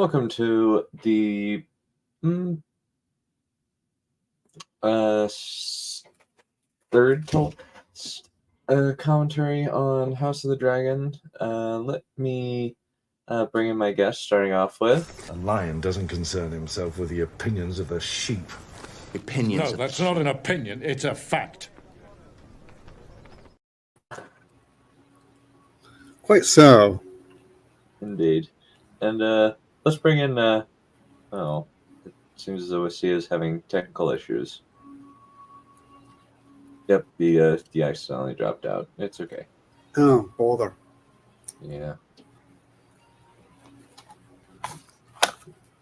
welcome to the uh, third commentary on House of the Dragon. Let me bring in my guest, starting off with... A lion doesn't concern himself with the opinions of the sheep. Opinions? No, that's not an opinion, it's a fact. Quite so. Indeed. And let's bring in... it seems as though Sia is having technical issues. Yep, the accidentally dropped out. It's okay. Oh, bother. Yeah.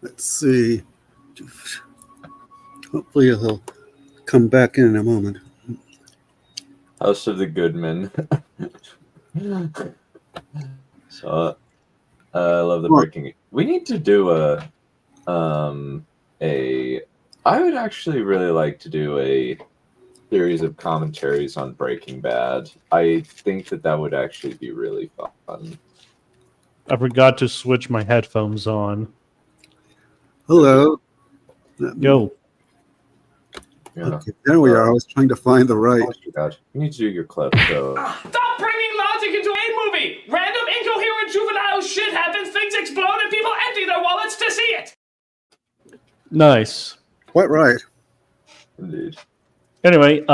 Let's see. Hopefully he'll come back in a moment. House of the Goodman. So, I love the breaking. We need to do I would actually really like to do a series of commentaries on Breaking Bad. I think that would actually be really fun. I forgot to switch my headphones on. Hello. Yo. Yeah. Okay, there we are. I was trying to find the right. Oh my God. You need to do your clip, so... Stop bringing logic into a movie! Random, incoherent, juvenile shit happens, things explode, and people empty their wallets to see it! Nice. Quite right. Indeed. Anyway,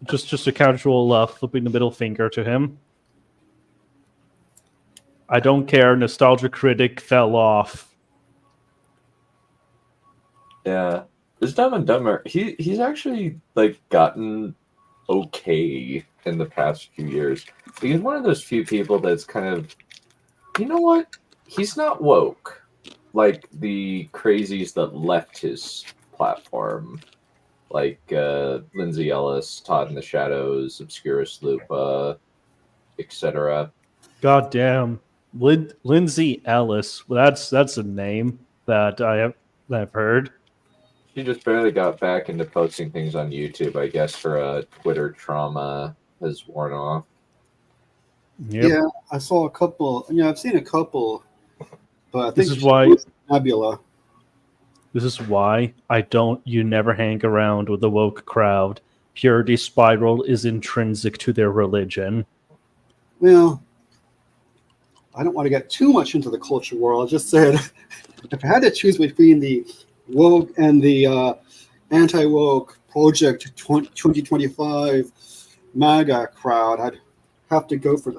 just a casual flipping the middle finger to him. I don't care. Nostalgia Critic fell off. Yeah. It's Dumb and Dumber. He's actually gotten okay in the past few years. He's one of those few people that's kind of, you know what? He's not woke like the crazies that left his platform, like Lindsay Ellis, Todd in the Shadows, Obscurus Lupa, etc. God damn, Lindsay Ellis. Well, that's a name that I've heard. She just barely got back into posting things on YouTube, I guess, her Twitter trauma has worn off. Yep. Yeah, I saw a couple. I've seen a couple, but I think This is why Nebula. This is why you never hang around with the woke crowd. Purity spiral is intrinsic to their religion. Well, I don't want to get too much into the culture war. I just said if I had to choose between the woke and the anti-woke Project 2025 MAGA crowd, I'd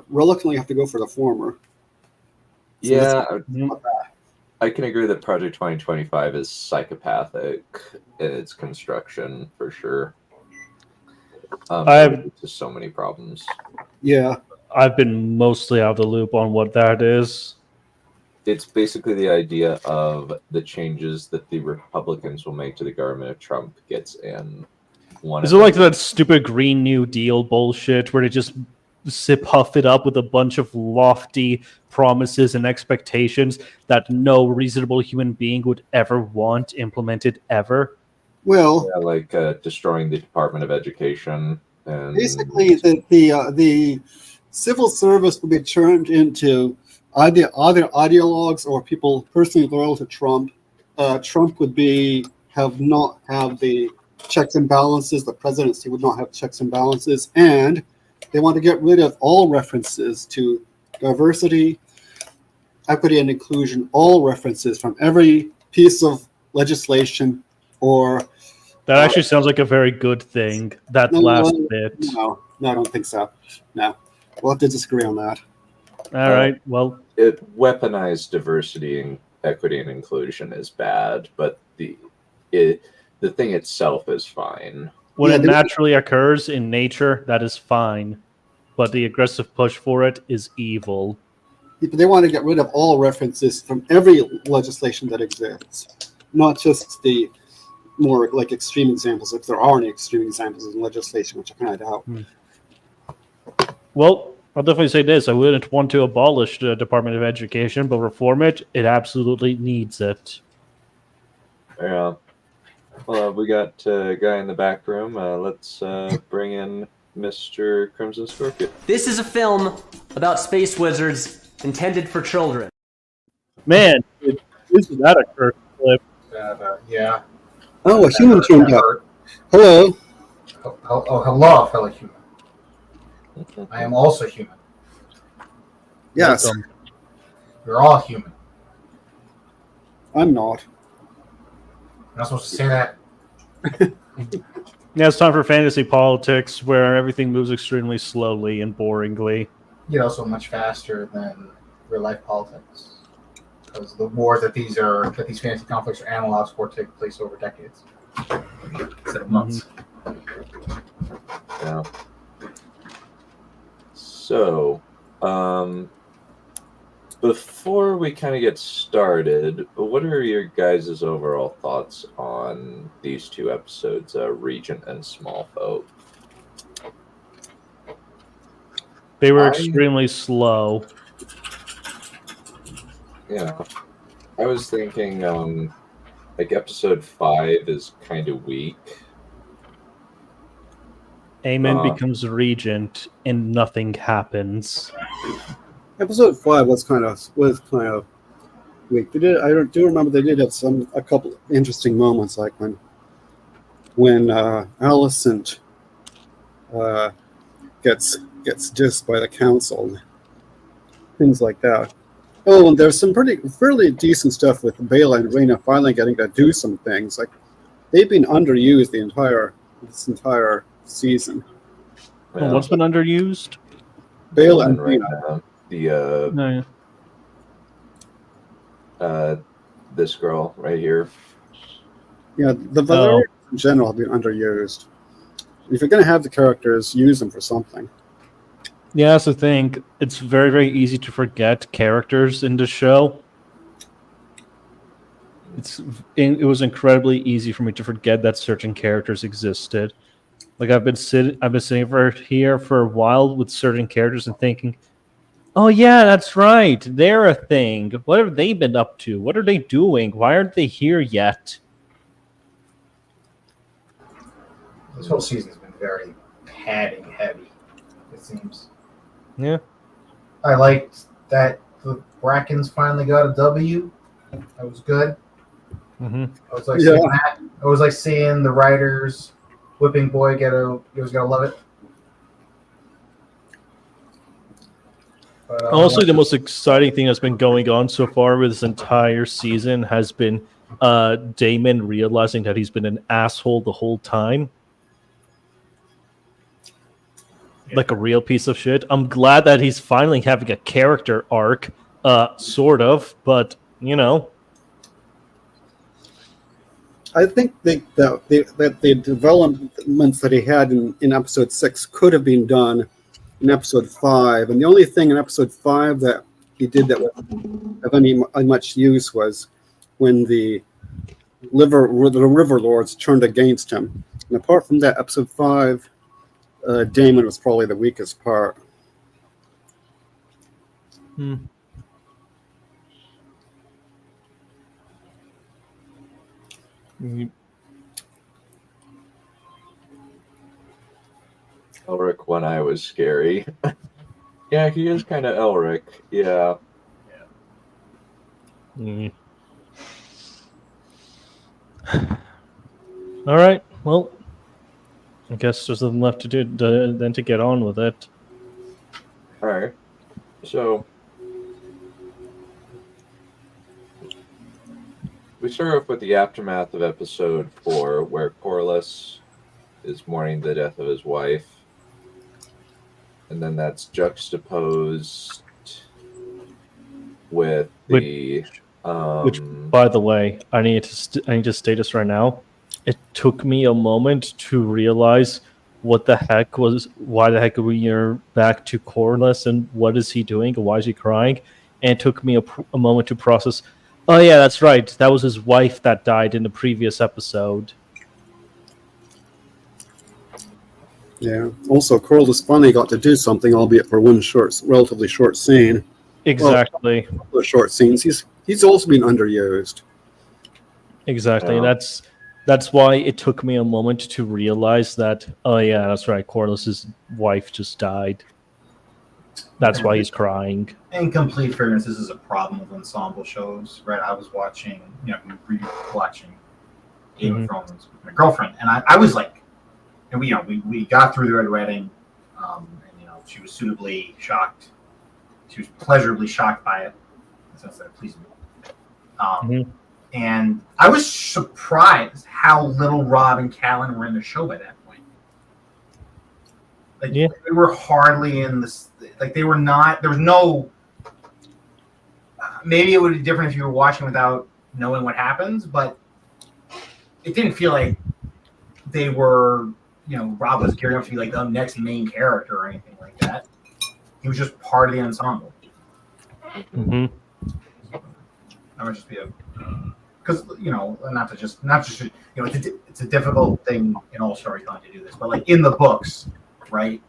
reluctantly have to go for the former. So Yeah, I can agree that Project 2025 is psychopathic in its construction, for sure. Just so many problems. Yeah. I've been mostly out of the loop on what that is. It's basically the idea of the changes that the Republicans will make to the government if Trump gets in. Is it like that stupid Green New Deal bullshit where they just puff it up with a bunch of lofty promises and expectations that no reasonable human being would ever want implemented ever? Well, yeah, like destroying the Department of Education. And basically, the civil service will be turned into either ideologues or people personally loyal to Trump. Trump would not have the checks and balances. The presidency would not have checks and balances, and they want to get rid of all references to diversity, equity, and inclusion. All references from every piece of legislation or. That actually sounds like a very good thing. That last bit. No, I don't think so. No, we'll have to disagree on that. All right. Well, weaponized diversity and equity and inclusion is bad, but the thing itself is fine. When it naturally occurs in nature, that is fine, but the aggressive push for it is evil. They want to get rid of all references from every legislation that exists, not just the more extreme examples, if there are any extreme examples in legislation, which I kind of doubt. Well, I'll definitely say this. I wouldn't want to abolish the Department of Education, but reform it. It absolutely needs it. Yeah. Well, we got a guy in the back room. Let's bring in Mr. Crimson Scorpion. This is a film about space wizards intended for children. Man, isn't that a curse clip? Yeah. Oh, a human turned up. Hello. Hello, fellow human. I am also human. Yes, Welcome. We're all human. I'm not. You're not supposed to say that. Now it's time for fantasy politics, where everything moves extremely slowly and boringly. So much faster than real life politics. Because the war that these fantasy conflicts are analogs for take place over decades instead of months. Yeah. So, before we kind of get started, what are your guys' overall thoughts on these two episodes, Regent and Smallfolk? They were extremely slow. Yeah. I was thinking, like, episode 5 is kind of weak. Aemon becomes regent, and nothing happens. Episode 5 was kind of weak. I do remember they did have a couple interesting moments, like when Alicent gets dissed by the council, things like that. Oh, and there's some fairly decent stuff with Bela and Rhaena finally getting to do some things. Like, they've been underused this entire season. Yeah. What's been underused? Bela and right Rhaena. now, this girl right here. Yeah, the Valyrians in general have been underused. If you're going to have the characters, use them for something. Yeah, that's the thing. It's very, very easy to forget characters in the show. It was incredibly easy for me to forget that certain characters existed. Like I've been sitting here for a while with certain characters and thinking, "Oh yeah, that's right. They're a thing. What have they been up to? What are they doing? Why aren't they here yet?" This whole season's been very padding heavy, it seems. Yeah. I liked that the Brackens finally got a W. That was good. Mm-hmm. I was like seeing that. I was like seeing the writers whipping boy you was gonna love it. But, Honestly, the most exciting thing that's been going on so far with this entire season has been Daemon realizing that he's been an asshole the whole time. Like a real piece of shit. I'm glad that he's finally having a character arc, sort of, but I think that the developments that he had in episode 6 could have been done in episode 5, and the only thing in episode 5 that he did that was of any much use was when the river lords turned against him. And apart from that, episode 5, Daemon was probably the weakest part. Elric One Eye was scary. Yeah, he is kind of Elric. Yeah. All right. Well, I guess there's nothing left to do than to get on with it. All right. So we start off with the aftermath of episode 4, where Corlys is mourning the death of his wife, and then that's juxtaposed with the which, by the way, I need to state this right now. It took me a moment to realize why the heck we are back to Corlys and what is he doing and why is he crying, and it took me a moment to process. Oh yeah, that's right. That was his wife that died in the previous episode. Yeah. Also, Corlys finally got to do something, albeit for one relatively short scene. Exactly. Well, short scenes. He's also been underused. Exactly. Yeah. That's why it took me a moment to realize that. Oh yeah, that's right. Corlys's wife just died. That's why he's crying. In complete fairness, this is a problem with ensemble shows, right? I was watching, rewatching Game of Thrones with my girlfriend, and I was like, and we got through the Red Wedding, and she was suitably shocked. She was pleasurably shocked by it, in the sense that it pleased me. And I was surprised how little Rob and Callan were in the show by that point. Like they were hardly in this. Like they were not. There was no. Maybe it would be different if you were watching without knowing what happens, but it didn't feel like they were. Rob was gearing up to be like the next main character or anything like that. He was just part of the ensemble. Mm-hmm. That would just be because not just it's a difficult thing in all storytelling to do this, but like in the books, right?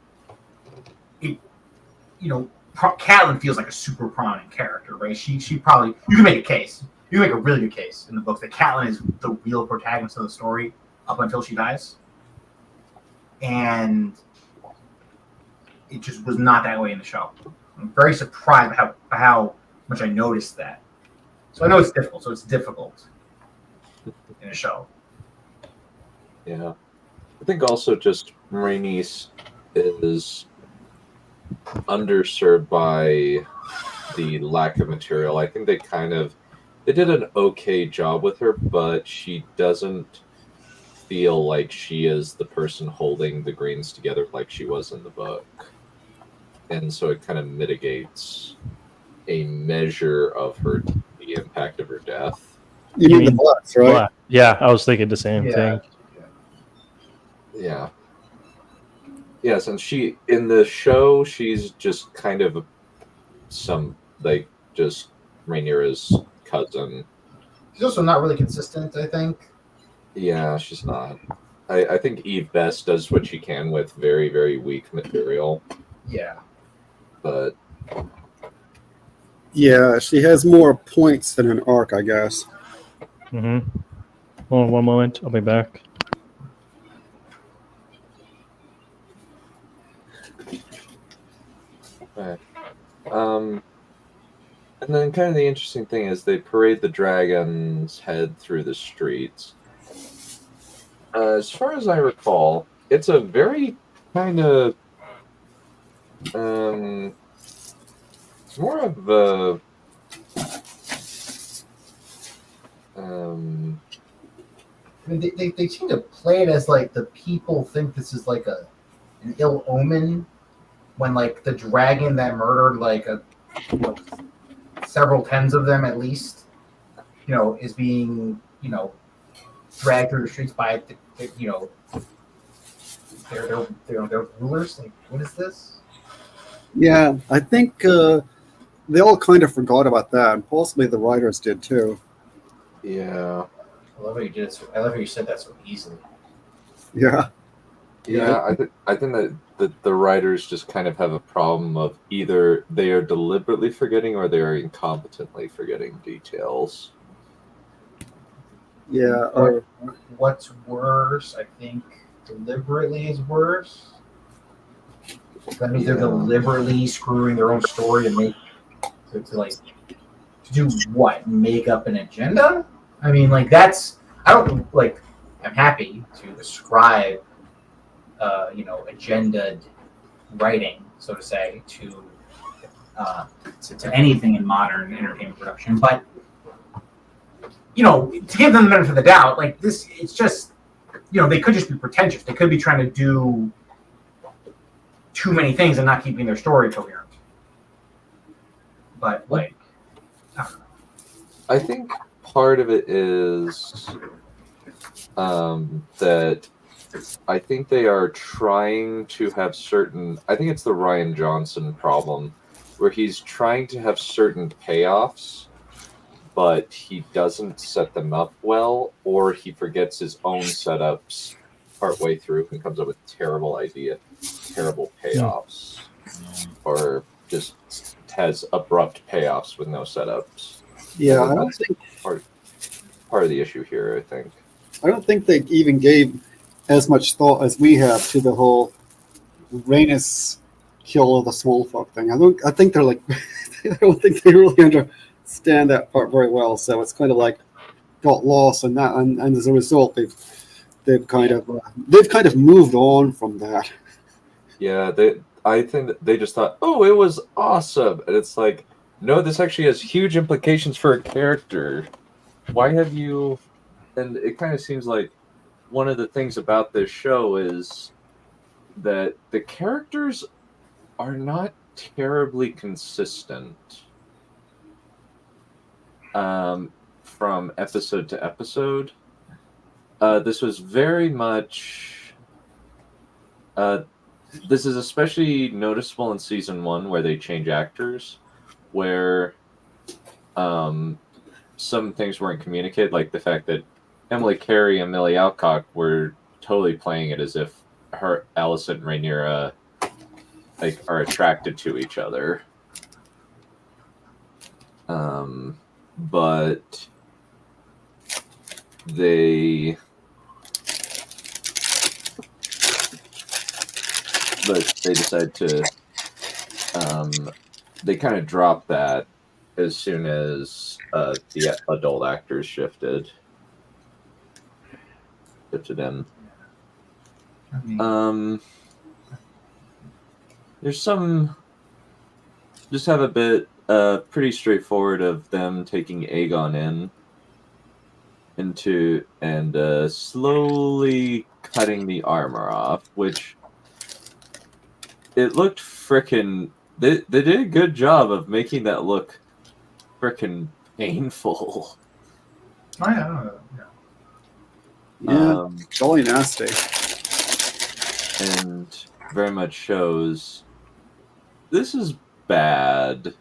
Catelyn feels like a super prominent character, right? She probably, you can make a case. You can make a really good case in the books that Catelyn is the real protagonist of the story up until she dies. And it just was not that way in the show. I'm very surprised by how much I noticed that. So I know it's difficult. So it's difficult in a show. Yeah. I think also just Rhaenys is underserved by the lack of material. I think they did an okay job with her, but she doesn't feel like she is the person holding the Greens together like she was in the book. And so it kind of mitigates a measure of the impact of her death. You mean the Blacks, right? Black. Yeah, I was thinking the same thing. Yeah. Yes, and she in the show she's just kind of just Rhaenyra's cousin. She's also not really consistent, I think. Yeah, she's not. I think Eve Best does what she can with very, very weak material. Yeah. But yeah, she has more points than an arc, I guess. Mm-hmm. Hold on one moment. I'll be back. Okay. And then kind of the interesting thing is they parade the dragon's head through the streets. As far as I recall, it's a very kind of it's more of a They seem to play it as like the people think this is like an ill omen when like the dragon that murdered like several tens of them at least, is being dragged through the streets by their rulers. Like, what is this? Yeah, I think they all kind of forgot about that, and possibly the writers did too. yeah. I love how you did it. I love how you said that so easily. Yeah. Yeah, I think that the writers just kind of have a problem of either they are deliberately forgetting or they are incompetently forgetting details. Yeah. What's worse, I think, deliberately is worse. That means they're deliberately screwing their own story to do what? Make up an agenda? I mean, like I'm happy to ascribe agended writing, so to say, to anything in modern entertainment production. But to give them the benefit of the doubt, like this, it's just they could just be pretentious. They could be trying to do too many things and not keeping their story coherent. But I don't know. I think part of it is that I think they are trying to have certain. I think it's the Rian Johnson problem, where he's trying to have certain payoffs, but he doesn't set them up well, or he forgets his own setups partway through and comes up with terrible payoffs, or just has abrupt payoffs with no setups. Yeah, And I don't that's think part of the issue here, I think. I don't think they even gave as much thought as we have to the whole Rhaenys kill the small folk thing. I think they're like, I don't think they really understand that part very well. So it's kind of like got lost in that, and as a result, they've kind of moved on from that. Yeah, I think that they just thought, oh, it was awesome, and it's like, no, this actually has huge implications for a character. Why have you? And it kind of seems like one of the things about this show is that the characters are not terribly consistent from episode to episode. This was very much. This is especially noticeable in season 1 where they change actors, where some things weren't communicated, like the fact that Emily Carey and Millie Alcock were totally playing it as if Allison and Rhaenyra are attracted to each other. But they decide to they kind of dropped that as soon as the adult actors shifted in. There's some just have a bit pretty straightforward of them taking Aegon into and slowly cutting the armor off, which it looked frickin'. They did a good job of making that look frickin' painful. Oh yeah. Yeah, jolly nasty. And very much shows this is bad.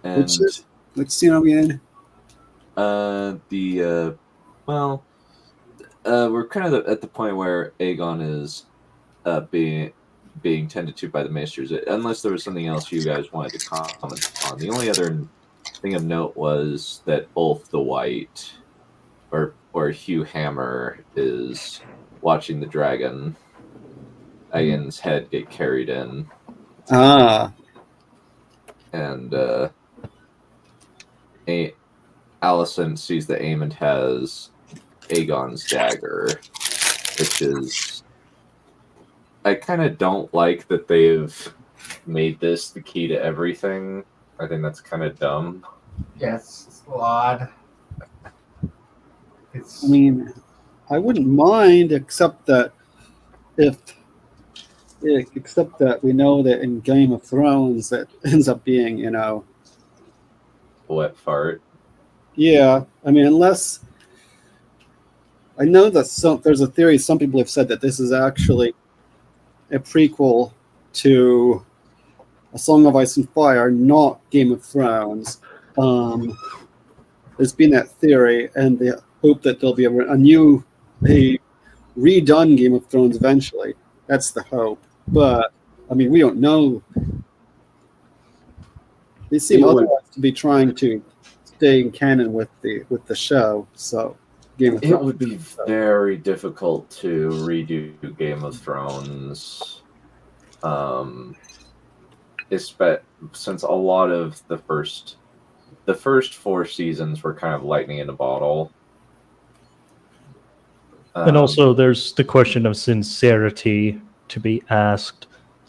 And Which scene are we in? we're kind of at the point where Aegon is being tended to by the Maesters, unless there was something else you guys wanted to comment on. The only other thing of note was that Ulf the White, or Hugh Hammer, is watching the dragon's head get carried in. And Alicent sees that Aemond has Aegon's dagger, which is... I kind of don't like that they've made this the key to everything. I think that's kind of dumb. Yeah, it's odd. I mean, I wouldn't mind, except that we know that in Game of Thrones that ends up being, Wet fart. Yeah, I mean, unless I know that there's a theory. Some people have said that this is actually a prequel to A Song of Ice and Fire, not Game of Thrones. There's been that theory, and the hope that there'll be a redone Game of Thrones eventually. That's the hope. But I mean, we don't know. They seem otherwise to be trying to stay in canon with the show. So Game of Thrones. It would be very difficult to redo Game of Thrones, since a lot of the first 4 seasons were kind of lightning in a bottle. And also, there's the question of sincerity to be asked.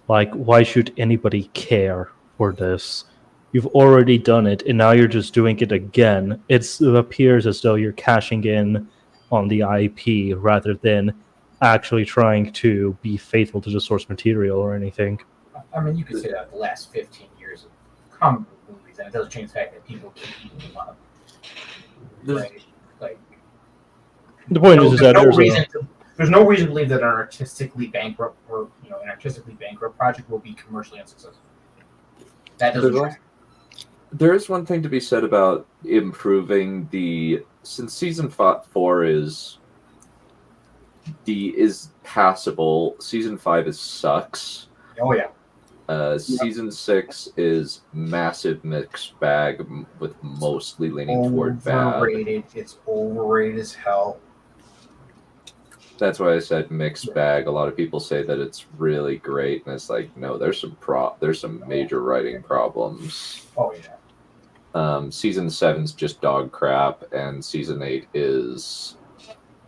Like, why should anybody care for this? You've already done it, and now you're just doing it again. It appears as though you're cashing in on the IP rather than actually trying to be faithful to the source material or anything. I mean, you could say that the last 15 years of comic book movies, and it doesn't change the fact that people keep eating them up. Right? Like, the point is that there's no reason to believe that an artistically bankrupt project will be commercially unsuccessful. That doesn't track. There is one thing to be said about improving since season 4 is passable. Season 5 sucks. Oh yeah. Season 6 is massive mixed bag with mostly leaning toward bad. Overrated. It's overrated as hell. That's why I said mixed bag. A lot of people say that it's really great, and it's like, no, there's some major writing problems. Oh yeah. Season 7's just dog crap, and season 8 is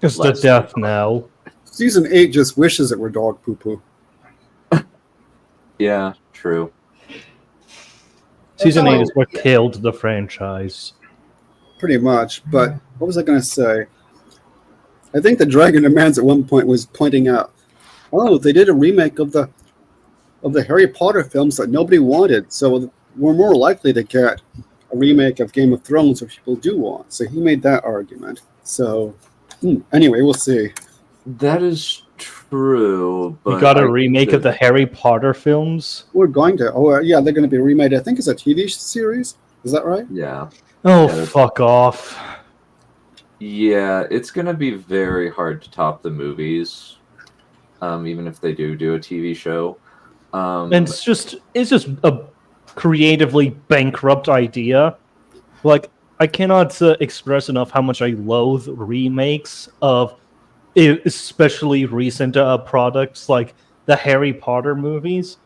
It's the less death than- knell. Season 8 just wishes it were dog poo poo. Yeah, true. Season So- 8 is what killed the franchise. Pretty much. But what was I going to say? I think the Dragon Demands at one point was pointing out, oh, they did a remake of the Harry Potter films that nobody wanted, so we're more likely to get a remake of Game of Thrones, which people do want. So he made that argument. So anyway, we'll see. That is true. But We got I a think remake of the Harry Potter films. We're going to. Oh, yeah, they're going to be remade. I think it's a TV series. Is that right? Yeah. Oh, Yeah. fuck off. Yeah, it's gonna be very hard to top the movies, even if they do a TV show. And it's just a creatively bankrupt idea. Like, I cannot express enough how much I loathe remakes of especially recent products like the Harry Potter movies.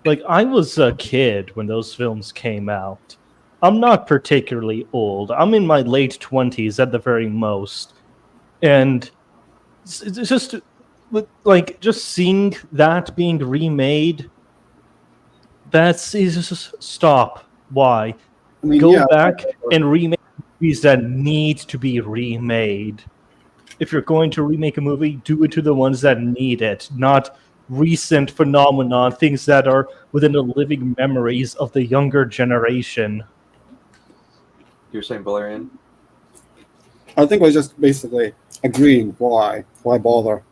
Like, I was a kid when those films came out. I'm not particularly old. I'm in my late 20s at the very most. And it's just like just seeing that being remade, is just stop. Why? I mean, Go yeah, back and remake movies that need to be remade. If you're going to remake a movie, do it to the ones that need it, not recent phenomenon, things that are within the living memories of the younger generation. You're saying Valerian? I think I was just basically agreeing why bother.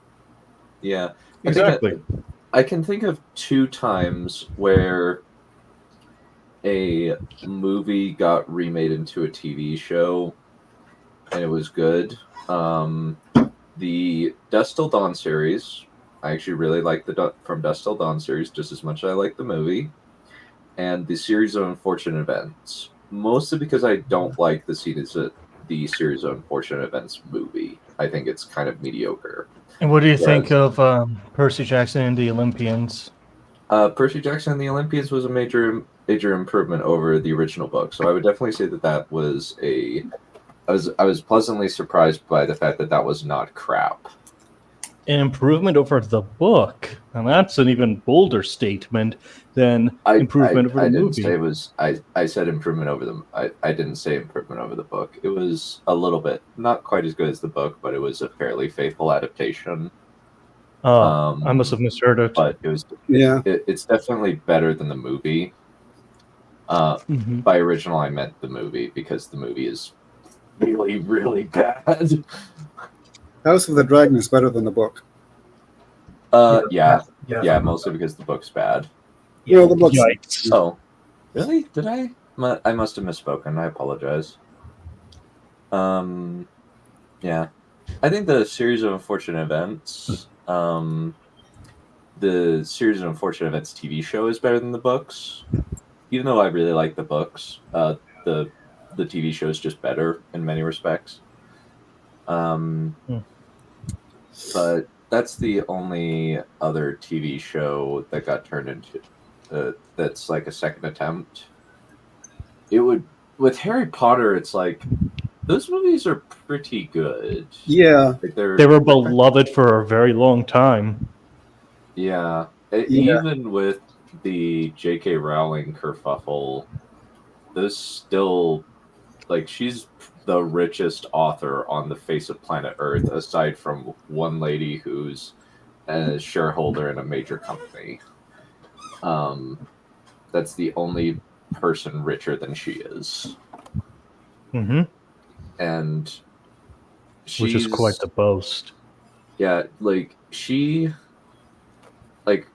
Yeah. Exactly. I can think of 2 times where a movie got remade into a TV show and it was good. The Dusk Till Dawn series, I actually really like the from Dusk Till Dawn series just as much as I like the movie. And the series of Unfortunate Events, mostly because I don't like the series of Unfortunate Events movie. I think it's kind of mediocre. And what do you think of Percy Jackson and the Olympians? Percy Jackson and the Olympians was a major improvement over the original book. So I would definitely say that was I was pleasantly surprised by the fact that was not crap. An improvement over the book, and that's an even bolder statement than improvement over the I didn't movie. say it was. I said improvement over them. I didn't say improvement over the book. It was a little bit, not quite as good as the book, but it was a fairly faithful adaptation. I must have misheard it. But it was. Yeah. It's definitely better than the movie. By original, I meant the movie because the movie is really, really bad. House of the Dragon is better than the book. Yeah, mostly because the book's bad. You know, the book's Yikes. Oh, really? Did I? I must have misspoken. I apologize. Yeah. I think the series of unfortunate events, the series of unfortunate events TV show is better than the books. Even though I really like the books, the TV show is just better in many respects. But that's the only other TV show that got turned into that's like a second attempt. It would with Harry Potter. It's like those movies are pretty good. Yeah, Like, They were beloved for a very long time. Yeah. Yeah. Even with the J.K. Rowling kerfuffle, there's still like she's the richest author on the face of planet Earth, aside from one lady who's a shareholder in a major company. That's the only person richer than she is. Mm-hmm. And Which is quite the boast. Yeah, like she, like,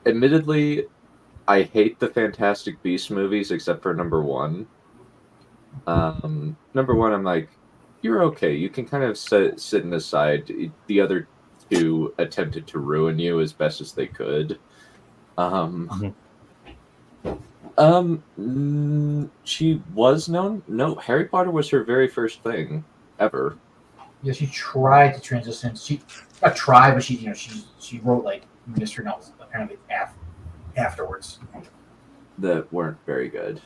admittedly, I hate the Fantastic Beasts movies except for number 1. Number 1, I'm like, you're okay. You can kind of sit aside. The other 2 attempted to ruin you as best as they could. She was known. No, Harry Potter was her very first thing ever. Yeah, she tried to transition. She not tried, but she wrote like mystery novels apparently afterwards. That weren't very good.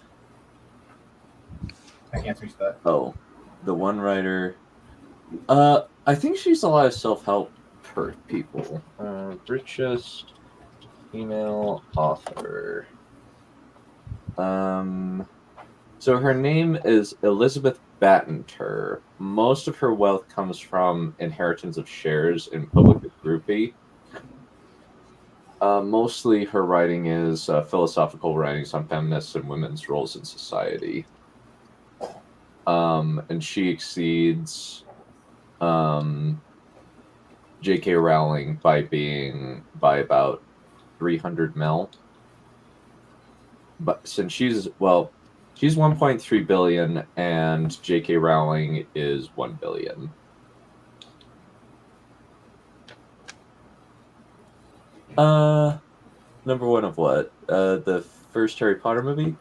I can't reach that. Oh, the one writer. I think she's a lot of self-help people. Richest female author. So her name is Elizabeth Battenter. Most of her wealth comes from inheritance of shares in public groupie. Mostly her writing is philosophical writings on feminists and women's roles in society. And she exceeds J.K. Rowling by about 300 mil. But since she's 1.3 billion and J.K. Rowling is 1 billion. Number one of what? The first Harry Potter movie?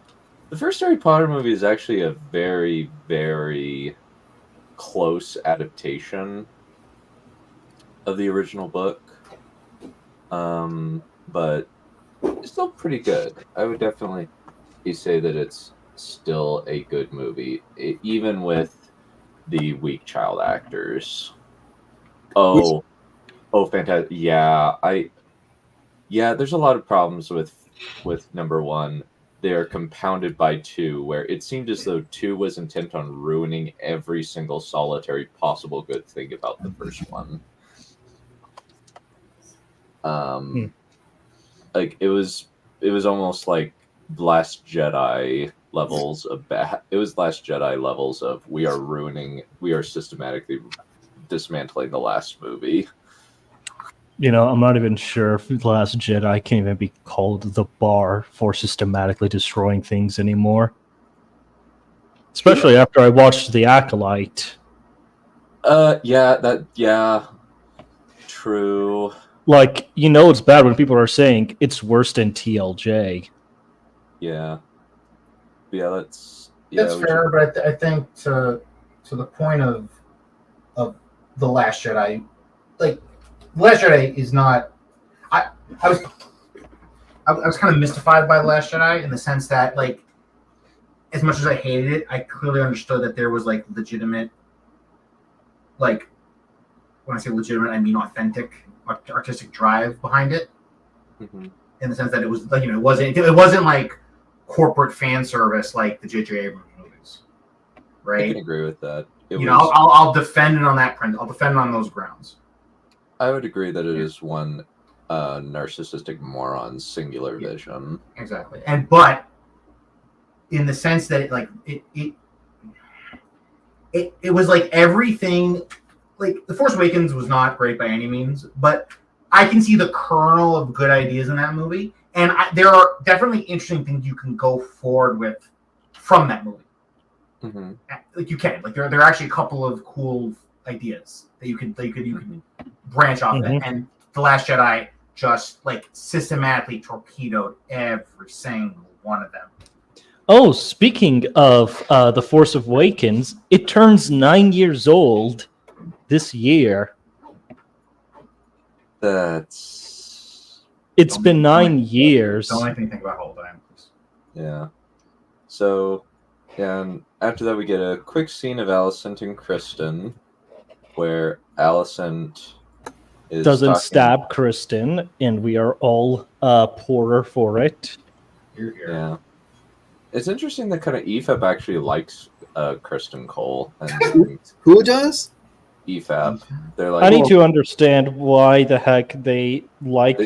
The first Harry Potter movie is actually a very, very close adaptation of the original book. But it's still pretty good. I would definitely say that it's still a good movie, even with the weak child actors. Oh, fantastic! Yeah, there's a lot of problems with number one. They are compounded by two, where it seemed as though two was intent on ruining every single solitary possible good thing about the first one. Like it was almost like Last Jedi levels of bad. It was Last Jedi levels of we are systematically dismantling the last movie. You know, I'm not even sure if The Last Jedi can even be called the bar for systematically destroying things anymore. Especially after I watched The Acolyte. True. Like, you know it's bad when people are saying it's worse than TLJ. Yeah. Yeah, that's fair, but I think to the point of The Last Jedi, like The Last Jedi is not. I was kind of mystified by The Last Jedi in the sense that, like, as much as I hated it, I clearly understood that there was like legitimate, like, when I say legitimate, I mean authentic artistic drive behind it. Mm-hmm. In the sense that it was like, it wasn't like corporate fan service like the J.J. Abrams movies, right? I can agree with that. I'll defend it on that print. I'll defend it on those grounds. I would agree that it is one narcissistic moron's singular vision. Exactly, but in the sense that it was like everything. Like The Force Awakens was not great by any means, but I can see the kernel of good ideas in that movie, and there are definitely interesting things you can go forward with from that movie. Mm-hmm. Like you can, like there are actually a couple of cool ideas that you could branch off Mm-hmm. of, and The Last Jedi just like systematically torpedoed every single one of them. Oh, speaking of The Force Awakens, it turns 9 years old this year. It's been 9 years. Don't make me think about Hold On. Yeah. So, and after that we get a quick scene of Alicent and Kristen, where Alicent doesn't talking... stab Kristen, and we are all poorer for it. Yeah. It's interesting that kind of EFAP actually likes Kristen Cole. And Who does? EFAP. They're like, I need to understand why the heck they like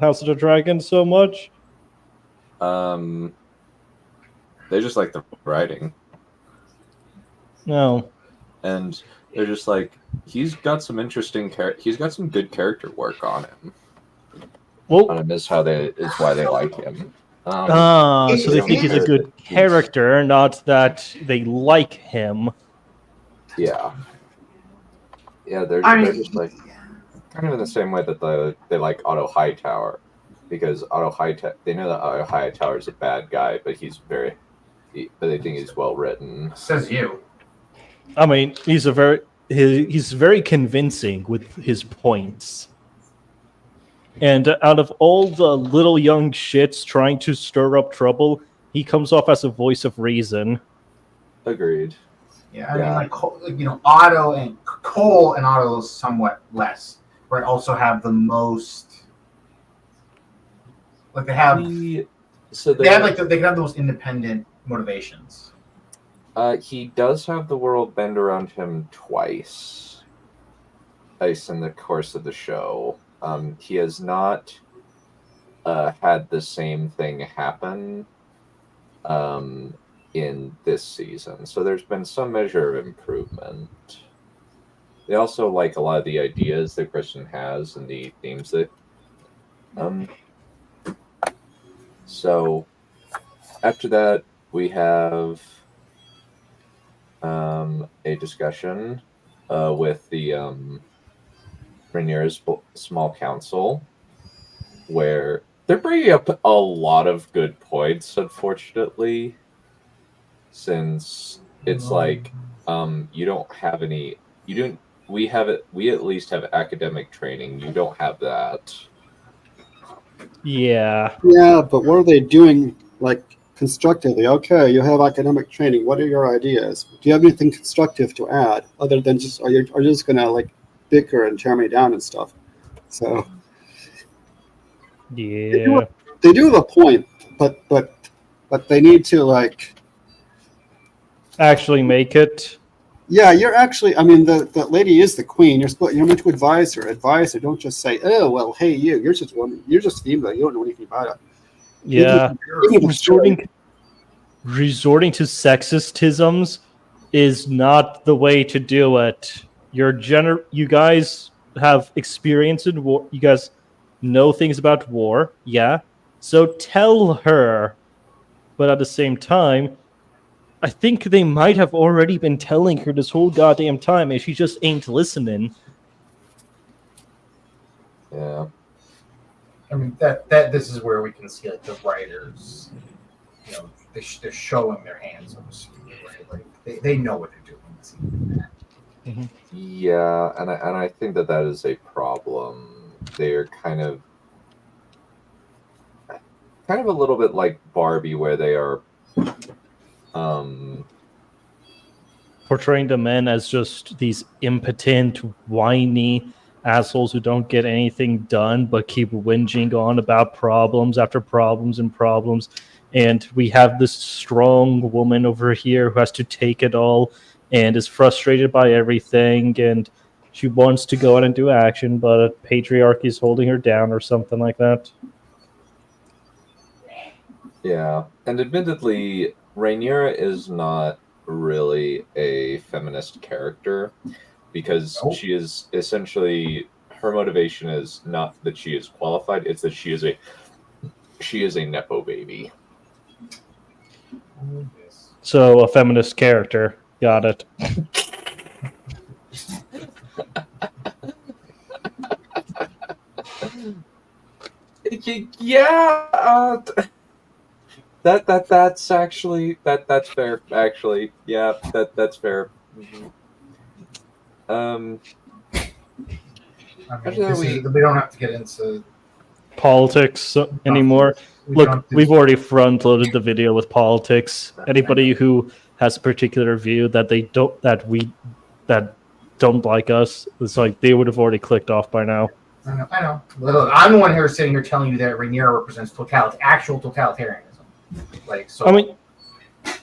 House of the Dragon so much. They just like the writing. No. And they're just like, he's got some interesting he's got some good character work on him. Well, on him is why they like him. So they think he's a good character, not that they like him. Yeah. Yeah, they're just like kind of in the same way that they like Otto Hightower, because they know that Otto Hightower is a bad guy, but but they think he's well written. Says you. I mean, he's a very he's very convincing with his points. And out of all the little young shits trying to stir up trouble, he comes off as a voice of reason. Agreed. Yeah, I mean, like, Otto and Cole and Otto is somewhat less, but also have the most. Like they have, they have they can have those independent motivations. He does have the world bend around him twice, in the course of the show. He has not had the same thing happen in this season, so there's been some measure of improvement. They also like a lot of the ideas that Christian has and the themes that. So after that, we have a discussion with the Rhaenyra's small council, where they're bringing up a lot of good points, unfortunately, since it's like you don't have any. You don't. We have it. We at least have academic training. You don't have that. Yeah. Yeah, but what are they doing, like, constructively? Okay, you have academic training. What are your ideas? Do you have anything constructive to add, other than just, are you just going to, like, bicker and tear me down and stuff? So, yeah. They do have a point, but they need to, like... Actually make it. Yeah, you're actually, I mean, the lady is the queen. You're meant to advise her. Don't just say, oh, well, hey, you're just female. You don't know anything about it. Yeah. Resorting to sexistisms is not the way to do it. You guys have experience in war. You guys know things about war. Yeah. So tell her. But at the same time, I think they might have already been telling her this whole goddamn time, and she just ain't listening. Yeah. I mean, that this is where we can see, like, the writers, they're showing their hands, so to speak, right? Like, they know what they're doing. Mm-hmm. Yeah, and I think that is a problem. They're kind of a little bit like Barbie, where they are portraying the men as just these impotent, whiny assholes who don't get anything done but keep whinging on about problems after problems and problems. And we have this strong woman over here who has to take it all and is frustrated by everything, and she wants to go out and do action, but patriarchy is holding her down or something like that. Yeah, and admittedly, Rhaenyra is not really a feminist character, because she is essentially, her motivation is not that she is qualified, it's that she is a nepo baby. So a feminist character. Got it. Yeah, that's actually that's fair. Actually, yeah, that's fair. Mm-hmm. We don't have to get into politics anymore. Look, we've already front-loaded the video with politics. Anybody who has a particular view that don't like us, it's like they would have already clicked off by now. I know. Look, I'm the one here sitting here telling you that Rhaenyra represents actual totalitarianism. Like, so. I mean, I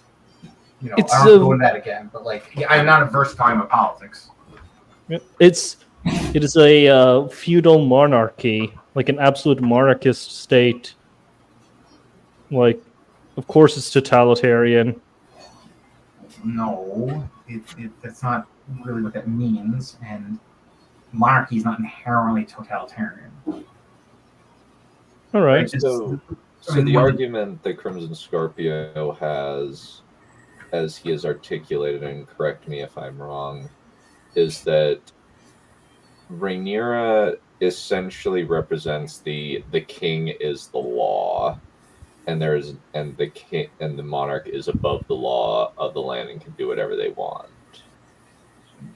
don't go into that again, but I'm not averse to talking about politics. It is a feudal monarchy, like an absolute monarchist state. Like, of course, it's totalitarian. No, that's not really what that means, and monarchy is not inherently totalitarian. All right. So the argument that Crimson Scorpio has, as he has articulated, and correct me if I'm wrong, is that Rhaenyra essentially represents the king is the law, and the king and the monarch is above the law of the land and can do whatever they want.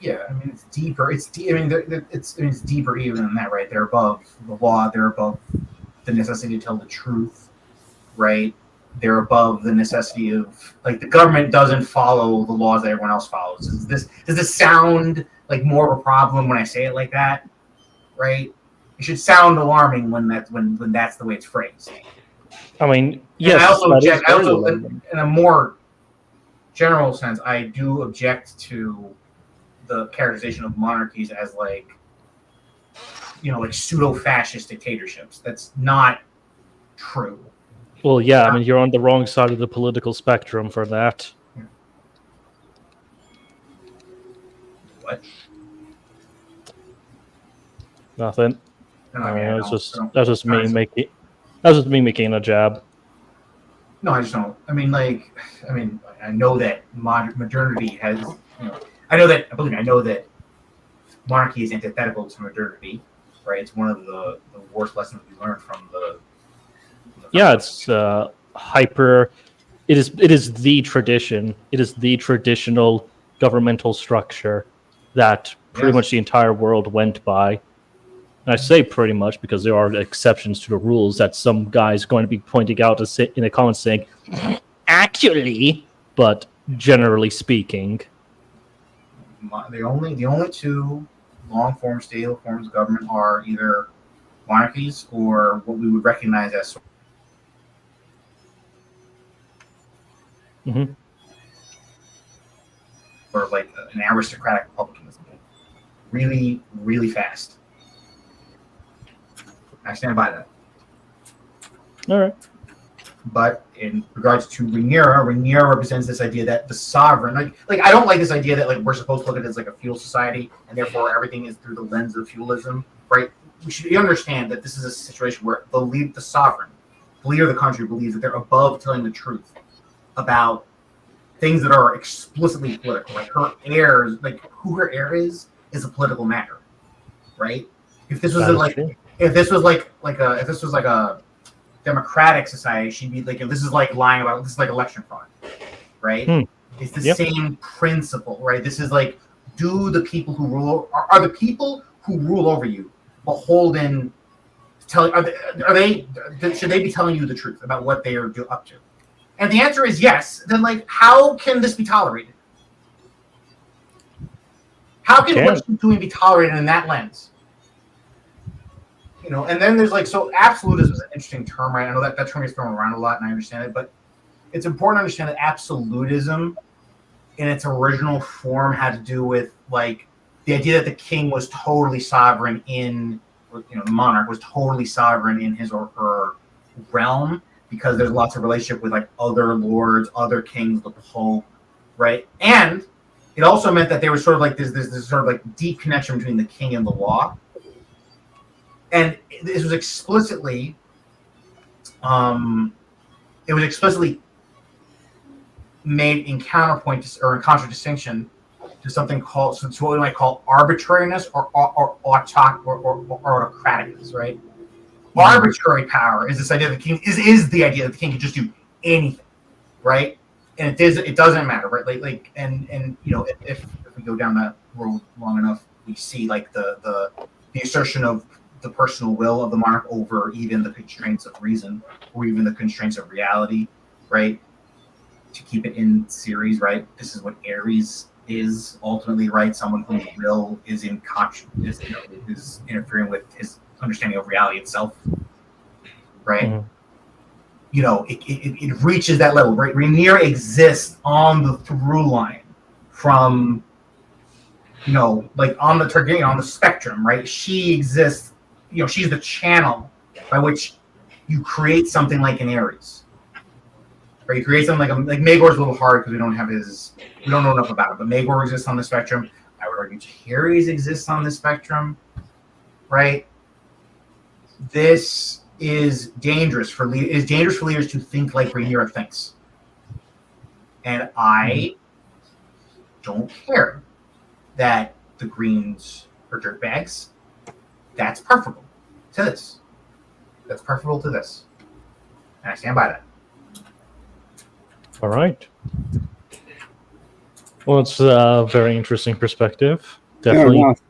Yeah, I mean it's deeper. It's deeper even than that, right? They're above the law. They're above the necessity to tell the truth, right? They're above the necessity of like the government doesn't follow the laws that everyone else follows. Does this sound like more of a problem when I say it like that, right? It should sound alarming when that's the way it's phrased. I mean, And yes, I also that object. is very well. In a more general sense, I do object to the characterization of monarchies as like pseudo-fascist dictatorships. That's not true. Well, yeah, I mean, you're on the wrong side of the political spectrum for that. What? Nothing. I mean, That's just me making a jab. No, I just don't. I know that modernity has. I know that monarchy is antithetical to modernity, right? It's one of the worst lessons we learned from the Yeah, it's hyper. It is the tradition. It is the traditional governmental structure that pretty much the entire world went by. And I say pretty much because there are exceptions to the rules that some guy's going to be pointing out in a comment saying, actually, but generally speaking. The only two long-form, stable forms of government are either monarchies or what we would recognize as or like an aristocratic republicanism. Really, really fast. I stand by that. All right. But in regards to Rhaenyra represents this idea that the sovereign, like I don't like this idea that like we're supposed to look at it as like a feudal society and therefore everything is through the lens of feudalism, right? We should understand that this is a situation where the leader of the country believes that they're above telling the truth about things that are explicitly political. Like her heirs, like who her heir is a political matter, right? If this was like a democratic society, she'd be like, this is like lying about, this is like election fraud, right? It's the same principle, right? This is like, do the people who rule, are the people who rule over you beholden, should they be telling you the truth about what they are up to? And the answer is yes. Then like, how can this be tolerated? How can what she's doing be tolerated in that lens? And then there's like, so absolutism is an interesting term, right? I know that term gets thrown around a lot and I understand it, but it's important to understand that absolutism in its original form had to do with like the idea that the king was totally sovereign the monarch was totally sovereign in his or her realm because there's lots of relationship with like other lords, other kings, the pope, right? And it also meant that there was sort of like this sort of like deep connection between the king and the law. And this was explicitly, made in counterpoint or in contradistinction to something called, to what we might call arbitrariness or autocraticness, right? Mm-hmm. Arbitrary power is this idea that the king is the idea that the king can just do anything, right? And it doesn't matter, right? Like if we go down that road long enough, we see like the assertion of the personal will of the monarch over even the constraints of reason or even the constraints of reality, right? To keep it in series, right? This is what Ares is ultimately, right? Someone whose will is is interfering with his understanding of reality itself, right? Mm-hmm. It reaches that level, right? Rhaenyra exists on the through line from, like on the Targaryen, on the spectrum, right? She exists, she's the channel by which you create something like an Ares. Right? You create something like Maegor's a little hard because we don't know enough about it, but Maegor exists on the spectrum. I would argue Ares exists on the spectrum, right? This is dangerous for leaders to think like Rhaenyra thinks. And I don't care that the Greens are dirtbags. That's preferable to this. That's preferable to this. And I stand by that. All right. Well, it's a very interesting perspective. Fair Definitely. enough.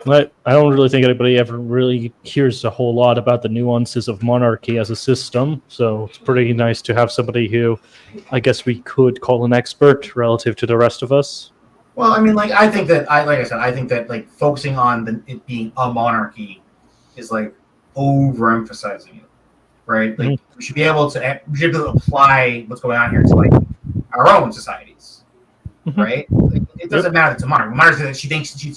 But I don't really think anybody ever really hears a whole lot about the nuances of monarchy as a system. So it's pretty nice to have somebody who I guess we could call an expert relative to the rest of us. Well, I mean, like I think that I think that like focusing on it being a monarchy is like overemphasizing it, right? Like we should be able to apply what's going on here to like our own societies, right? Like, it doesn't matter to monarchy. Monarchy that she thinks she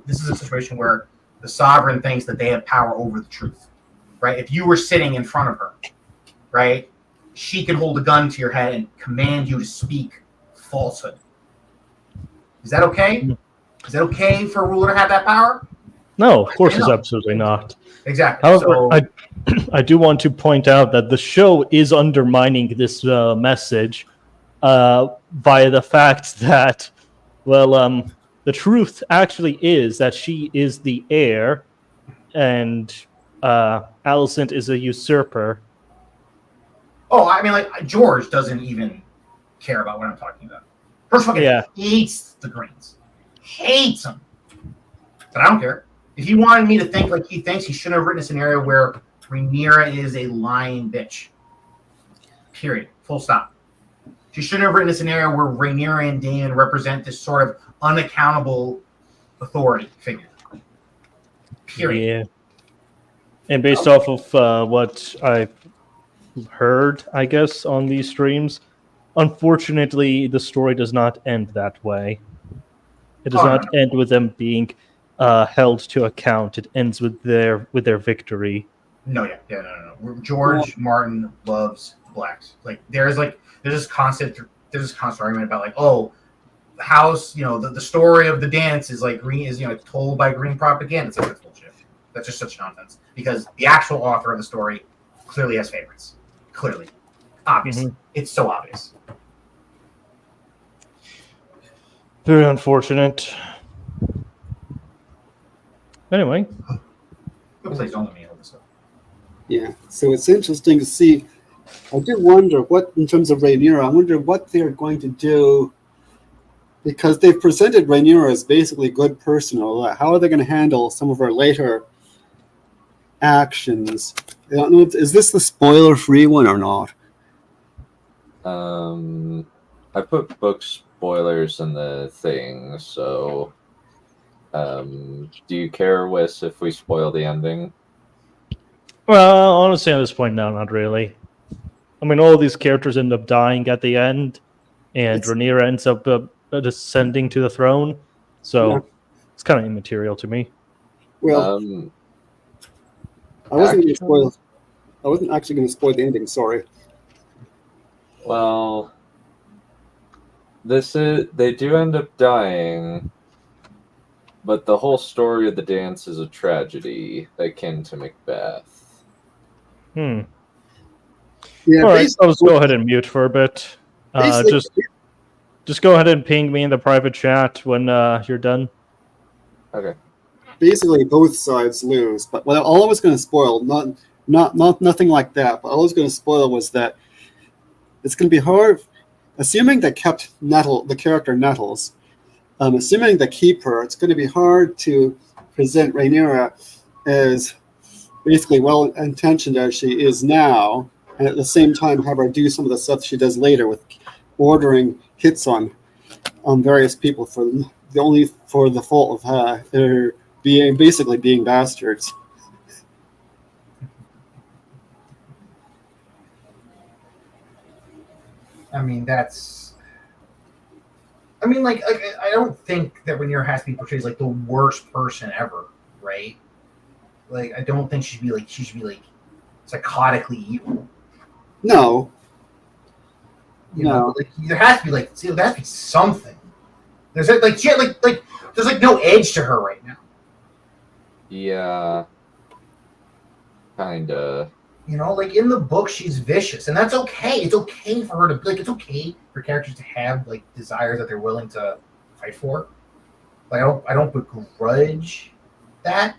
this is a situation where the sovereign thinks that they have power over the truth, right? If you were sitting in front of her, right, she can hold a gun to your head and command you to speak falsehood. Is that okay? Is it okay for a ruler to have that power? No, of course it's absolutely not. Exactly. However, I do want to point out that the show is undermining this message via the fact that, well, the truth actually is that she is the heir, and Alicent is a usurper. Oh, I mean, like George doesn't even care about what I'm talking about. First of all, hates the Greens, hates them. But I don't care. If he wanted me to think like he thinks, he shouldn't have written a scenario where Rhaenyra is a lying bitch. Period. Full stop. She shouldn't have written a scenario where Rhaenyra and Daemon represent this sort of unaccountable authority figure. Period. Yeah. And based off of what I've heard, I guess, on these streams, unfortunately, the story does not end that way. It does not end with them being held to account. It ends with their victory. No. George Martin loves blacks. Like there's this constant argument about like, oh, the house, the story of the dance is like green is told by green propaganda. It's like that's bullshit. That's just such nonsense because the actual author of the story clearly has favorites. Clearly, obviously, it's so obvious. Very unfortunate. Anyway. Please don't let me hold this up. Yeah, so it's interesting to see. I do wonder what, in terms of Rhaenyra, I wonder what they're going to do, because they've presented Rhaenyra as basically a good person. How are they going to handle some of her later actions? I don't know. Is this the spoiler-free one or not? I put book spoilers in the thing, so do you care, Wes, if we spoil the ending? Well, honestly, at this point, no, not really. I mean, all these characters end up dying at the end, and Rhaenyra ends up descending to the throne, so it's kind of immaterial to me. Well, I wasn't actually going to spoil the ending. Sorry. Well, they do end up dying, but the whole story of the dance is a tragedy akin to Macbeth. Yeah, all right, I'll just go ahead and mute for a bit. Just go ahead and ping me in the private chat when you're done. Okay. Basically, both sides lose. But what all I was going to spoil, nothing like that. But all I was going to spoil was that it's going to be hard, assuming they kept the character Nettles. Assuming they keep her, it's going to be hard to present Rhaenyra as basically well-intentioned as she is now, and at the same time have her do some of the stuff she does later with ordering hits on various people for the fault of their being bastards. I mean, I don't think that Rhaenyra has to be portrayed as like the worst person ever, right? Like, I don't think she should be like psychotically evil. No. Like, there has to be something. There's there's no edge to her right now. Yeah. Kinda. Like in the book, she's vicious, and that's okay. It's okay for her to it's okay for characters to have like desires that they're willing to fight for. Like I don't begrudge that.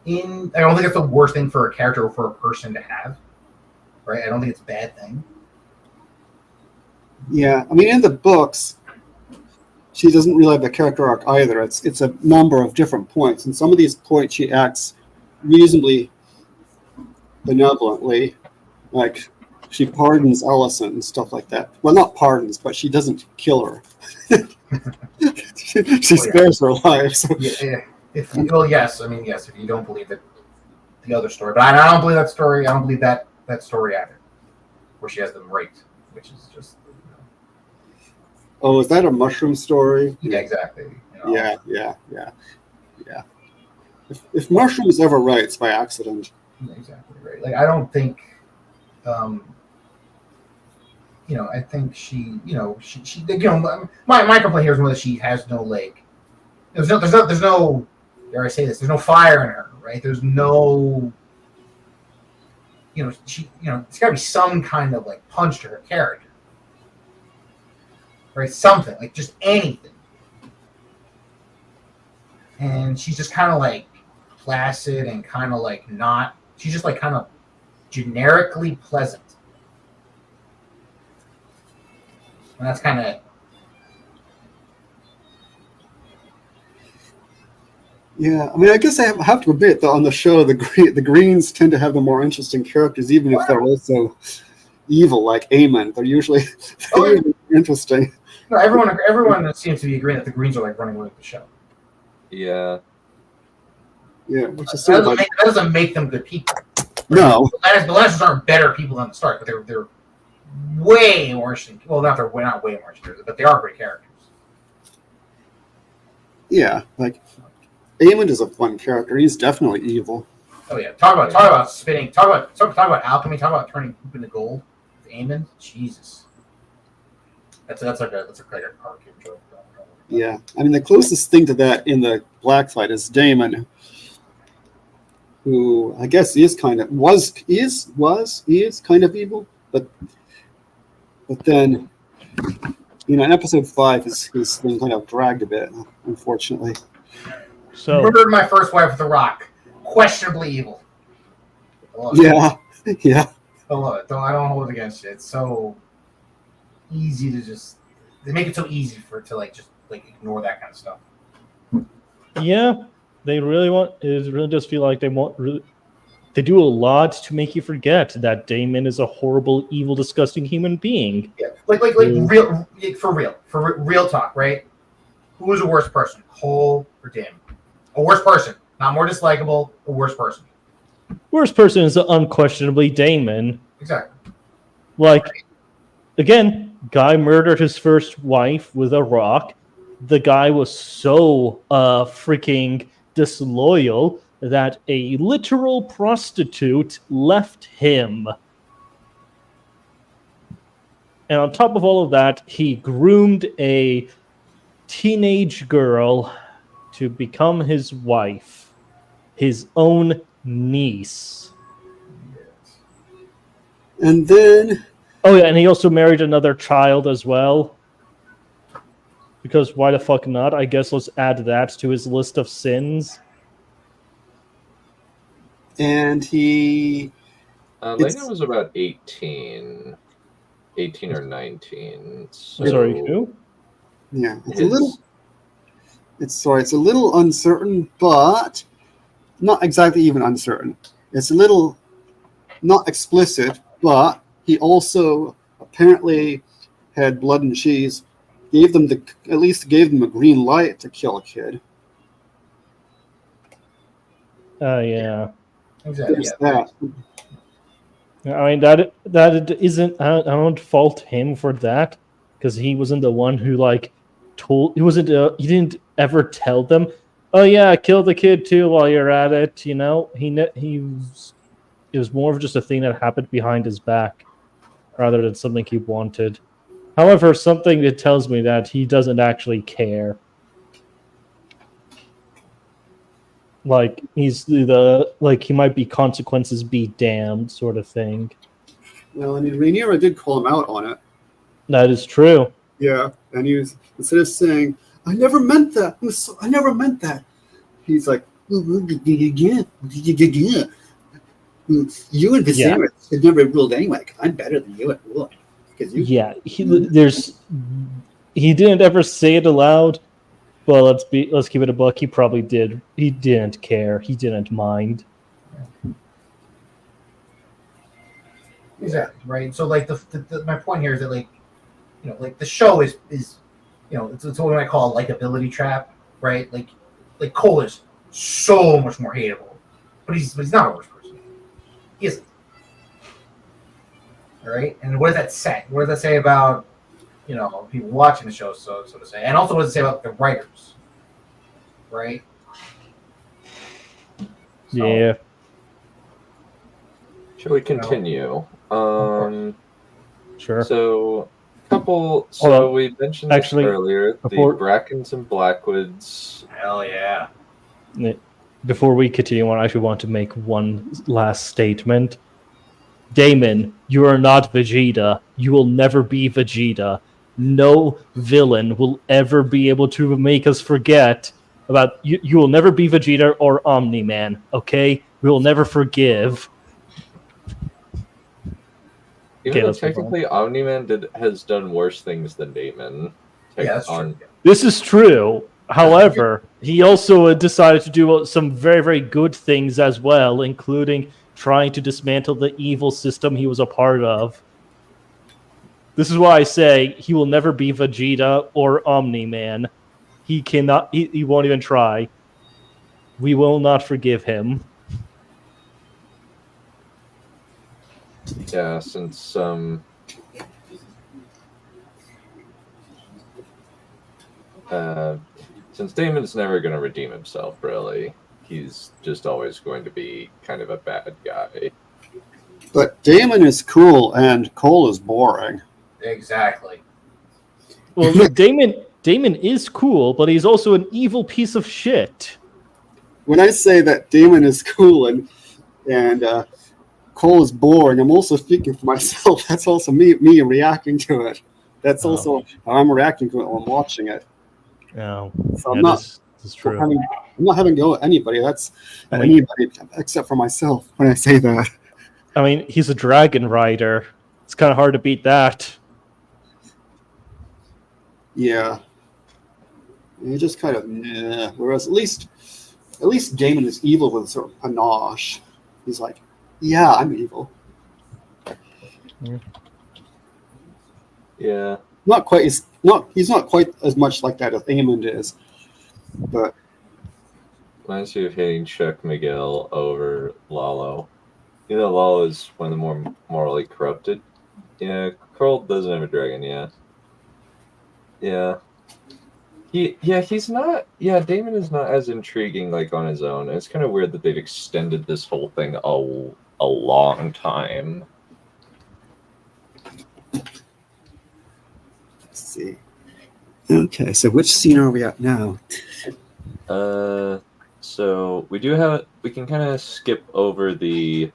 I don't think it's the worst thing for a character or for a person to have, right? I don't think it's a bad thing. Yeah, I mean, in the books, she doesn't really have a character arc either. It's a number of different points, and some of these points she acts reasonably benevolently, like she pardons Ellison and stuff like that. Well, not pardons, but she doesn't kill her. she spares her life. So. Yeah. Yes. I mean, yes. If you don't believe it, the other story, but I don't believe that story. I don't believe that story either, where she has them raped, which is just. Oh, is that a mushroom story? Yeah, exactly. Yeah. If mushrooms ever writes by accident. Exactly right. Like I don't think, I think she, my complaint here is more that she has no leg. There's no, dare I say this? There's no fire in her, right? There's no, it's got to be some kind of like punch to her character. Right, something like just anything, and she's just kind of like placid and kind of like not. She's just like kind of generically pleasant, and that's kind of. Yeah, I mean, I guess I have to admit that on the show, the Greens tend to have the more interesting characters, even if they're also evil, like Aemon. They're usually interesting. No, everyone seems to be agreeing that the Greens are like running away with the show. Yeah. Yeah, which is that doesn't make them good people. No. The Lannisters aren't better people than the Stark, but they're way more interesting. Well, not way more interesting, but they are great characters. Yeah, like Aemon is a fun character. He's definitely evil. Oh yeah, talk about spinning. Talk about alchemy. Talk about turning poop into gold. With Aemon, Jesus. That's like a cartoon joke. Yeah, I mean the closest thing to that in the Black Fight is Daemon, who I guess is kind of kind of evil, but then in episode 5 his thing kind of dragged a bit, unfortunately. So murdered my first wife with a rock, questionably evil. Yeah. I love it. I don't hold it against it. It's so easy to they make it so easy for it to just ignore that kind of stuff. Yeah, they really want. It really does feel like they do a lot to make you forget that Daemon is a horrible, evil, disgusting human being. Yeah, real talk, right? Who is a worse person, Cole or Daemon? A worse person, not more dislikable. A worse person. Worst person is unquestionably Daemon. Exactly. Again, guy murdered his first wife with a rock. The guy was so freaking disloyal that a literal prostitute left him. And on top of all of that, he groomed a teenage girl to become his wife, his own niece. And then... Oh yeah, and he also married another child as well. Because why the fuck not? I guess let's add that to his list of sins. And he... Lena was about 18 or 19. So Sorry, who? Yeah, it's a little uncertain, but not exactly even uncertain. It's a little not explicit, but he also apparently had blood and cheese. At least gave them a green light to kill a kid. Yeah. Exactly. That. I mean that isn't. I don't fault him for that because he wasn't the one who told. He wasn't. He didn't ever tell them. Oh yeah, kill the kid too while you're at it. He was. It was more of just a thing that happened behind his back, rather than something he wanted. However, something that tells me that he doesn't actually care. He's he might be consequences be damned sort of thing. Well, I mean, Rhaenyra did call him out on it. That is true. Yeah, and he was, instead of saying, "I never meant that. I never meant that," he's like, "You and Viserys had never ruled anyway. I'm better than you at ruling." Yeah, he didn't ever say it aloud. Well, let's keep it a buck. He probably did. He didn't care. He didn't mind. Exactly, right? So, like, my point here is that, like, you know, like, the show is you know, it's what we might call a likability trap, right? Like Cole is so much more hateable, but he's not a worse person. He isn't. All right, and what does that say? What does that say about, you know, people watching the show, so to say, and also what does it say about the writers, right? So, Yeah. Shall we continue? Sure. So, we mentioned this actually, earlier. before- The Brackens and Blackwoods. hell yeah. Before we continue on, I actually want to make one last statement. Damon, you are not Vegeta. You will never be Vegeta. No villain will ever be able to make us forget about you. You will never be Vegeta or Omni-Man, okay? We will never forgive. Even though let's move on. technically Omni-Man has done worse things than Damon. Yeah, that's true. This is true. However, he also decided to do some very, very good things as well, including trying to dismantle the evil system he was a part of. This is why I say he will never be Vegeta or Omni-Man. He cannot. He won't even try. We will not forgive him. Yeah, since Damon's never going to redeem himself, really. He's just always going to be kind of a bad guy. But Damon is cool and Cole is boring. Exactly. Well, Damon is cool, but he's also an evil piece of shit. When I say that Damon is cool and Cole is boring, I'm also speaking for myself. That's also me reacting to it. That's also how I'm reacting to it while I'm watching it. No, So I'm not. This is true. I'm not having to go at anybody. That's anybody except for myself when I say that. I mean, he's a dragon rider. It's kind of hard to beat that. Yeah. You just kind of whereas at least Damon is evil with sort of panache. He's like, yeah, I'm evil. Yeah. Not quite. He's not quite as much like that as Aemond is, but Reminds me of hitting Chuck Miguel over Lalo. You know, Lalo is one of the more morally corrupted. Yeah, Carl doesn't have a dragon. Yeah. He's not. Yeah, Damon is not as intriguing like on his own. It's kind of weird that they've extended this whole thing a long time. let's see. Okay, so which scene are we at now? So we can kind of skip over the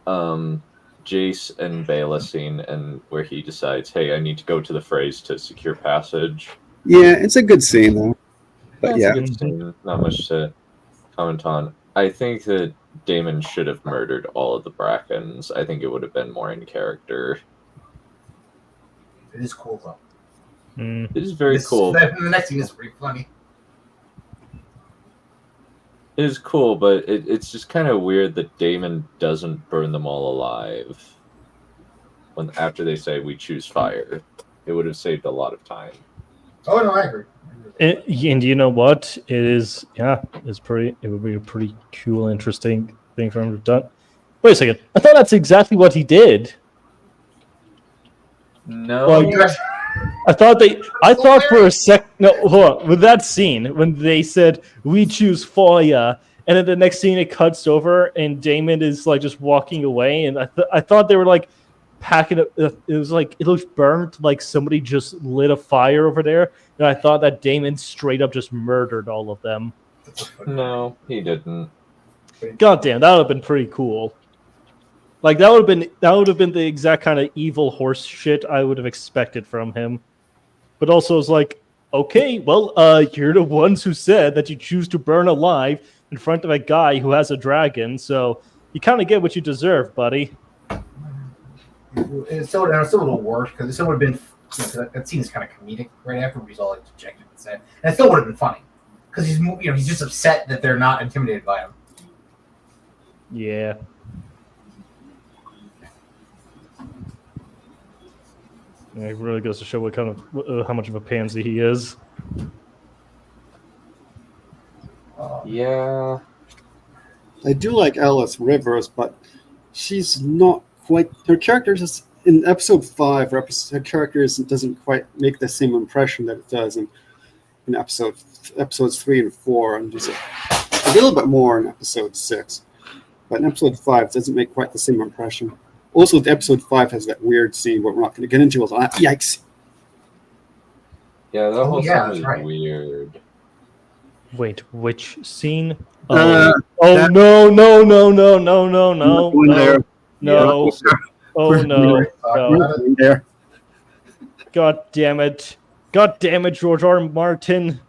Jace and Bela scene and where he decides, hey, I need to go to the phrase to secure passage. Yeah, it's a good scene though. But It's yeah, a good scene. Not much to comment on. I think that Damon should have murdered all of the Brackens. I think it would have been more in character. It is cool though. It is very cool. The next scene is pretty funny. It is cool, but it's just kind of weird that Damon doesn't burn them all alive. When after they say we choose fire, it would have saved a lot of time. Oh no, I agree. And you know what? It is. Yeah, it would be a pretty cool, interesting thing for him to have done. Wait a second. I thought that's exactly what he did. No. Well, I thought for a sec. No, hold on. With that scene, when they said we choose fire, and then the next scene it cuts over, and Damon is like just walking away, and I thought they were like packing it. It was like it looked burnt, like somebody just lit a fire over there, and I thought that Damon straight up just murdered all of them. No, he didn't. God damn, that would have been pretty cool. Like that would have been the exact kind of evil horse shit I would have expected from him. But also it's like, okay, well, you're the ones who said that you choose to burn alive in front of a guy who has a dragon, so you kind of get what you deserve, buddy. It's still a little worse because it still would have been that scene is kind of comedic right after he's all like dejected and sad. And it still would have been funny because he's just upset that they're not intimidated by him. Yeah. Yeah, it really goes to show what kind of how much of a pansy he is. Yeah. I do like Alice Rivers, but she's not quite. Her character is in episode 5. Her character doesn't quite make the same impression that it does in episodes 3 and 4, and just a little bit more in episode 6. But in episode 5, it doesn't make quite the same impression. Also, episode 5 has that weird scene where we're not going to get into it. Yikes! Yeah, that whole scene was right. weird. Wait, which scene? Uh, no! There. No! Oh no! There. God damn it! God damn it, George R. R. Martin!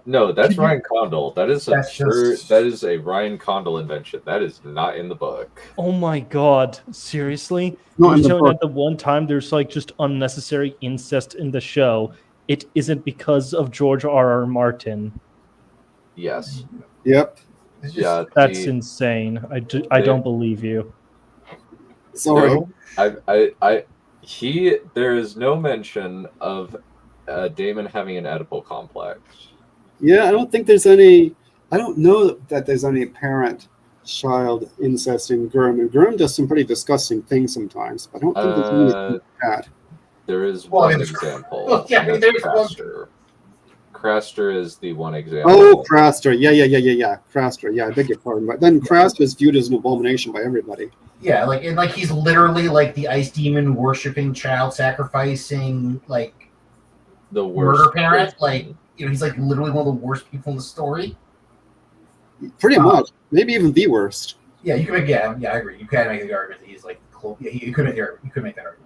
No, that's Ryan Condal. That is That's that is a Ryan Condal invention. That is not in the book. Oh my god! Seriously? Not in You're the showing book. that the one time there's like just unnecessary incest in the show, it isn't because of George R. R. Martin. Yes. Yep. It's just, Yeah. That's insane. I don't believe you. Sorry. No, there is no mention of Damon having an Oedipal complex. Yeah, I don't think there's any. I don't know that there's any parent-child incest in Gurm. And Gurm does some pretty disgusting things sometimes. But I don't think there's anything like that. There is Well, I one mean, there's- example. well, yeah, I mean, and there's that's one- Craster. Craster is the one example. Oh, Craster. Yeah. Craster. Yeah, I beg your pardon. But then Craster is viewed as an abomination by everybody. yeah, like he's literally like the ice demon worshipping, child sacrificing, like The worst murder parent. person. Like he's like literally one of the worst people in the story. Pretty much. Maybe even the worst. Yeah, you can make I agree. You can make the argument that he's like close. Yeah, you could make that argument.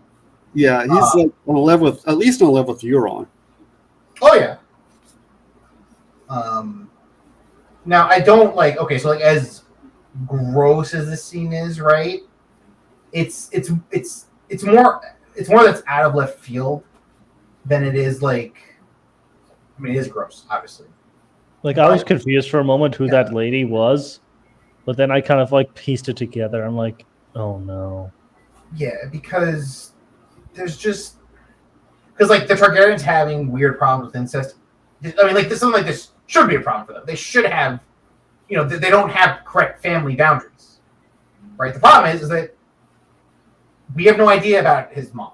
Yeah, he's like on a level with, at least on a level with Euron. Oh yeah. Now I don't like. Okay, so like as gross as this scene is, right? It's more that's out of left field than it is like. I mean, it is gross, obviously. Like I was confused for a moment who that lady was, but then I kind of like pieced it together. I'm like, oh no. Yeah, because there's just like the Targaryens having weird problems with incest. I mean, like something like this should be a problem for them. They should have, they don't have correct family boundaries, right? The problem is that we have no idea about his mom.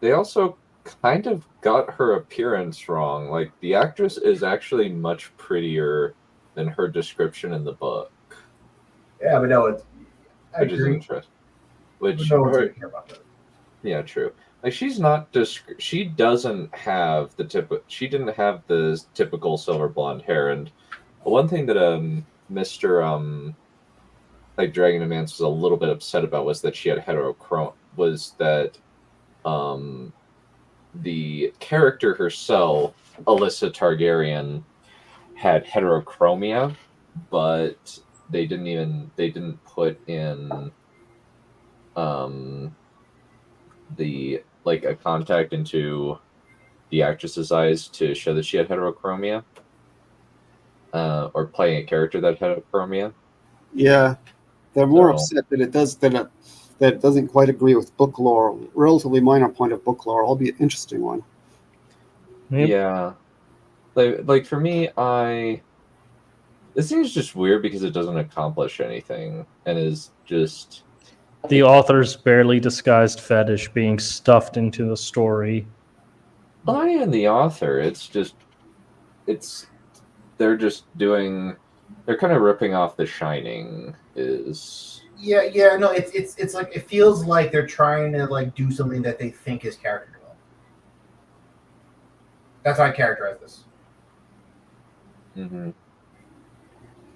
They also kind of got her appearance wrong. Like, the actress is actually much prettier than her description in the book. Yeah, but no, Which is interesting. Which no one's gonna care about that. Yeah, true. Like, she's not she doesn't have she didn't have the typical silver blonde hair. And one thing that Mr. like Dragonlance was a little bit upset about was that she had the character herself, Alyssa Targaryen, had heterochromia, but they didn't put in the like a contact into the actress's eyes to show that she had heterochromia, or playing a character that had heterochromia. Yeah, they're more So- upset that it doesn't quite agree with book lore. Relatively minor point of book lore, albeit interesting one. Yep. Yeah, like for me, this thing is just weird because it doesn't accomplish anything and is just. The author's barely disguised fetish being stuffed into the story. I am the author. They're kind of ripping off The Shining. Yeah, no, it's like it feels like they're trying to like do something that they think is character development. That's how I characterize this. Mm-hmm.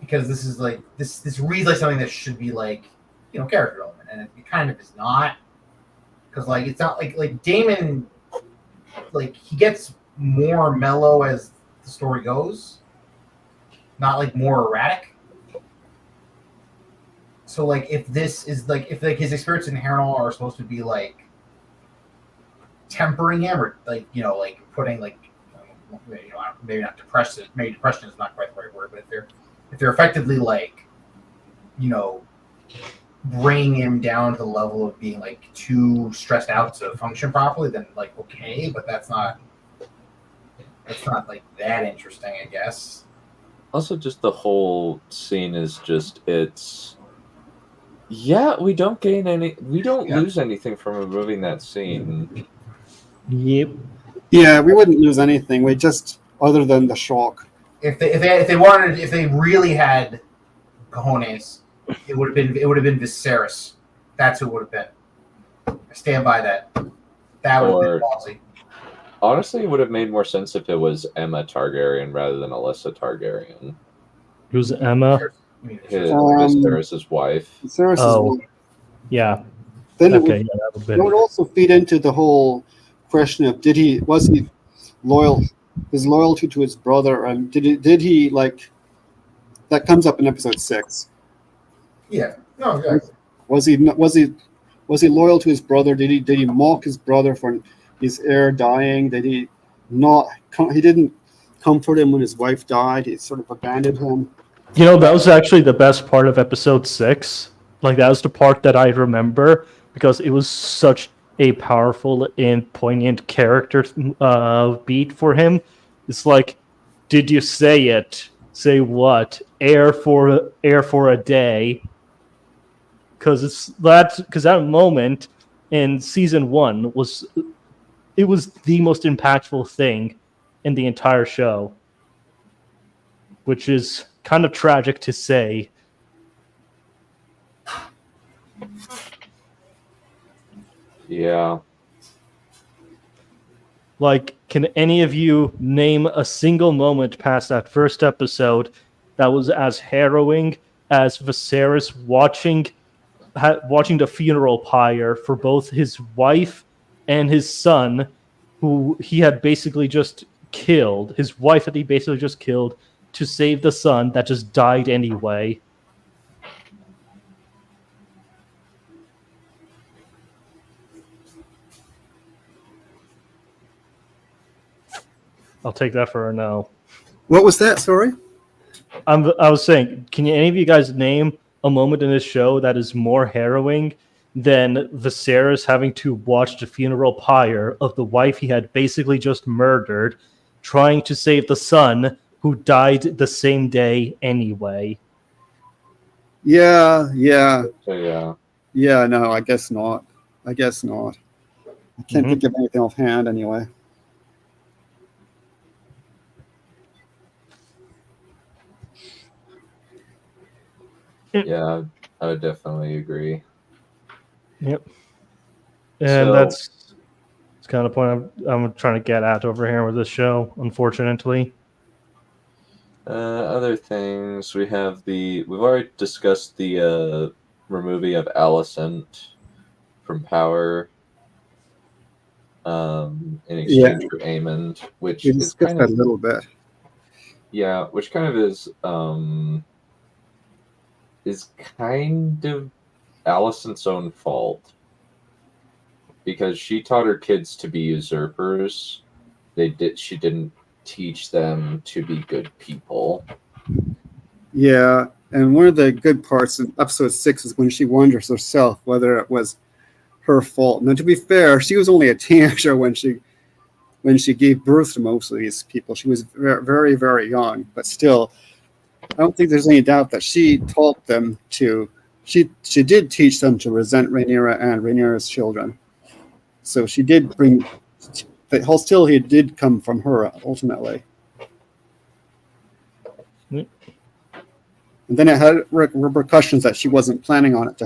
Because this is like this reads like something that should be like character development, and it kind of is not. Because like it's not like Damon, like he gets more mellow as the story goes, not like more erratic. So like if this is like if like his experience in Harrenhal are supposed to be like tempering him, or like like putting like maybe not depression. Maybe depression is not quite the right word, but if they're effectively like bring him down to the level of being like too stressed out to function properly, then like okay, but that's not like that interesting, I guess. Also, just the whole scene is just we don't lose anything from removing that scene. Yep. Yeah, we wouldn't lose anything. We just other than the shock. If they really had cojones, it would have been Viserys. That's who it would have been. I stand by that. That would have been ballsy. Honestly, it would have made more sense if it was Emma Targaryen rather than Alyssa Targaryen. Who's Emma? Viserys' wife. Viserys' wife. Yeah. Then okay, it would also feed into the whole question of was he loyal, his loyalty to his brother, and did he like that comes up in episode 6. Yeah. No, exactly. Was he loyal to his brother? Did he mock his brother for his heir dying? Did he not? He didn't comfort him when his wife died. He sort of abandoned him. That was actually the best part of episode 6. Like that was the part that I remember because it was such a powerful and poignant character beat for him. It's like, did you say it? Say what? Heir for a day. Because that moment in season 1 was the most impactful thing in the entire show, which is kind of tragic to say. Yeah. Like, can any of you name a single moment past that first episode that was as harrowing as Viserys watching the funeral pyre for both his wife and his son, who he had basically just killed, his wife that he basically just killed to save the son that just died anyway? I'll take that for a no. What was that? Sorry? I was saying, can any of you guys name a moment in this show that is more harrowing than Viserys having to watch the funeral pyre of the wife he had basically just murdered, trying to save the son who died the same day anyway? Yeah. So, yeah. Yeah, no, I guess not. I can't think of anything offhand anyway. Yeah, I would definitely agree. Yep. And that's kind of the point I'm trying to get at over here with this show, unfortunately. Other things, we've already discussed the removing of Alicent from power in exchange for Aemond, which We is discussed kind of that a little bit. Yeah, which kind of is kind of Alicent's own fault, because she taught her kids to be usurpers. She didn't teach them to be good people. Yeah, and one of the good parts in episode 6 is when she wonders herself whether it was her fault. Now, to be fair, she was only a teenager when she gave birth to most of these people. She was very, very, very young, but still, I don't think there's any doubt that she taught them to. She did teach them to resent Rhaenyra and Rhaenyra's children. So she did bring. The hostility did come from her ultimately. And then it had repercussions that she wasn't planning on it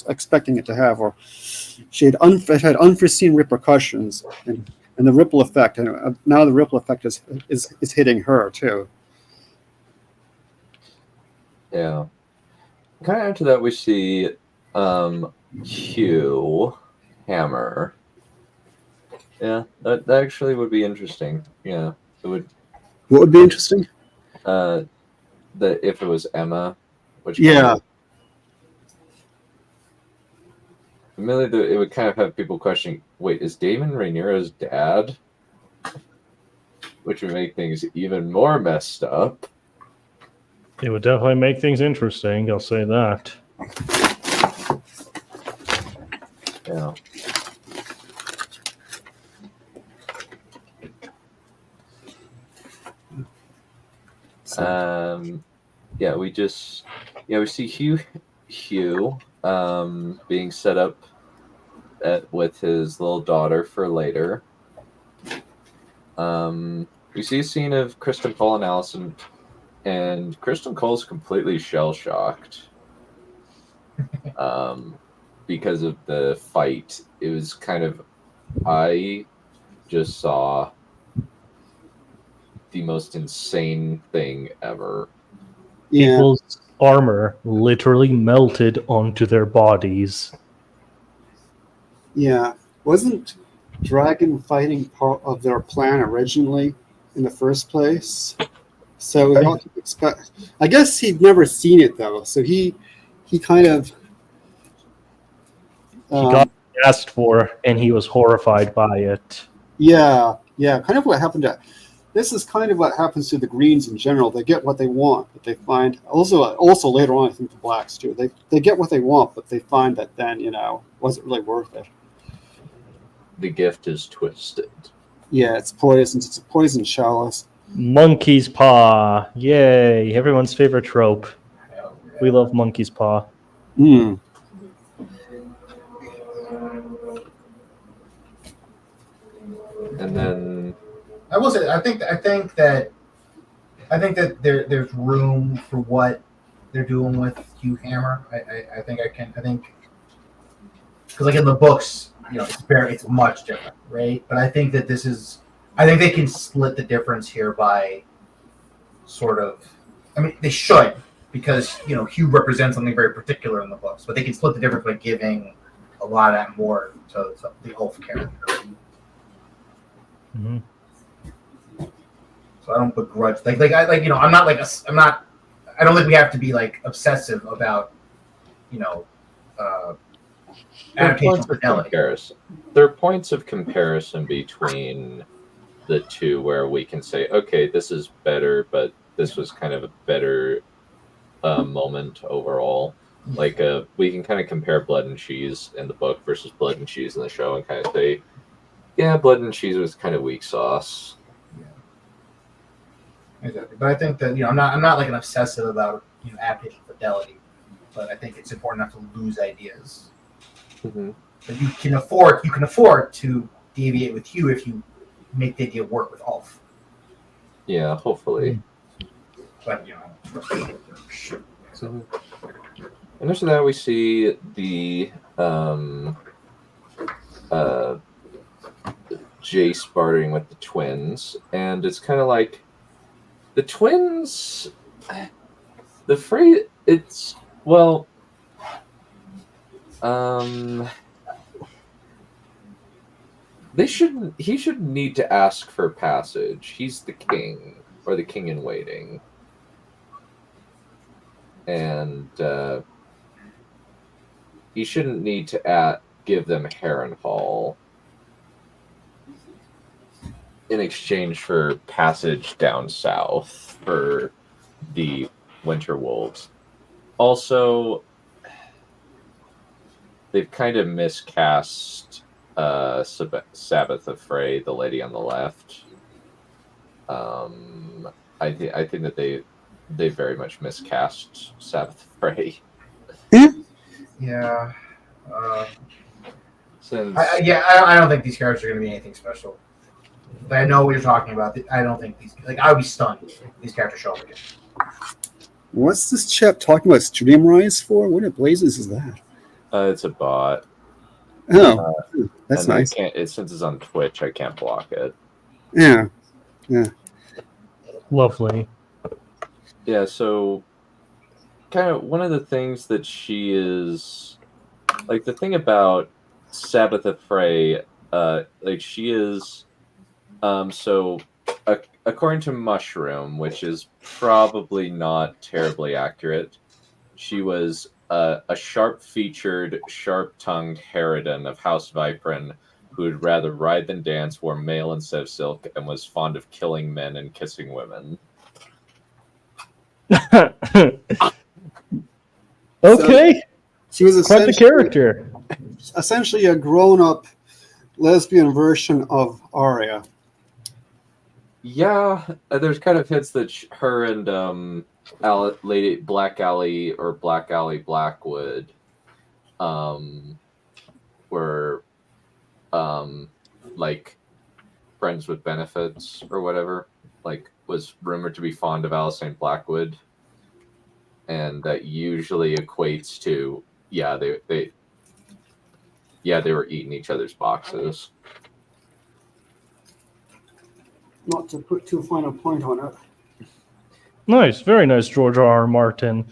expecting it to have, or it had unforeseen repercussions, and the ripple effect. And now the ripple effect is hitting her too. Yeah. Kind of after that, we see Hugh Hammer. Yeah, that actually would be interesting. Yeah, it would. What would be interesting? If it was Emma, which it would kind of have people questioning, Wait, is Damon Rhaenyra's dad? Which would make things even more messed up. It would definitely make things interesting, I'll say that. Yeah. Yeah, we see Hugh being set up with his little daughter for later. We see a scene of Kristen Cole and Allison, and Kristen Cole's completely shell-shocked because of the fight. It was kind of, I just saw the most insane thing ever. Yeah. People's armor literally melted onto their bodies. Yeah. Wasn't dragon fighting part of their plan originally in the first place? So we don't expect. I guess he'd never seen it though, so he kind of He got asked for, and he was horrified by it. yeah, kind of what happened to. This is kind of what happens to the Greens in general. They get what they want, but they find also later on, I think the Blacks too. They get what they want, but they find that then wasn't really worth it. The gift is twisted. Yeah, it's poison. It's a poison chalice. Monkey's paw. Yay. Everyone's favorite trope. We love monkey's paw. Mm. And then I will say, I think that there's room for what they're doing with Hugh Hammer. I think because like in the books, it's much different, right? But I think that I think they can split the difference here by sort of, I mean, they should, because Hugh represents something very particular in the books, but they can split the difference by giving a lot of that more to the Ulf character. Mm-hmm. So I don't begrudge. I don't think we have to be like obsessive about, adaptation fidelity. There are points of comparison between the two where we can say, okay, this is better, but this was kind of a better moment overall. Like we can kind of compare Blood and Cheese in the book versus Blood and Cheese in the show, and kind of say, yeah, Blood and Cheese was kind of weak sauce. Exactly, but I think that I'm not like an obsessive about adaptation fidelity, but I think it's important not to lose ideas. Mm-hmm. But you can afford to deviate with Hugh if you make the idea work with Ulf. Yeah, hopefully. But So, and after that, we see the Jace bartering with the twins, and it's kind of like the twins. The phrase it's well. He shouldn't need to ask for passage. He's the king, or the king in waiting. And he shouldn't need to give them Harrenhal in exchange for passage down south for the Winter Wolves. Also, they've kind of miscast Sabbath of Frey, the lady on the left. I think that they very much miscast Sabbath of Frey. yeah. Since I don't think these characters are going to be anything special. But I know what you're talking about. I don't think I would be stunned if these characters show up again. What's this chap talking about Streamrise for? What in blazes is that? it's a bot. Oh, that's nice. Since it's on Twitch, I can't block it. Yeah. Lovely. Yeah, so kind of one of the things that she is like, the thing about Sabbath of Frey, like she is so according to Mushroom, which is probably not terribly accurate, she was a sharp-featured, sharp-tongued harridan of House Viprin who would rather ride than dance, wore mail instead of silk, and was fond of killing men and kissing women. Okay, She was quite the character. essentially a grown-up lesbian version of Arya. Yeah, there's kind of hints that her and Lady Black Alley or Black Alley Blackwood were like friends with benefits or whatever. Like, was rumored to be fond of Alysanne Blackwood, and that usually equates to they were eating each other's boxes. Not to put too fine a point on it. Nice, very nice, George R.R. Martin.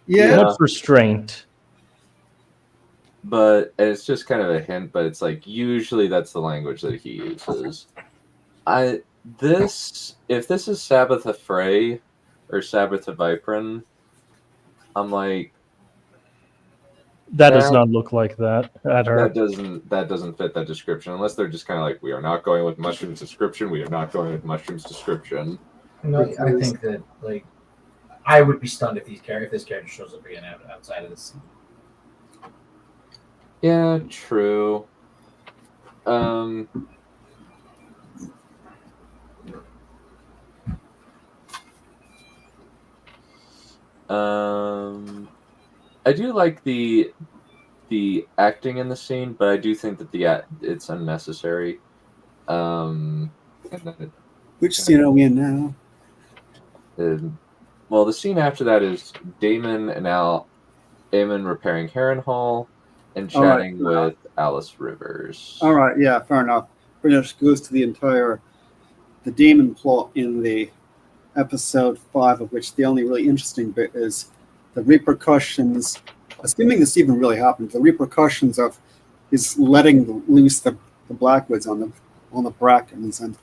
Yeah. Much restraint. But and it's just kind of a hint, but it's like usually that's the language that he uses. If this is Sabbath of Frey or Sabbath of Viprin, I'm like, That does not look like that at her. that doesn't fit that description, unless they're just kind of like, we are not going with Mushroom's description. We are not going with Mushroom's description. No, I think that like I would be stunned if this character shows up again outside of this scene. Yeah, true. I do like the acting in the scene, but I do think that it's unnecessary. And then Which scene are we in now? well, the scene after that is Damon and Aemon repairing Harrenhal and chatting with Alice Rivers. All right, yeah, fair enough. Pretty much goes to the demon plot in the episode 5, of which the only really interesting bit is the repercussions, assuming this even really happened, the repercussions of his letting loose the Blackwoods on the Brackens, and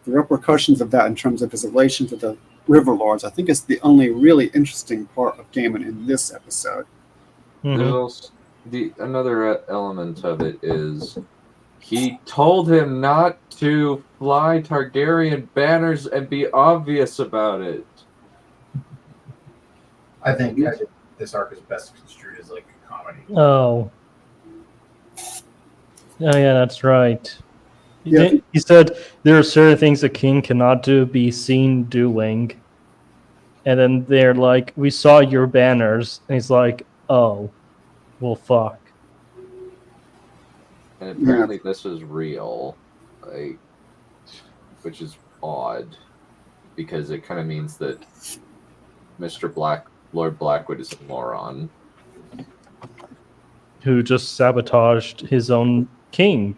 the repercussions of that in terms of his relation to the River Lords. I think is the only really interesting part of Damon in this episode. Mhm. There's also another element of it is he told him not to fly Targaryen banners and be obvious about it. I think this arc is best construed as like a comedy. Oh, yeah, that's right. Yeah. He said there are certain things a king cannot be seen doing. And then they're like, we saw your banners. And he's like, oh, well, fuck. And apparently this is real, like, which is odd, because it kind of means that Lord Blackwood is a moron. Who just sabotaged his own king.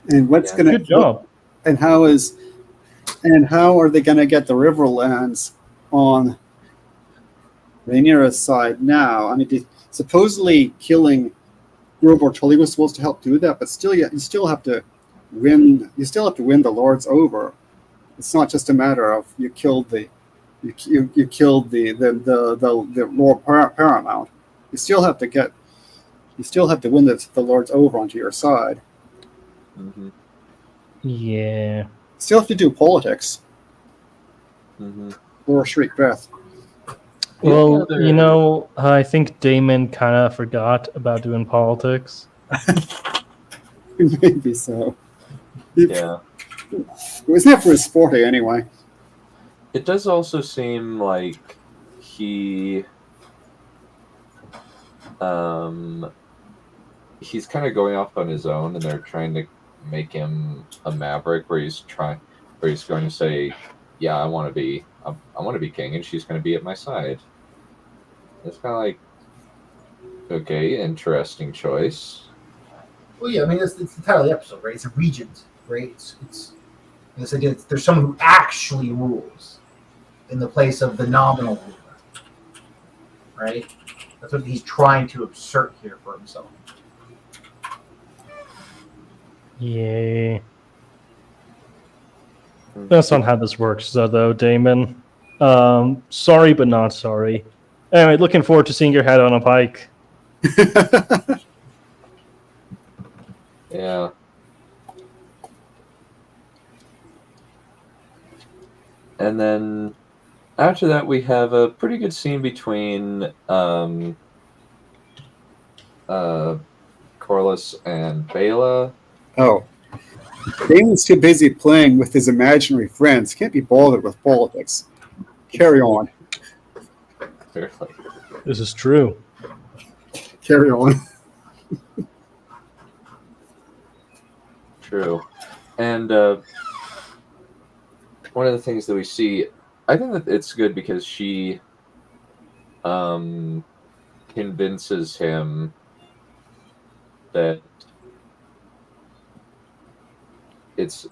And what's Yeah. gonna Good job. And how are they gonna get the Riverlands on Rhaenyra's side now? I mean, supposedly killing Grover Tully was supposed to help do that, but still, you still have to win. You still have to win the lords over. It's not just a matter of you killed the Lord Paramount. You still have to win the lords over onto your side. Mm-hmm. Yeah. Still have to do politics Mm-hmm. or shriek death. Well, I think Damon kind of forgot about doing politics. Maybe so. Yeah. It was never his forte anyway. It does also seem like he's kind of going off on his own, and they're trying to make him a maverick, where he's going to say, "Yeah, I want to be king, and she's going to be at my side." It's kind of like, okay, interesting choice. Well, yeah, I mean, it's the title of the episode, right? It's a regent, right? It's this idea that there's someone who actually rules in the place of the nominal ruler, right? That's what he's trying to assert here for himself. Yeah. That's not how this works, though, Damon. Sorry, but not sorry. Anyway, looking forward to seeing your head on a pike. Yeah. And then after that, we have a pretty good scene between Corlys and Bela. Oh. Damon's too busy playing with his imaginary friends. Can't be bothered with politics. Carry on. Clearly. This is true. Carry on. True. And one of the things that we see, I think that it's good because she convinces him that it's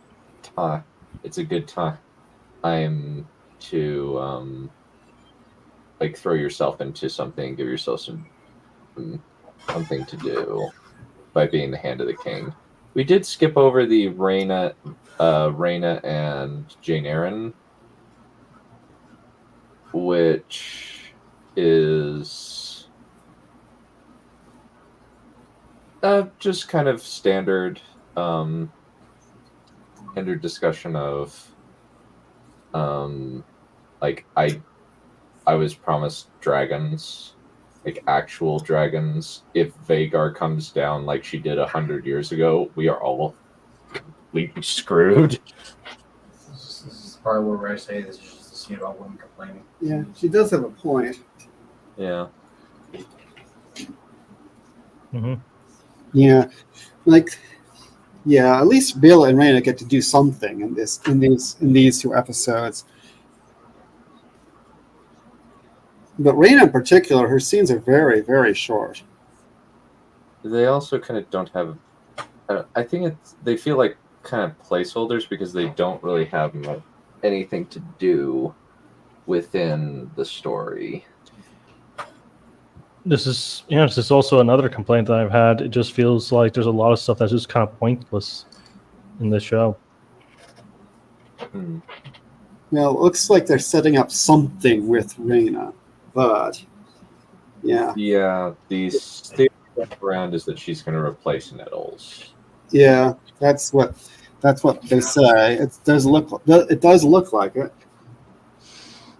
a good time to like throw yourself into something, give yourself something to do by being the hand of the king. We did skip over the Rhaena and Jane Eyre, which is just kind of standard discussion of like I was promised dragons, like actual dragons. If Vhagar comes down like she did 100 years ago, we are all completely screwed. This is part where I say this is just a scene about women complaining. Yeah, she does have a point. Yeah. Mm-hmm. Yeah, like, yeah. At least Bill and Rhaena get to do something in these two episodes. But Rhaena in particular, her scenes are very, very short. They also kind of don't have. I think they feel like kind of placeholders because they don't really have anything to do within the story. This is also another complaint that I've had. It just feels like there's a lot of stuff that's just kind of pointless in this show. Well, it looks like they're setting up something with Rhaena, but yeah. Yeah, the theory around is that she's going to replace Nettles. Yeah, that's what they say. It does look like it.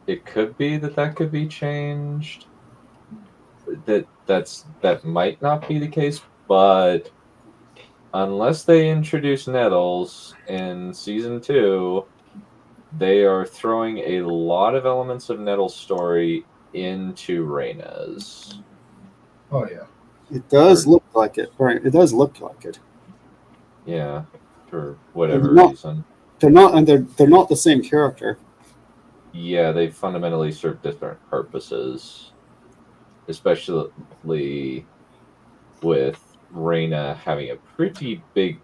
It could be that could be changed. That might not be the case, but unless they introduce Nettles in season 2, they are throwing a lot of elements of Nettles' story into Rhaena's. Oh yeah. It does look like it. Right? It does look like it. Yeah, for whatever They're not- reason. They're not the same character. Yeah, they fundamentally serve different purposes, especially with Rhaena having a pretty big,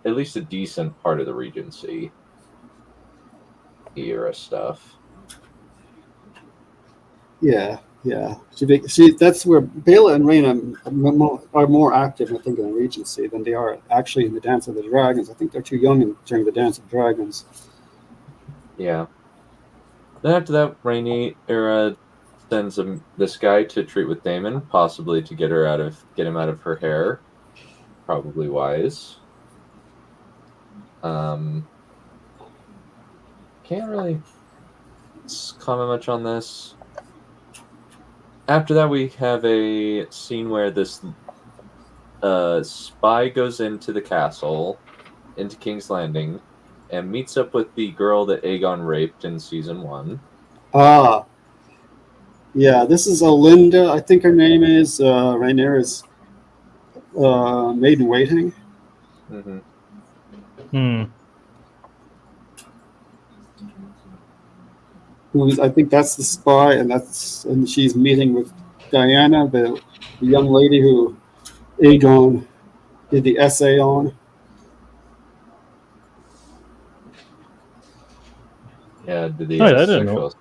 at least a decent part of the Regency era stuff. Yeah. She that's where Bela and Rhaena are more active, I think, in the Regency than they are actually in the Dance of the Dragons. I think they're too young during the Dance of Dragons. Yeah. Then after that, Rhaenyra sends this guy to treat with Daemon, possibly to get him out of her hair. Probably wise. Can't really comment much on this. After that, we have a scene where this spy goes into the castle, into King's Landing, and meets up with the girl that Aegon raped in season 1. Ah. Yeah, this is Olinda. I think her name is Rhaenyra's maid in waiting. Mm-hmm. I think that's the spy, and she's meeting with Diana, the young lady who Aegon did the essay on. Yeah, did the I didn't know.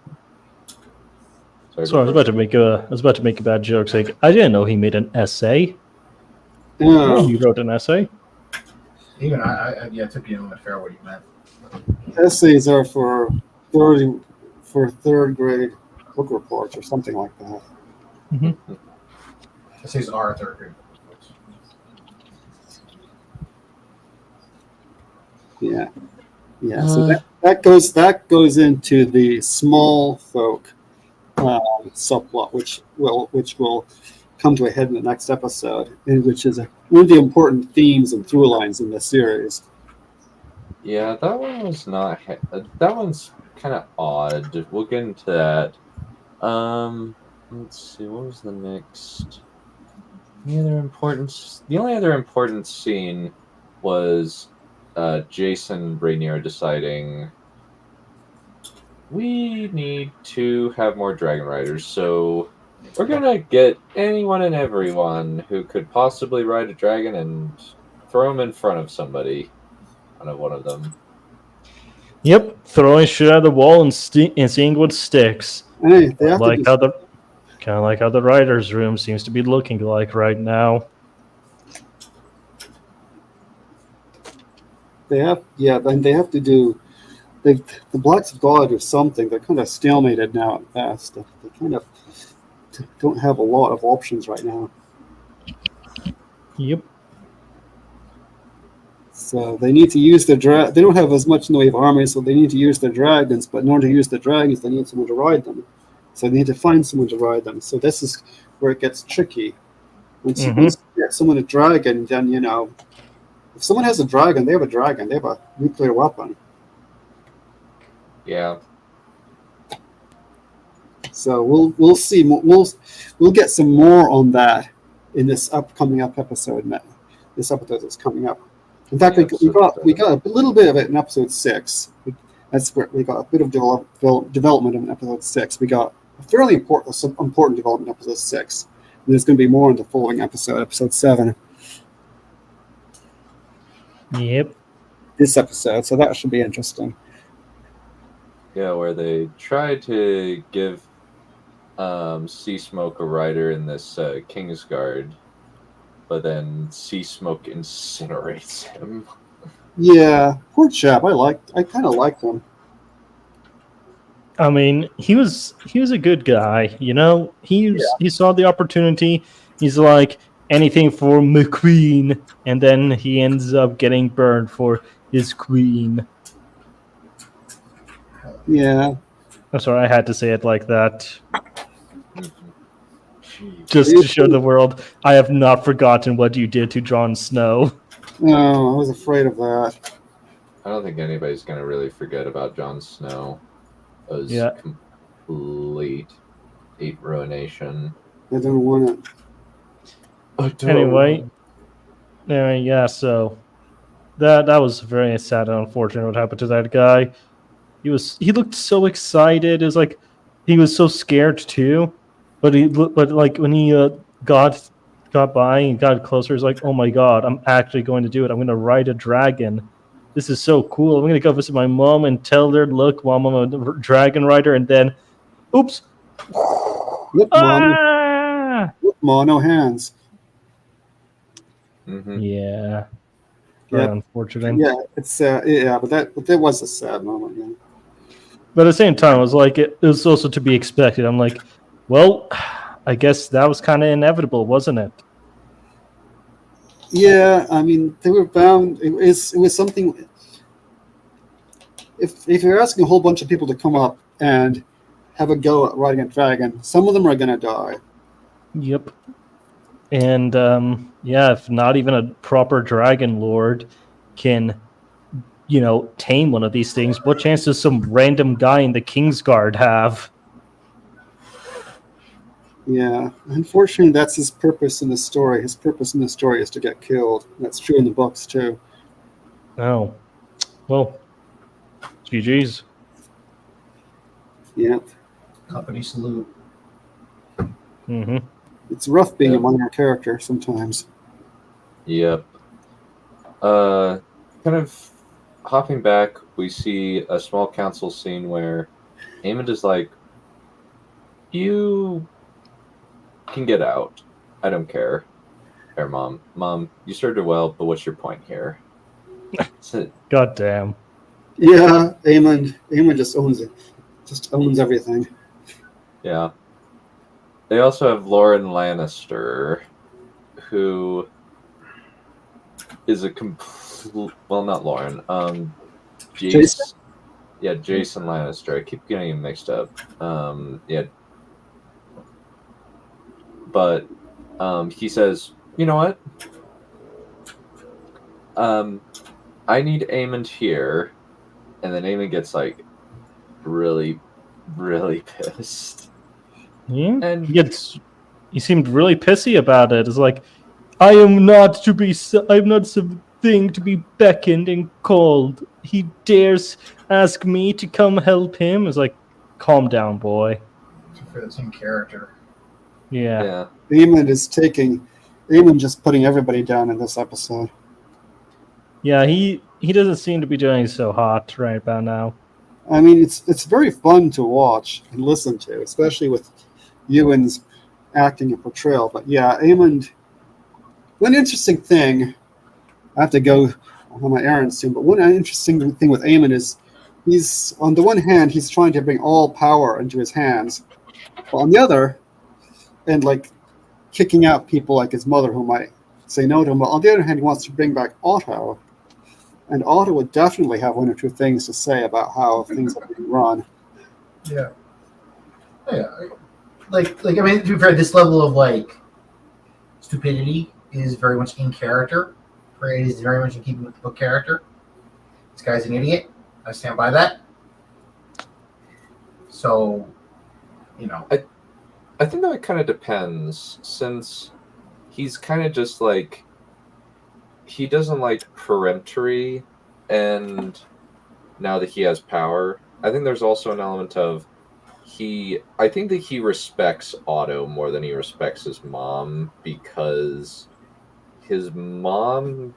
So I was about to make a bad joke saying I didn't know he made an essay. Yeah. He wrote an essay. Even it took me a moment to figure out what you meant. Essays are for third grade book reports or something like that. Mm-hmm. Essays are third grade. Yeah. Yeah, so that goes into the small folk subplot, which will come to a head in the next episode, and which is one of the important themes and through lines in the series. Yeah, that one was not. That one's kind of odd. We'll get into that. Let's see. What was the next? The only other important scene was Jason and Rainier deciding we need to have more Dragon Riders, so we're gonna get anyone and everyone who could possibly ride a dragon and throw them in front of somebody. One of them. Yep, throwing shit at the wall and seeing what sticks. Hey, they have Kind of like how the writers' room seems to be looking like right now. then they have to do. The Blacks have got to do something. They're kind of stalemated now at best. They kind of don't have a lot of options right now. Yep. So they need to use their They don't have as much in the way of armies, so they need to use their dragons. But in order to use the dragons, they need someone to ride them. So they need to find someone to ride them. So this is where it gets tricky. Once you get someone a dragon, then if someone has a dragon, they have a dragon. They have a nuclear weapon. Yeah. So we'll see. We'll get some more on that in this upcoming episode. This episode is coming up. In fact, we got a little bit of it in episode 6. That's where we got a bit of development in episode 6. We got a fairly important development in episode 6. And there's going to be more in the following episode 7. Yep. This episode, so that should be interesting. Yeah, where they try to give Sea Smoke a rider in this Kingsguard, but then Sea Smoke incinerates him. Yeah, poor chap. I kind of liked him. I mean, he was a good guy, He saw the opportunity. He's like, anything for McQueen, and then he ends up getting burned for his queen. Yeah. I'm sorry, I had to say it like that. Just to show the world, I have not forgotten what you did to Jon Snow. No, I was afraid of that. I don't think anybody's going to really forget about Jon Snow. It was complete ruination. I don't want it. Anyway, yeah, so that was very sad and unfortunate what happened to that guy. He looked so excited. It was like he was so scared too. But like when he got by and got closer, he's like, "Oh my god, I'm actually going to do it. I'm going to ride a dragon. This is so cool. I'm going to go visit my mom and tell her, look, mom, I'm a dragon rider." And then, oops! Look, mom, no hands. Mm-hmm. Yeah. Unfortunate. Yeah, it's but that was a sad moment. Yeah. But at the same time, it was also to be expected. I'm like, well, I guess that was kind of inevitable, wasn't it? Yeah, I mean, they were bound. It was something. If you're asking a whole bunch of people to come up and have a go at riding a dragon, some of them are going to die. Yep. And if not even a proper Dragonlord can, tame one of these things, what chance does some random guy in the Kingsguard have? Yeah, unfortunately, that's his purpose in the story. His purpose in the story is to get killed. That's true in the books too. Oh, well, GG's. Yep. Company salute. Mm-hmm. It's rough being a minor character sometimes. Yep. Kind of hopping back, we see a small council scene where Aemond is like, "You can get out. I don't care." There, Mom, you served her well, but what's your point here? God damn. Yeah, Aemond just owns it. Just owns everything. Yeah. They also have Lauren Lannister, who is a complete... Well, not Lauren. Jace. Yeah, Jason Lannister. I keep getting him mixed up. Yeah. But he says, you know what? I need Aemond here. And then Aemond gets like really, really pissed. Yeah. And He seemed really pissy about it. It's like, I'm not something to be beckoned and called. He dares ask me to come help him. It's like, calm down, boy. For the same character. Yeah. Aemond just putting everybody down in this episode. Yeah, he doesn't seem to be doing so hot right about now. I mean, it's very fun to watch and listen to, especially with Ewan's acting and portrayal. But yeah, Aemond. One interesting thing, I have to go on my errand soon. But one interesting thing with Aemond is he's on the one hand he's trying to bring all power into his hands, but on the other, and like kicking out people like his mother who might say no to him. But on the other hand, he wants to bring back Otto. And Otto would definitely have one or two things to say about how things are being run. Yeah. Yeah. Like I mean, to be fair, this level of like stupidity is very much in character. Right? It is very much in keeping with the book character. This guy's an idiot. I stand by that. So, you know. I think that it kind of depends, since he's kind of just like, he doesn't like peremptory, and now that he has power, I think there's also an element of I think that he respects Otto more than he respects his mom, because his mom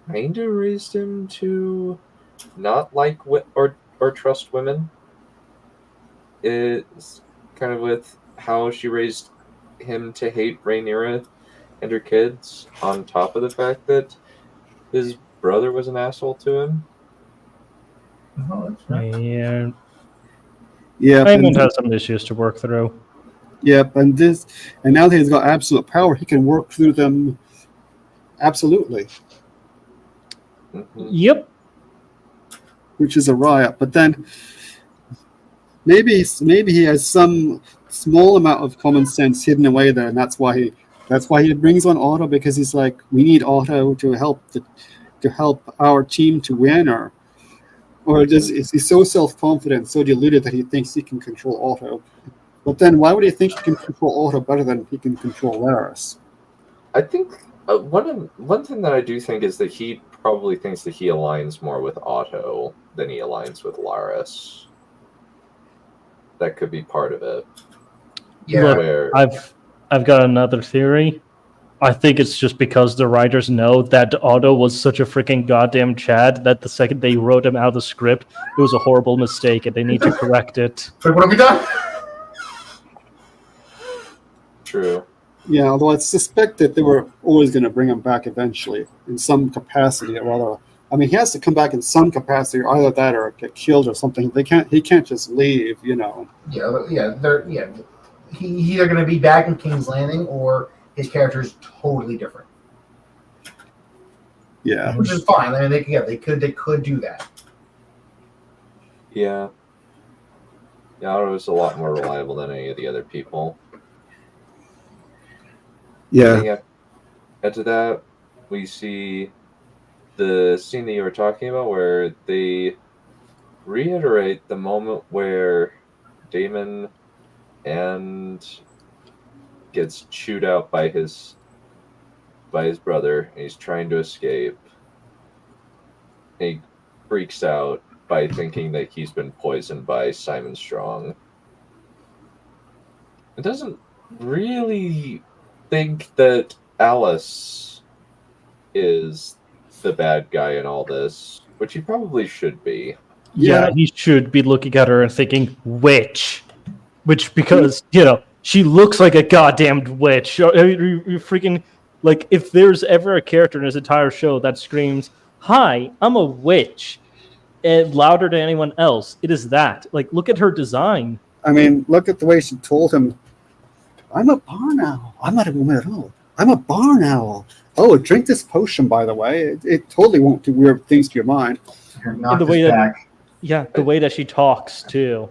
kind of raised him to not like or trust women. It's kind of with how she raised him to hate Rhaenyra and her kids, on top of the fact that his brother was an asshole to him. Oh, that's right. Yeah. Yeah, Aemond has some issues to work through. Yep, and now that he's got absolute power, he can work through them absolutely. Mm-hmm. Yep. Which is a riot. But then maybe he has some small amount of common sense hidden away there, and that's why he brings on Otto, because he's like, we need Otto to help our team to win, or is he so self-confident, so deluded that he thinks he can control Otto? But then why would he think he can control Otto better than he can control Larys? I think one thing that I do think is that he probably thinks that he aligns more with Otto than he aligns with Larys. That could be part of it. Yeah. Where I've got another theory. I think it's just because the writers know that Otto was such a freaking goddamn Chad that the second they wrote him out of the script, it was a horrible mistake and they need to correct it. Wait, what have we done? True. Yeah, although I suspect that they were always going to bring him back eventually in some capacity or other. I mean, he has to come back in some capacity, or either that or get killed or something. He can't just leave, you know. Yeah. He's either going to be back in King's Landing, or his character is totally different. Yeah, which is fine. I mean, they could do that. Yeah. Yeah, Otto was a lot more reliable than any of the other people. yeah. After that, we see the scene that you were talking about, where they reiterate the moment where Daemon and gets chewed out by his brother, and he's trying to escape. And he freaks out by thinking that he's been poisoned by Simon Strong. It doesn't really think that Alice is the bad guy in all this, which he probably should be. Yeah, he should be looking at her and thinking, witch. Which, because, she looks like a goddamned witch. You freaking, like, if there's ever a character in this entire show that screams, hi, I'm a witch, and louder than anyone else, it is that. Like, look at her design. I mean, look at the way she told him, I'm a barn owl. I'm not a woman at all. I'm a barn owl. Oh, drink this potion, by the way. It totally won't do weird things to your mind. Here, knock the this way that- back. Yeah, the way that she talks too.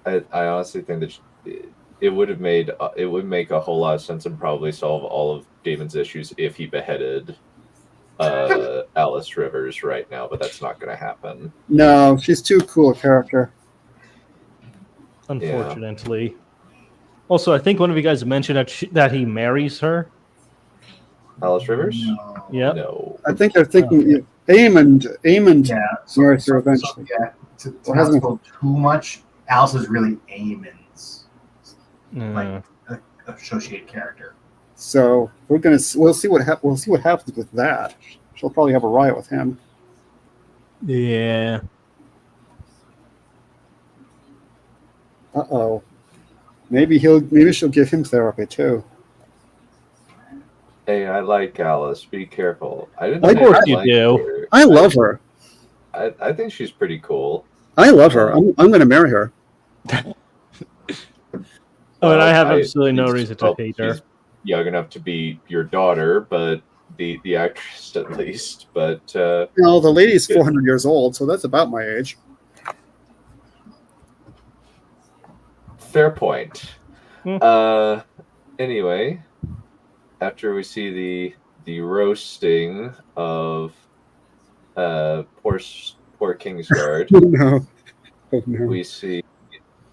I honestly think that it would make a whole lot of sense and probably solve all of Damon's issues if he beheaded Alice Rivers right now, but that's not going to happen. No, she's too cool a character. Unfortunately. Also, I think one of you guys mentioned that he marries her. Alice Rivers? No. Yeah. No. I think they're thinking Aemond Yeah. marries her eventually. Yeah. To Or not hasn't- spoil too much, Alice is really Aemon's Uh, associated character. So we'll see what happens with that. She'll probably have a riot with him. yeah. Uh-oh. Maybe she'll give him therapy too. Hey, I like Alice. Be careful. I didn't. Of say course I you liked do. her. I love her. I think she's pretty cool. I love her. I'm going to marry her. Oh, and I have Well, absolutely no it's- reason to well, hate her. she's young enough to be your daughter, but the actress at least. But No, the lady's 400 years old, so that's about my age. fair point. Hmm. Anyway, after we see the roasting of poor Kingsguard, Oh no. Oh no. we see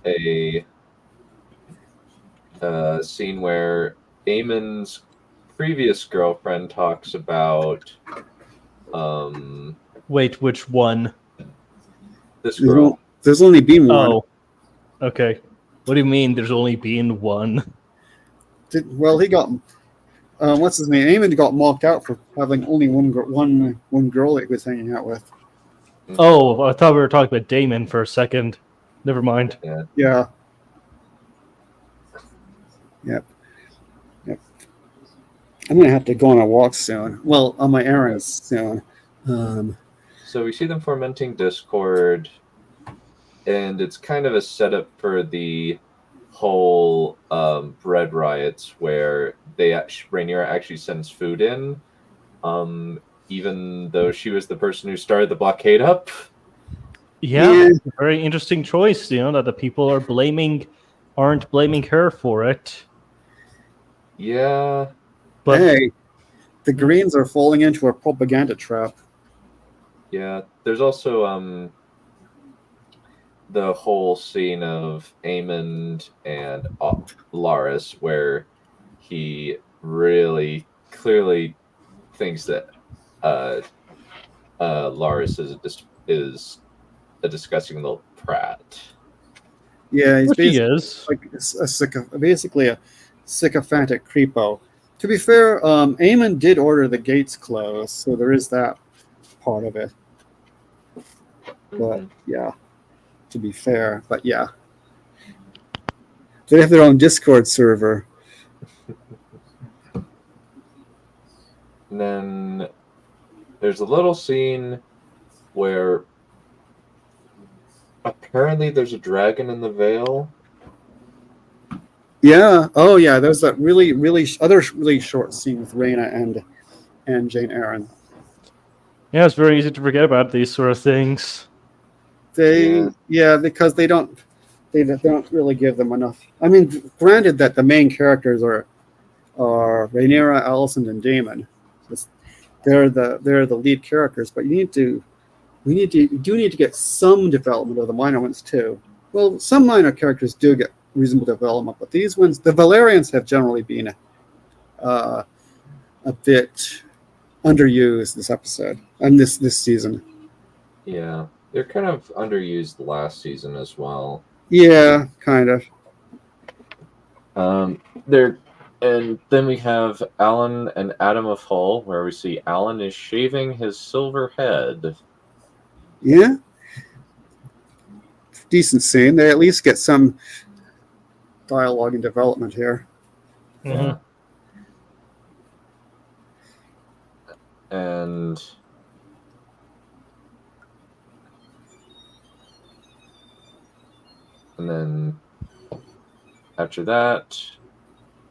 a scene where Aemon's previous girlfriend talks about Wait, which one? this girl. There's only been one. Oh, okay. What do you mean? There's only been one? Well, he got what's his name? Aemon got mocked out for having only one girl that he was hanging out with. Oh, I thought we were talking about Damon for a second. Never mind. Yeah. Yep. I'm gonna have to go on a walk soon. Well, on my errands soon. So we see them fomenting Discord, and it's kind of a setup for the whole bread riots where Rhaenyra actually sends food in, even though she was the person who started the blockade up. Yeah, very interesting choice. That the people aren't blaming her for it. Yeah, But hey, the Greens are falling into a propaganda trap. yeah. There's also the whole scene of Aemond and Laris, where he really clearly thinks that Laris is a disgusting little prat. Yeah, he's he is. basically a sycophantic creepo. To be fair, Aemon did order the gates closed, so there is that part of it. But yeah, to be fair, but yeah, they have their own Discord server. And then there's a little scene where apparently there's a dragon in the Vale. Yeah. Oh yeah. There's that really short scene with Rhaena and Jane Eyre. Yeah, it's very easy to forget about these sort of things. Because they don't really give them enough. I mean, granted that the main characters are Rhaenyra, Alicent, and Daemon. They're the lead characters, but you do need to get some development of the minor ones too. Well, some minor characters do get reasonable development, but these ones, the Valerians, have generally been a bit underused this episode and this season. Yeah, they're kind of underused last season as well. Yeah, kind of. And then we have Alan and Adam of Hull, where we see Alan is shaving his silver head. Yeah. Decent scene. They at least get some dialogue and development here. Mhm. And then after that,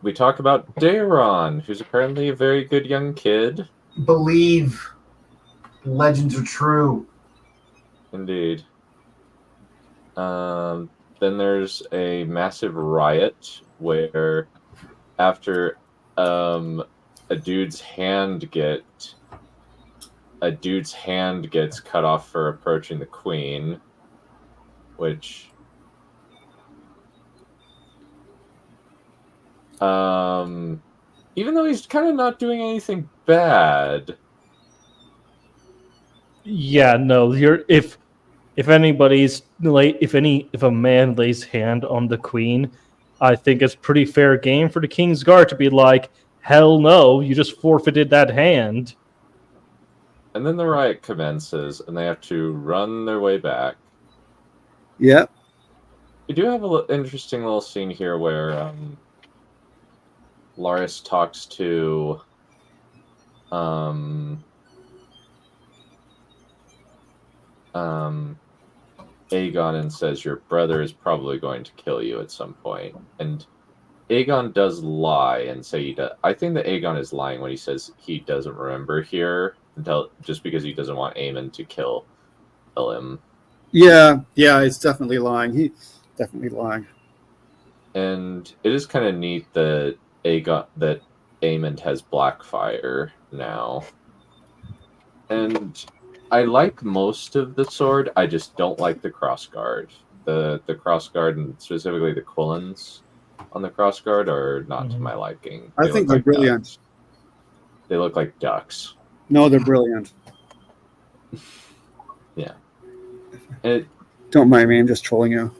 we talk about Daeron, who's apparently a very good young kid. Believe legends are true. Indeed. Then there's a massive riot where after a dude's hand gets cut off for approaching the queen, which even though he's kind of not doing anything bad. Yeah, no, if anybody's if a man lays hand on the queen, I think it's pretty fair game for the King's Guard to be like, hell no, you just forfeited that hand. And then the riot commences, and they have to run their way back. Yep. We do have an interesting little scene here where Laris talks to Aegon and says, your brother is probably going to kill you at some point. And Aegon does lie and say he does. I think that Aegon is lying when he says he doesn't remember here just because he doesn't want Aemon to kill him. Yeah, he's definitely lying. He's definitely lying. And it is kind of neat that Aemon has Blackfire now. And I like most of the sword. I just don't like the crossguard. The crossguard, and specifically the quillons on the crossguard, are not to my liking. I think they're brilliant. Ducks. They look like ducks. No, they're brilliant. Yeah. Don't mind me. I'm just trolling you.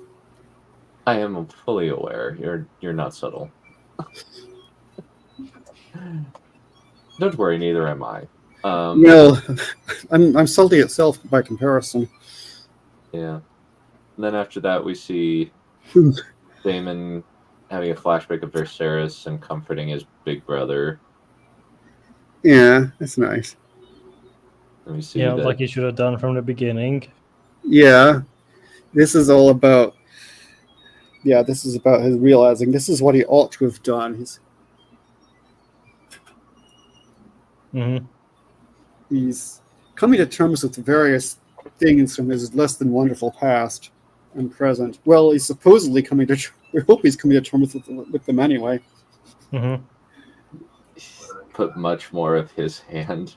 I am fully aware. You're not subtle. Don't worry. Neither am I. No, I'm salty itself by comparison. Yeah. And then after that, we see Daemon having a flashback of Viserys and comforting his big brother. Yeah, that's nice. And we see Like he should have done from the beginning. Yeah, this is all about. Yeah, this is about his realizing this is what he ought to have done. He's coming to terms with various things from his less than wonderful past and present. Well, he's supposedly coming to. We hope he's coming to terms with them anyway. Put much more of his hand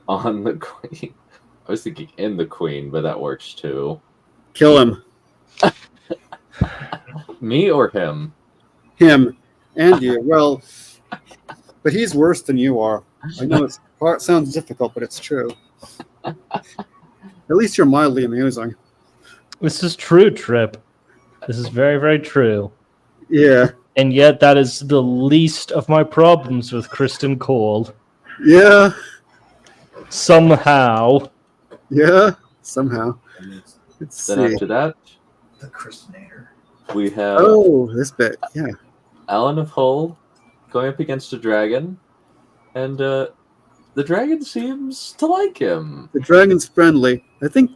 on the queen. I was thinking in the queen, but that works too. Kill him. Me or him? Him and you. Well, but he's worse than you are. I know it sounds difficult, but it's true. At least you're mildly amusing. This is true, Trip. This is very, very true. Yeah. And yet that is the least of my problems with Kristen Cole. Yeah. Somehow. Yeah. Somehow. Let's Then see. after that, The Christinator. we have This bit. Yeah. Alan of Hull going up against a dragon, and the dragon seems to like him. The dragon's friendly. I think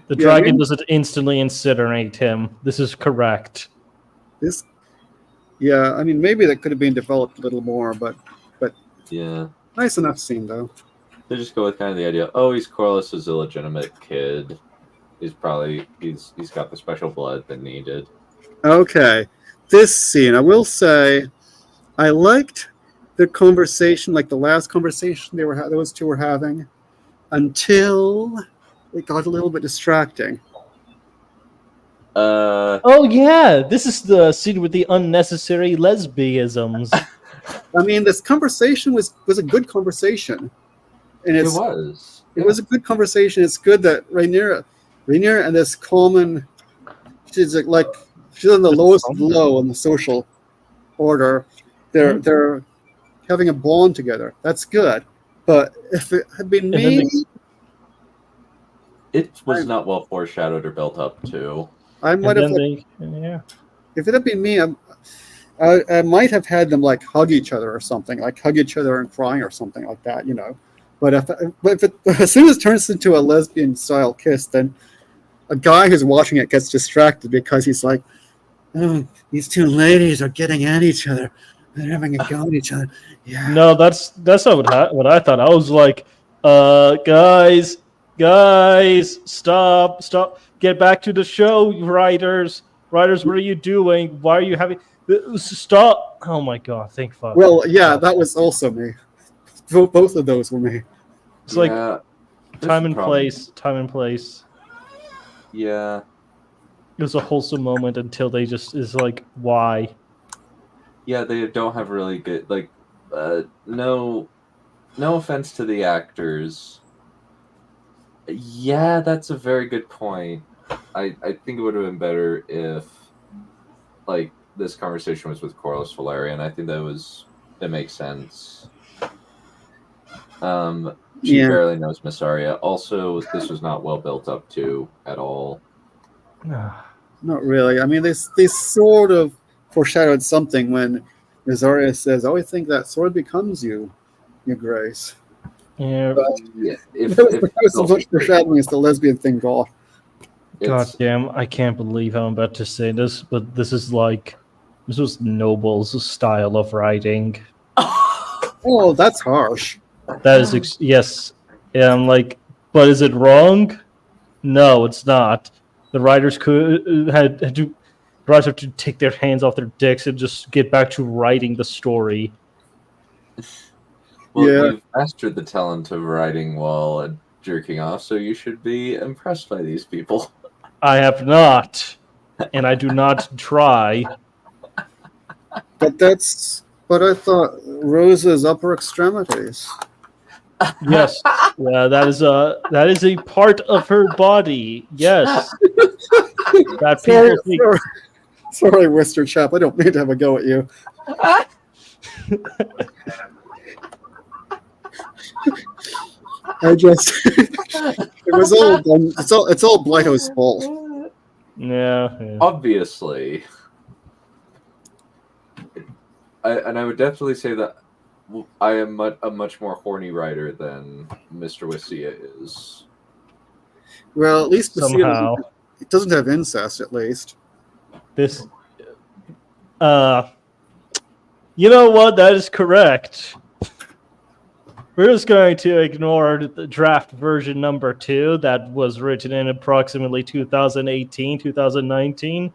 The dragon doesn't instantly incinerate him. This is correct. this. Yeah, I mean, maybe that could have been developed a little more, but Yeah. nice enough scene though. They just go with kind of the idea, he's Corlys' illegitimate kid. He's got the special blood that needed. Okay, this scene, I will say, I liked the conversation, like the last conversation those two were having, until it got a little bit distracting. Oh yeah, this is the scene with the unnecessary lesbianisms. I mean, this conversation was a good conversation, and It was. It was a good conversation. It's good that Rhaenyra and this Coleman, she's on the lowest low in the social order. They're having a bond together. That's good. But if it had been me, it was not well foreshadowed or built up to. I might have. If it had been me, I might have had them like hug each other or something, like hug each other and crying or something like that, you know. But as soon as it turns into a lesbian style kiss, then a guy who's watching it gets distracted because he's like, oh, these two ladies are getting at each other. They're having a go at each other. Yeah. No, that's not what I thought. I was like, guys, Guys, stop. Get back to the show, writers. Writers, what are you doing? Why are you having... Stop. Oh my god, thank fuck. Well, yeah, that was also me. Both of those were me. It's like there's time a and problem. place. Yeah. It was a wholesome moment until they just is like, why? Yeah, they don't have really good, like, no offense to the actors. Yeah, that's a very good point. I think it would have been better if, like, this conversation was with Corlys Valerian. I think that makes sense. She Yeah. barely knows Miss Arya. Also, this was not well built up to at all. Not really. I mean, they sort of foreshadowed something when Miss Arya says, "Oh, I think that sword becomes you, Your Grace." Yeah. Yeah, That was so much foreshadowing as the lesbian thing got. God damn, I can't believe I'm about to say this, but this was Noble's style of writing. Oh, that's harsh. That is, yes. Yeah, I'm like, but is it wrong? No, it's not. The writers had to have to take their hands off their dicks and just get back to writing the story. Well, Yeah. you've mastered the talent of writing while jerking off, so you should be impressed by these people. I have not, and I do not try. But I thought Rosa's upper extremities. Yes, that is a part of her body. Yes, that people think. Sorry, Wister Chap. I don't mean to have a go at you. I just it was all done. It's all Blighto's fault. Yeah. Obviously. I would definitely say that I am a much more horny writer than Mr. Wissia is. Well, at least Somehow. it doesn't have incest, at least. This, you know what? That is correct. We're just going to ignore the draft version number 2 that was written in approximately 2018, 2019.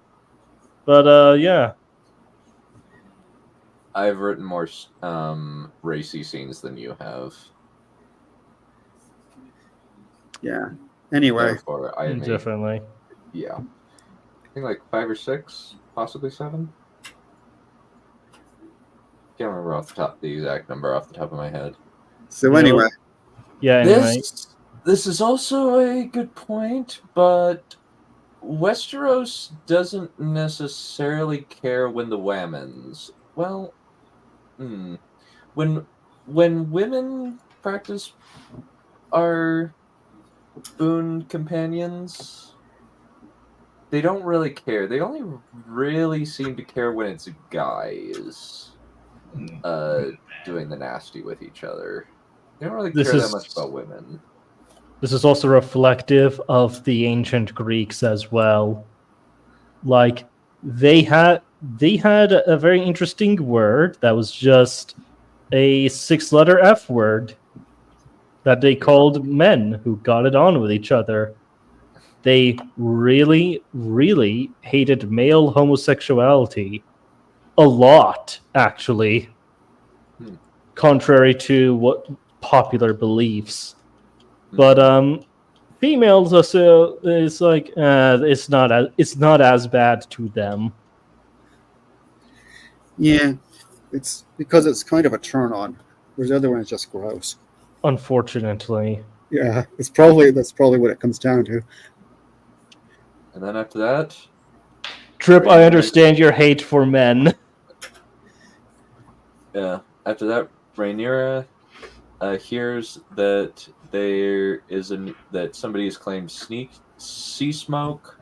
But, yeah. I've written more racy scenes than you have. Yeah. Anyway. Therefore, I mean, Definitely. yeah. I think like 5 or 6, possibly 7. Can't remember off the exact number off the top of my head. So anyway. Yeah, anyway. This is also a good point, but Westeros doesn't necessarily care when the Whammons. Well, when women practice are boon companions, they don't really care. They only really seem to care when it's guys doing the nasty with each other. They don't really care that much about women. This is also reflective of the ancient Greeks as well. Like, they had a very interesting word that was just a 6-letter F word that they called men who got it on with each other. They really, really hated male homosexuality. A lot, actually. Contrary to what popular beliefs. But females also, it's like it's not as bad to them. Yeah. It's because it's kind of a turn on. Whereas the other one is just gross. Unfortunately. Yeah. That's probably what it comes down to. And then after that, Trip, I understand your hate for men. Yeah. After that, Rhaenyra hears that that somebody has claimed sea smoke.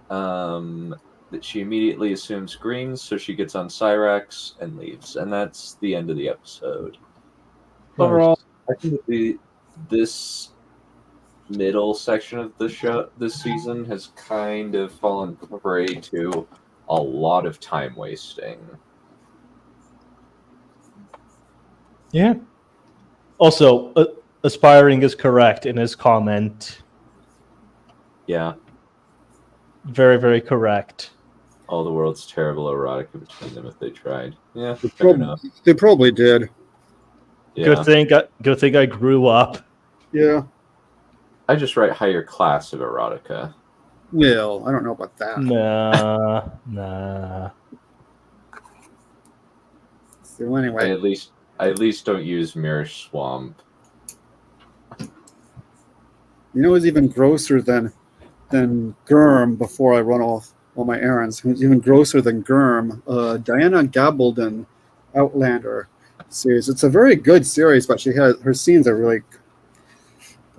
That she immediately assumes Greens, so she gets on Cyrax and leaves, and that's the end of the episode. Nice. Overall, I think this middle section of the show this season has kind of fallen prey to a lot of time wasting. Yeah. Also, Aspiring is correct in his comment. Yeah. Very, very correct. All the world's terrible erotica between them if they tried. Yeah, They fair enough. probably did. Yeah. Good thing I grew up. Yeah. I just write higher class of erotica. Well, I don't know about that. Nah. So I anyway, at least don't use Mirror Swamp. you know who's even grosser than Germ before I run off all my errands? Who's even grosser than Germ? Diana Gabaldon, Outlander series. It's a very good series, but her scenes are really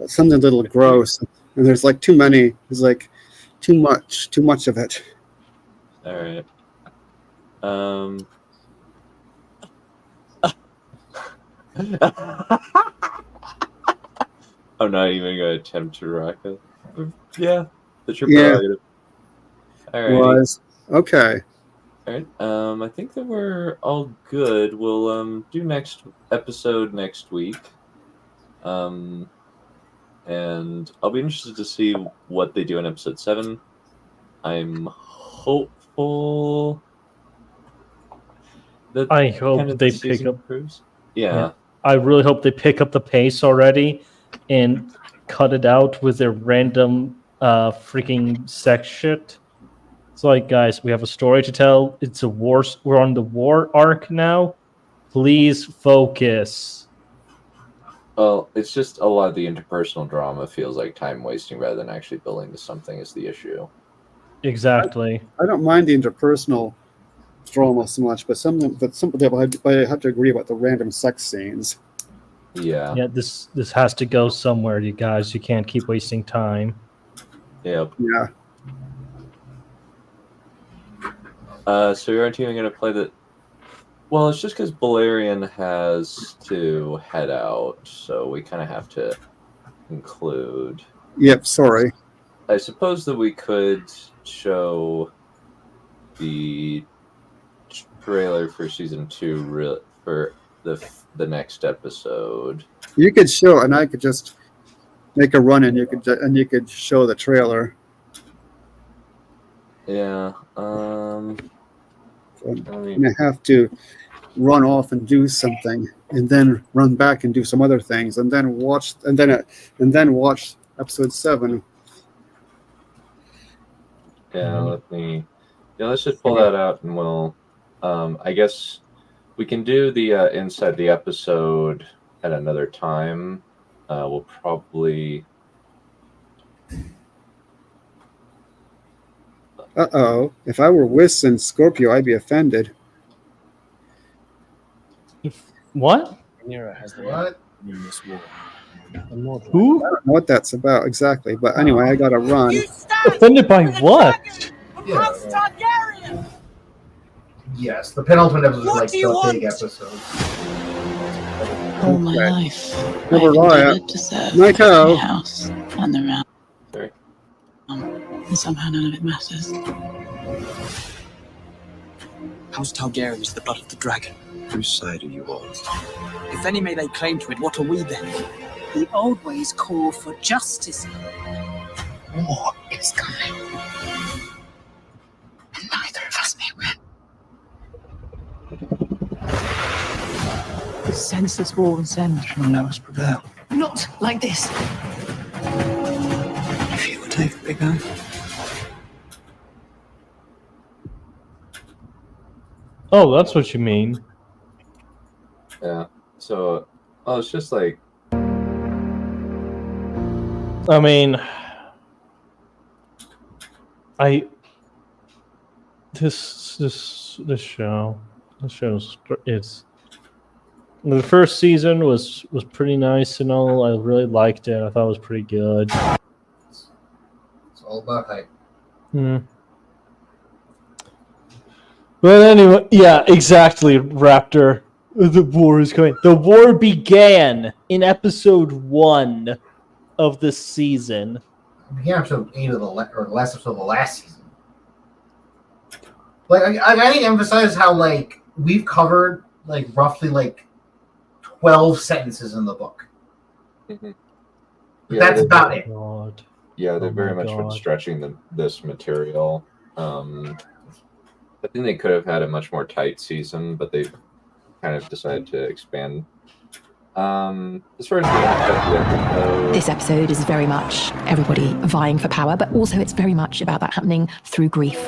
something a little gross. And there's like too many. There's like too much of it. All right. I'm not even gonna attempt to rock it. Yeah, that's your prerogative. All right. Was okay. All right. I think that we're all good. We'll do next episode next week. And I'll be interested to see what they do in episode 7. I'm hopeful that I hope they pick up. Yeah. I really hope they pick up the pace already and cut it out with their random freaking sex shit. It's like, guys, we have a story to tell. It's a war. We're on the war arc now. Please focus. Well, it's just a lot of the interpersonal drama feels like time wasting rather than actually building to something is the issue. Exactly. I don't mind the interpersonal drama so much, but I have to agree about the random sex scenes. Yeah. Yeah, this has to go somewhere, you guys. You can't keep wasting time. Yep. Yeah. So you aren't even going to play the... Well, it's just because Balerion has to head out, so we kind of have to conclude. Yep, sorry. I suppose that we could show the trailer for season 2 for the next episode. You could show, and I could just make a run, and you could show the trailer. Yeah. I'm gonna have to run off and do something, and then run back and do some other things, and then watch episode 7. Yeah, let's just pull that out, and we'll. I guess we can do the inside the episode at another time. We'll probably. If I were Whis and Scorpio, I'd be offended. What? What? Who? I don't know what that's about exactly, but anyway, I gotta run. Offended by what? Yeah. Yes, the penultimate episode is like the big episode. All my life, Never I've lie. endeavored to serve Night the out. house and the realm. Sorry. And somehow none of it matters. House Targaryen is the blood of the dragon. Whose side are you on? If any may lay claim to it, what are we then? The old ways call for justice. War is coming. And neither of us may win. Senseless war and send. Let us prevail. Not like this. If you would take a big hand. Oh, that's what you mean. Yeah. So, it's just like. I mean, this show's it's the first season was pretty nice and all. I really liked it. I thought it was pretty good. It's all about hype. But anyway, yeah, exactly, Raptor. The war is coming. The war began in episode 1 of the season. It began episode 8 of the last episode of the last season. Like I need to emphasize how like we've covered like roughly like 12 sentences in the book. Yeah, That's about it. God. Yeah, they've Oh very my much been God. stretching this material. I think they could have had a much more tight season, but they kind of decided to expand. As far as the episode, This episode is very much everybody vying for power, but also it's very much about that happening through grief.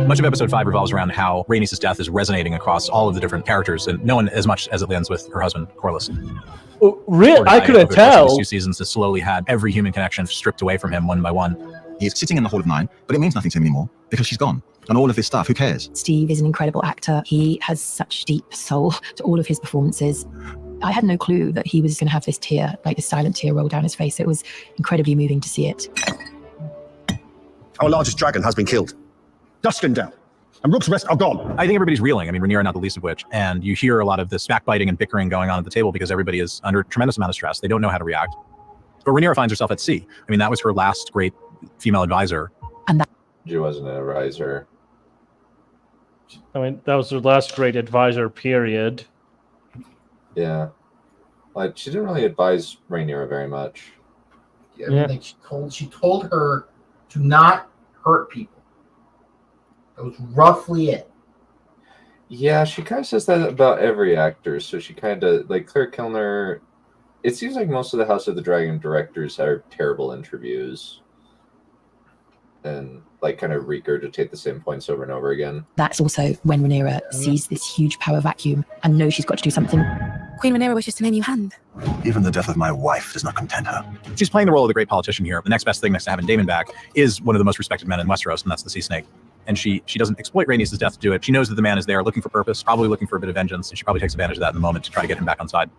Much of episode 5 revolves around how Rhaenys' death is resonating across all of the different characters, and no one as much as it lands with her husband, Corlys. I couldn't tell. These 2 seasons has slowly had every human connection stripped away from him one by one. He's sitting in the Hall of Nine, but it means nothing to him anymore because she's gone. And all of this stuff, who cares? Steve is an incredible actor. He has such deep soul to all of his performances. I had no clue that he was going to have this tear, like this silent tear roll down his face. It was incredibly moving to see it. Our largest dragon has been killed. Duskendale. And Rook's rest are gone. I think everybody's reeling. I mean, Rhaenyra not the least of which. And you hear a lot of this backbiting and bickering going on at the table because everybody is under a tremendous amount of stress. They don't know how to react. But Rhaenyra finds herself at sea. I mean, that was her last great female advisor. And that she wasn't an advisor. I mean, that was her last great advisor, period. Yeah. Like, she didn't really advise Rhaenyra very much. Yeah. Like she told her to not hurt people. That was roughly it. Yeah, she kind of says that about every actor. So she kind of, like, Claire Kilner, it seems like most of the House of the Dragon directors are terrible interviews. And, like, kind of regurgitate the same points over and over again. That's also when Rhaenyra sees this huge power vacuum and knows she's got to do something. Queen Rhaenyra wishes to lend you hand. Even the death of my wife does not content her. She's playing the role of the great politician here. The next best thing next to having Daemon back is one of the most respected men in Westeros, and that's the Sea Snake. And she doesn't exploit Rhaenys' death to do it. She knows that the man is there looking for purpose, probably looking for a bit of vengeance, and she probably takes advantage of that in the moment to try to get him back on side.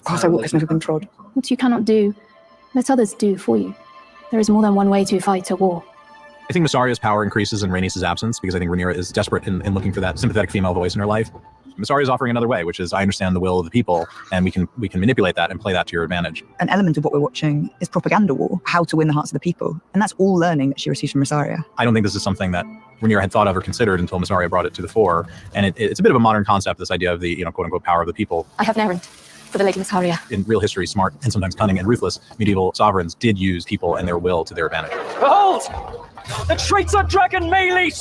Part of what has never been trod. What you cannot do, let others do for you. There is more than one way to fight a war. I think Mysaria's power increases in Rhaenys' absence because I think Rhaenyra is desperate in looking for that sympathetic female voice in her life. Mysaria is offering another way, which is I understand the will of the people, and we can manipulate that and play that to your advantage. An element of what we're watching is propaganda war, how to win the hearts of the people, and that's all learning that she receives from Mysaria. I don't think this is something that Rhaenyra had thought of or considered until Mysaria brought it to the fore, and it's a bit of a modern concept, this idea of the quote unquote power of the people. I have an errand for the Lady Mysaria. In real history, smart and sometimes cunning and ruthless medieval sovereigns did use people and their will to their advantage. Behold! The traitor dragon Meleys!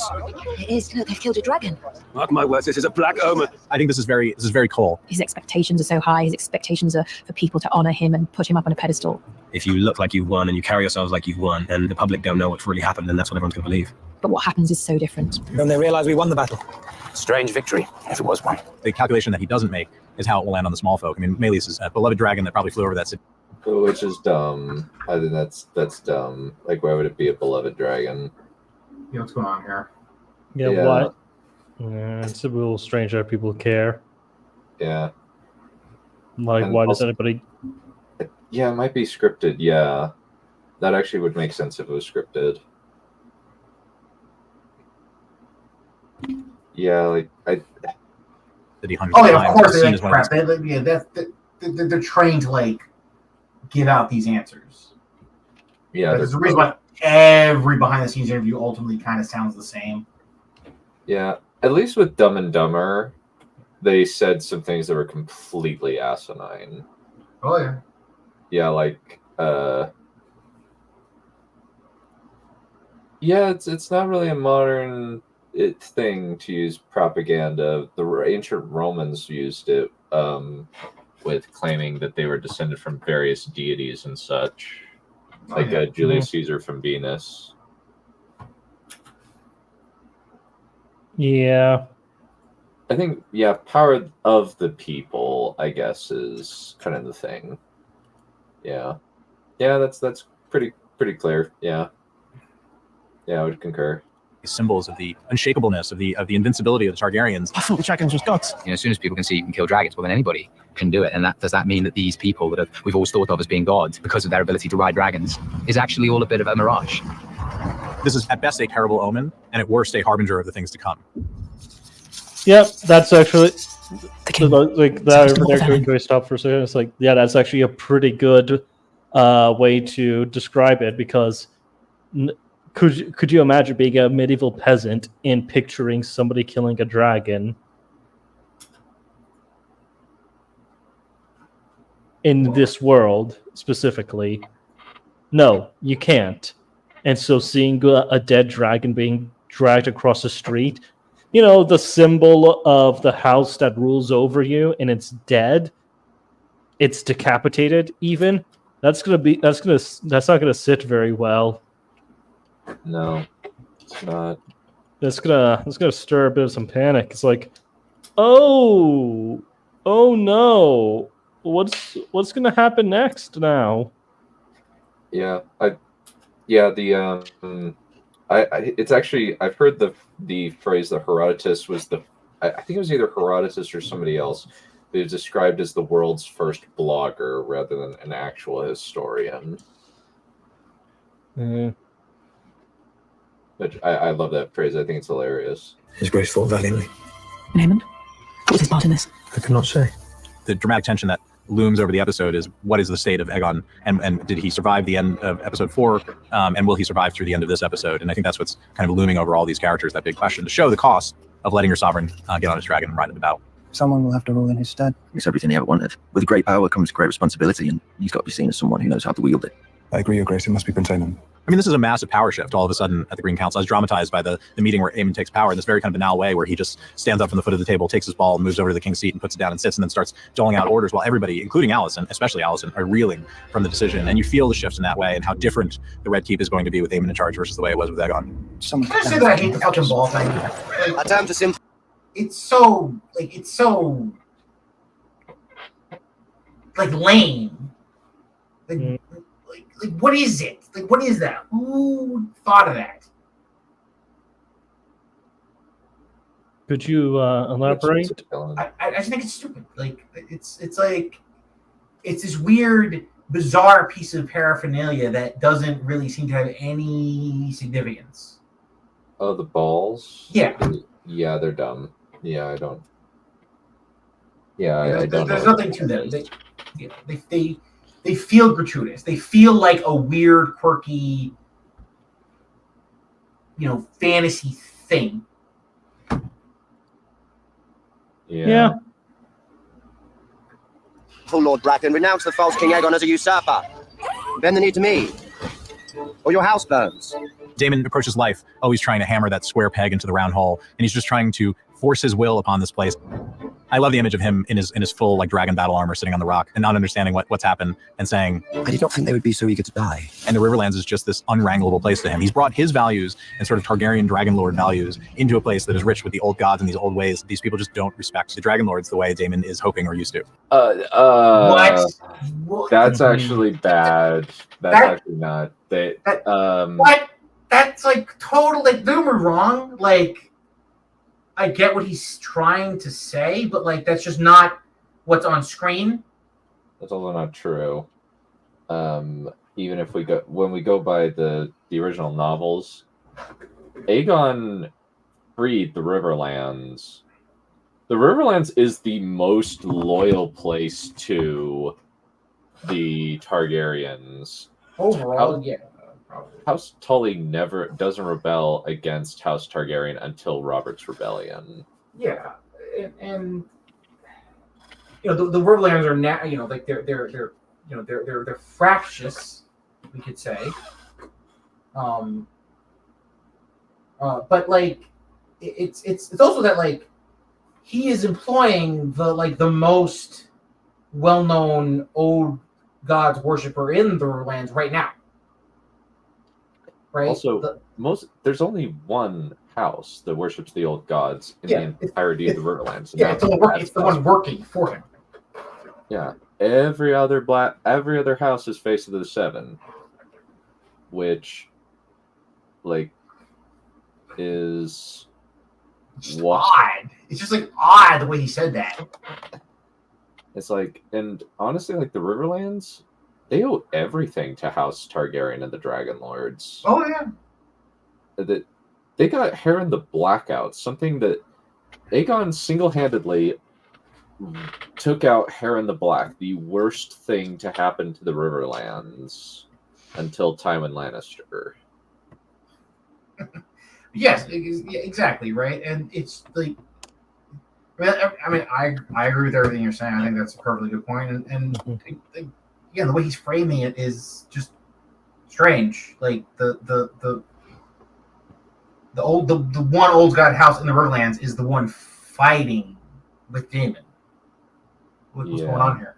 It is. Look, they've killed a dragon. Mark my words, this is a black omen. I think this is very Cole. His expectations are so high. His expectations are for people to honor him and put him up on a pedestal. If you look like you've won and you carry yourselves like you've won, and the public don't know what's really happened, then that's what everyone's going to believe. But what happens is so different. Then they realize we won the battle. Strange victory, if it was one. The calculation that he doesn't make is how it will land on the small folk. I mean, Meleys is a beloved dragon that probably flew over that city. Which is dumb. I think that's dumb. Like, why would it be a beloved dragon? Yeah, what's going on here? Yeah, what? It's a little strange that people care. Yeah. Like, And why does also- anybody... Yeah, it might be scripted, yeah. That actually would make sense if it was scripted. Yeah, like, Oh yeah, of course they like prep. They're trained to like give out these answers. Yeah, there's a reason why every behind the scenes interview ultimately kind of sounds the same. Yeah, at least with Dumb and Dumber, they said some things that were completely asinine. Oh yeah. Yeah, like yeah, it's not really a modern thing to use propaganda. The ancient Romans used it with claiming that they were descended from various deities and such, like Julius Caesar from Venus. Yeah. I think, yeah, power of the people, I guess, is kind of the thing. Yeah. Yeah, that's pretty clear. Yeah. Yeah, I would concur. Symbols of the unshakableness, of the invincibility of the Targaryens. I thought the dragons was gods. You know, as soon as people can see you can kill dragons, well, then anybody can do it. And does that mean that these people that we've always thought of as being gods because of their ability to ride dragons is actually all a bit of a mirage? This is at best a terrible omen, and at worst a harbinger of the things to come. Yep, that's actually like that. Can we stop for a second? It's like, yeah, that's actually a pretty good way to describe it, because could you imagine being a medieval peasant and picturing somebody killing a dragon? in this world specifically. No, you can't. And so seeing a dead dragon being dragged across the street, you know, the symbol of the house that rules over you, and it's dead, it's decapitated even, that's not gonna sit very well. No, it's not. That's gonna stir a bit of some panic. It's like, oh no, what's gonna happen next now? Yeah, it's actually, I've heard the phrase that Herodotus was I think it was either Herodotus or somebody else, but he was described as the world's first blogger rather than an actual historian. Which I love that phrase. I think it's hilarious. His Grace fought valiantly. Raymond, what was his part in this? I cannot say. The dramatic tension that looms over the episode is what is the state of Aegon, and did he survive the end of episode 4, and will he survive through the end of this episode? And I think that's what's kind of looming over all these characters, that big question, to show the cost of letting your sovereign get on his dragon and ride into battle. Someone will have to rule in his stead. It's everything he ever wanted. With great power comes great responsibility, and he's got to be seen as someone who knows how to wield it. I agree, Your Grace. It must be Prince Aemon. I mean, this is a massive power shift all of a sudden at the Green Council, as dramatized by the meeting where Aemon takes power in this very kind of banal way, where he just stands up from the foot of the table, takes his ball, moves over to the king's seat and puts it down and sits, and then starts doling out orders while everybody, including Alicent, especially Alicent, are reeling from the decision. And you feel the shifts in that way and how different the Red Keep is going to be with Aemon in charge versus the way it was with Aegon. Can I say that I hate the fucking ball thing? I time to simple. It's so lame. Like, what is it? Like, what is that? Who thought of that? Could you elaborate? I just think it's stupid. Like, it's like, it's this weird, bizarre piece of paraphernalia that doesn't really seem to have any significance. Oh, the balls? Yeah. Yeah, they're dumb. Yeah, I don't. Yeah, I don't. There's nothing to them. They feel gratuitous. They feel like a weird, quirky, fantasy thing. Yeah. Full Lord Bracken, renounce the false King Aegon as a usurper. Bend the knee to me, or your house burns. Daemon approaches life always trying to hammer that square peg into the round hole, and he's just trying to force his will upon this place. I love the image of him in his full like dragon battle armor sitting on the rock and not understanding what's happened and saying, I did not think they would be so eager to die. And the Riverlands is just this unwranglable place to him. He's brought his values and sort of Targaryen Dragonlord values into a place that is rich with the old gods and these old ways. These people just don't respect the Dragonlords the way Daemon is hoping or used to. What? That's actually bad. That's actually not. What? That's like total, like, don't get me wrong. Like, I get what he's trying to say, but like that's just not what's on screen. That's also not true. Even if we go by the original novels, Aegon freed the Riverlands. The Riverlands is the most loyal place to the Targaryens. Overall, yeah. House Tully never doesn't rebel against House Targaryen until Robert's Rebellion. Yeah, and the Riverlands are now like they're fractious, we could say. But like it's also that like he is employing the most well-known old gods worshiper in the Riverlands right now. Right. Also, there's only one house that worships the old gods in the entirety of the Riverlands. Yeah, it's the one working for him. Yeah, every other house is Face of the Seven, which, like, is odd. It's just like odd the way he said that. It's like, and honestly, like the Riverlands, they owe everything to House Targaryen and the Dragonlords. Oh, yeah. They got Harren the Blackout, something that Aegon single-handedly took out Harren the Black, the worst thing to happen to the Riverlands until Tywin Lannister. Yes, exactly, right? And it's like I agree with everything you're saying. I think that's a perfectly good point. And again, the way he's framing it is just strange. Like the one old god house in the Riverlands is the one fighting with Damon. What's going on here?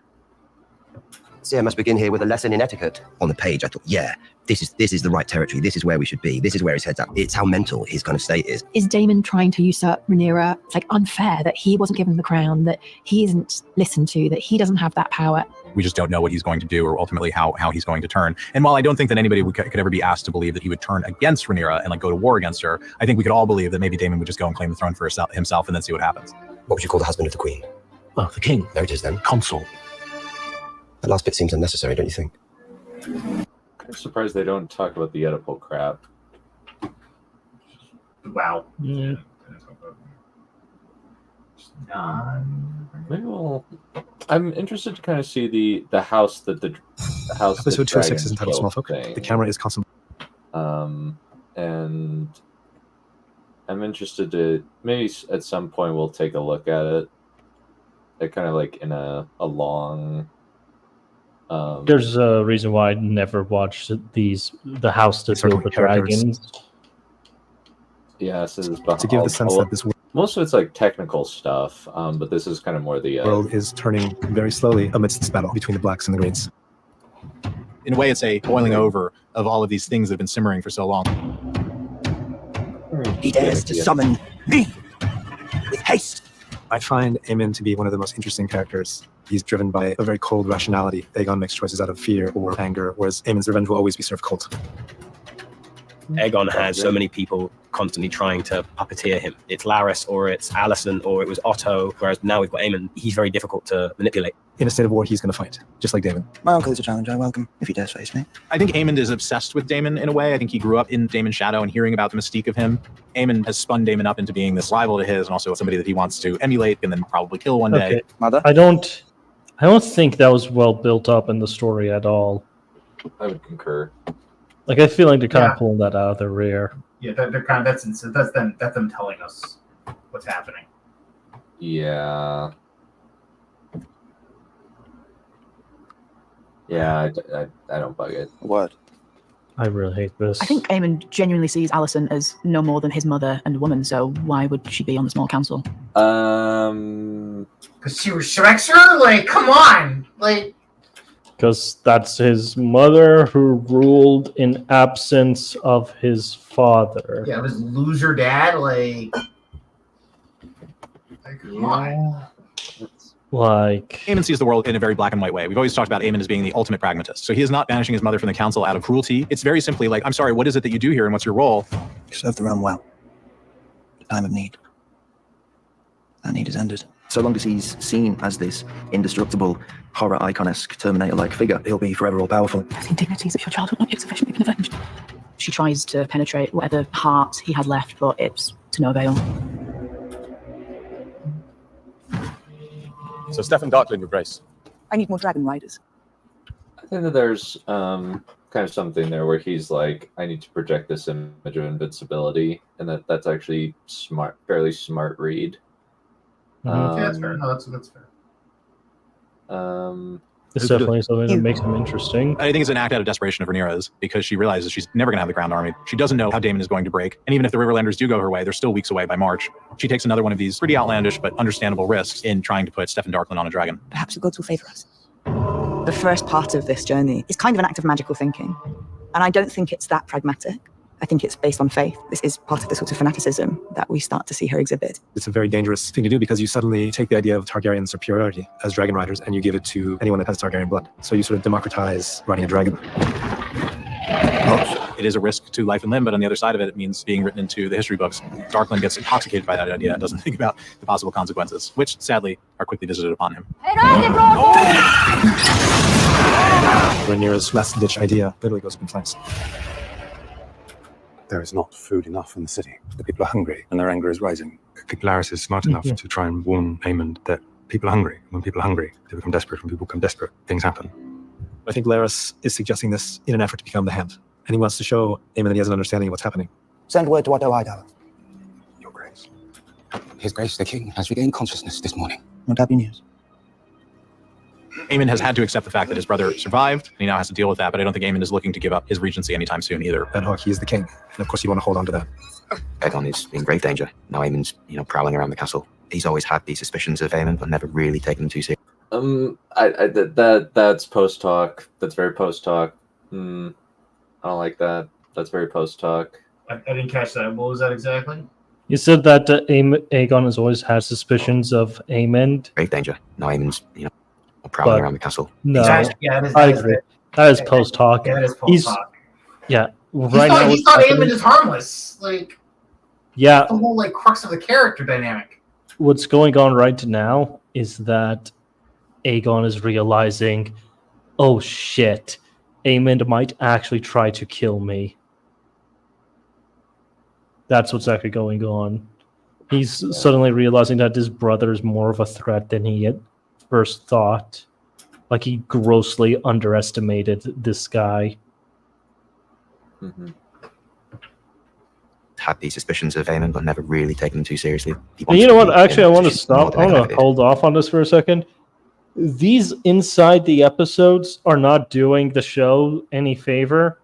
See, I must begin here with a lesson in etiquette. On the page, I thought, yeah, this is the right territory. This is where we should be. This is where his head's at. It's how mental his kind of state is. Is Damon trying to usurp Rhaenyra? It's like unfair that he wasn't given the crown, that he isn't listened to, that he doesn't have that power. We just don't know what he's going to do or ultimately how he's going to turn. And while I don't think that anybody could ever be asked to believe that he would turn against Rhaenyra and like go to war against her, I think we could all believe that maybe Damon would just go and claim the throne for himself and then see what happens. What would you call the husband of the queen? Well, the king. There it is then. Consul. That last bit seems unnecessary, don't you think? I'm surprised they don't talk about the Oedipal crap. Wow. Yeah. Maybe I'm interested to kind of see the house that the house. Episode 206 is entitled Small Folk. Thing. The camera is constantly. And I'm interested to maybe at some point we'll take a look at it. They're kind of like in a long. There's a reason why I never watched the House That Built the Dragons. Yeah, so to give the sense that this most of it's like technical stuff, but this is kind of more the world is turning very slowly amidst this battle between the blacks and the greens. In a way, it's a boiling over of all of these things that have been simmering for so long. He dares to summon me with haste. I find Aemon to be one of the most interesting characters. He's driven by a very cold rationality. Aegon makes choices out of fear or anger, whereas Aemon's revenge will always be served cold. Aegon had so many people constantly trying to puppeteer him. It's Larys, or it's Alicent, or it was Otto, whereas now we've got Aemon. He's very difficult to manipulate. In a state of war, he's going to fight, just like Daemon. My uncle is a challenge. I welcome if he dares face me. I think Aemon is obsessed with Daemon in a way. I think he grew up in Daemon's shadow and hearing about the mystique of him. Aemon has spun Daemon up into being this rival to his and also somebody that he wants to emulate and then probably kill one day. Mother? I don't think that was well built up in the story at all. I would concur. Like I feel like they're kind of pulling that out of the rear. Yeah, they're kind of that's them telling us what's happening. Yeah. Yeah, I don't bug it. What? I really hate this. I think Aemon genuinely sees Alicent as no more than his mother and a woman, so why would she be on the small council? Because she respects her? Like, come on! Like, because that's his mother who ruled in absence of his father. Yeah, his loser dad, like come on. Like, Aemon sees the world in a very black and white way. We've always talked about Aemon as being the ultimate pragmatist. So he is not banishing his mother from the council out of cruelty. It's very simply like, I'm sorry, what is it that you do here and what's your role? You serve the realm well. The time of need. That need is ended. So long as he's seen as this indestructible, horror icon-esque Terminator-like figure, he'll be forever all-powerful. The indignities of your childhood not yet sufficiently been avenged. She tries to penetrate whatever heart he has left, but it's to no avail. So Stefan Darkling, your grace. I need more dragon riders. I think that there's kind of something there where he's like, I need to project this image of invincibility, and that's actually smart, fairly smart read. Yeah, that's fair. No, that's fair. It's definitely something that makes him interesting. I think it's an act out of desperation of Rhaenyra's because she realizes she's never going to have the Grand Army. She doesn't know how Daemon is going to break. And even if the Riverlanders do go her way, they're still weeks away by March. She takes another one of these pretty outlandish but understandable risks in trying to put Stefan Darkling on a dragon. Perhaps the gods will favor us. The first part of this journey is kind of an act of magical thinking. And I don't think it's that pragmatic. I think it's based on faith. This is part of the sort of fanaticism that we start to see her exhibit. It's a very dangerous thing to do because you suddenly take the idea of Targaryen superiority as dragon riders and you give it to anyone that has Targaryen blood. So you sort of democratize riding a dragon. It is a risk to life and limb, but on the other side of it, it means being written into the history books. Darkling gets intoxicated by that idea and doesn't think about the possible consequences, which sadly are quickly visited upon him. Rhaenyra's last-ditch idea literally goes up in flames. There is not food enough in the city. The people are hungry and their anger is rising. I think Larys is smart enough to try and warn Aemon that people are hungry. When people are hungry, they become desperate. When people become desperate, things happen. I think Larys is suggesting this in an effort to become the Hand. And he wants to show Aemon that he has an understanding of what's happening. Send word to Otto Hightower. Your grace. His Grace the King has regained consciousness this morning. Not happy news. Aemon has had to accept the fact that his brother survived, and he now has to deal with that, but I don't think Aemon is looking to give up his regency anytime soon either. And he is the king, and of course you want to hold on to that. Aegon is in grave danger. Now Aemon's, prowling around the castle. He's always had these suspicions of Aemon, but never really taken them too seriously. That's post talk. That's very post talk. I don't like that. That's very post talk. I didn't catch that. What was that exactly? You said that Aegon has always had suspicions of Aemon. Grave danger. Now Aemon's, prowling around the castle. No, Yeah, I agree. That is post talk. Yeah, that is post talk. Yeah, He thought Aemon is harmless. Yeah, the whole crux of the character dynamic. What's going on right now is that Aegon is realizing, oh shit, Aemon might actually try to kill me. That's what's actually going on. He's suddenly realizing that his brother is more of a threat than he had first thought. Like, he grossly underestimated this guy. Mm-hmm. Had these suspicions of Aemon, but never really taken them too seriously. And you know what? Actually, I want to stop. I want to hold off on this for a second. These inside the episodes are not doing the show any favor.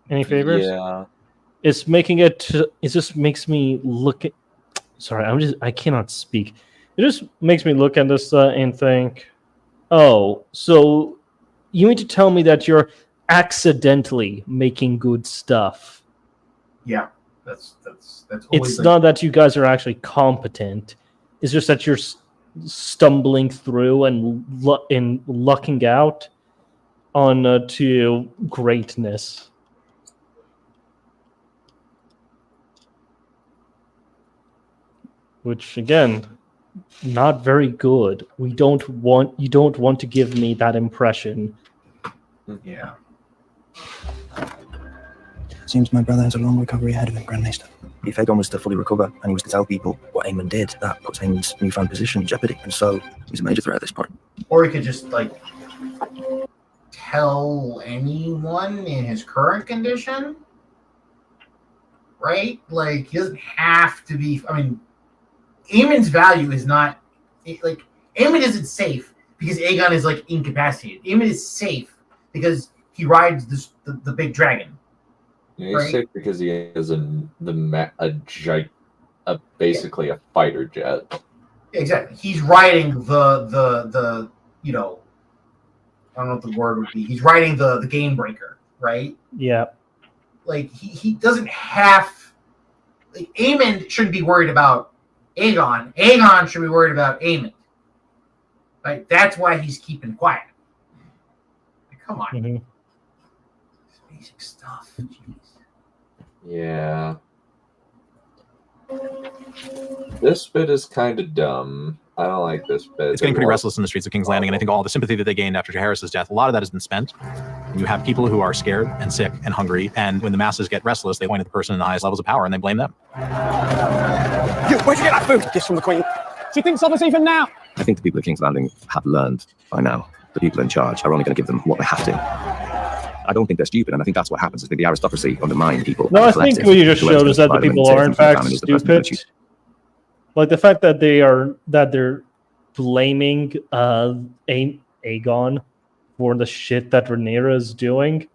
Any favors? Yeah. It's making it. It just makes me look at. Sorry, I cannot speak. It just makes me look at this and think, oh, so you mean to tell me that you're accidentally making good stuff? Yeah, that's always. It's not that you guys are actually competent. It's just that you're stumbling through and lucking out on to greatness. Which again, not very good. You don't want to give me that impression. Yeah. Seems my brother has a long recovery ahead of him, Grand Maester. If Aegon was to fully recover and he was to tell people what Aemon did, that puts Aemon's newfound position in jeopardy. And so he's a major threat at this point. Or he could just tell anyone in his current condition, right? He doesn't have to be. I mean, Aemon's value is not Aemon isn't safe because Aegon is incapacitated. Aemon is safe because he rides the big dragon. Yeah, he's safe because he is basically a fighter jet. Exactly. He's riding the I don't know what the word would be. He's riding the game breaker, right? Yeah. He doesn't have. Aemon shouldn't be worried about Aegon. Aegon should be worried about Aemon. That's why he's keeping quiet. Come on. Mm-hmm. Basic stuff. Jeez. Yeah. This bit is kind of dumb. I don't like this bit. It's getting pretty restless in the streets of King's Landing, and I think all the sympathy that they gained after Jaehaerys' death, a lot of that has been spent. You have people who are scared and sick and hungry, and when the masses get restless, they point at the person in the highest levels of power and they blame them. Where'd you get that food? Gifts from the Queen. She thinks of us even now. I think the people of King's Landing have learned by now. The people in charge are only going to give them what they have to. I don't think they're stupid, and I think that's what happens. I think the aristocracy undermine people. No, I think what you just showed is that the people are in fact stupid. The fact that they're blaming Aegon for the shit that Rhaenyra is doing.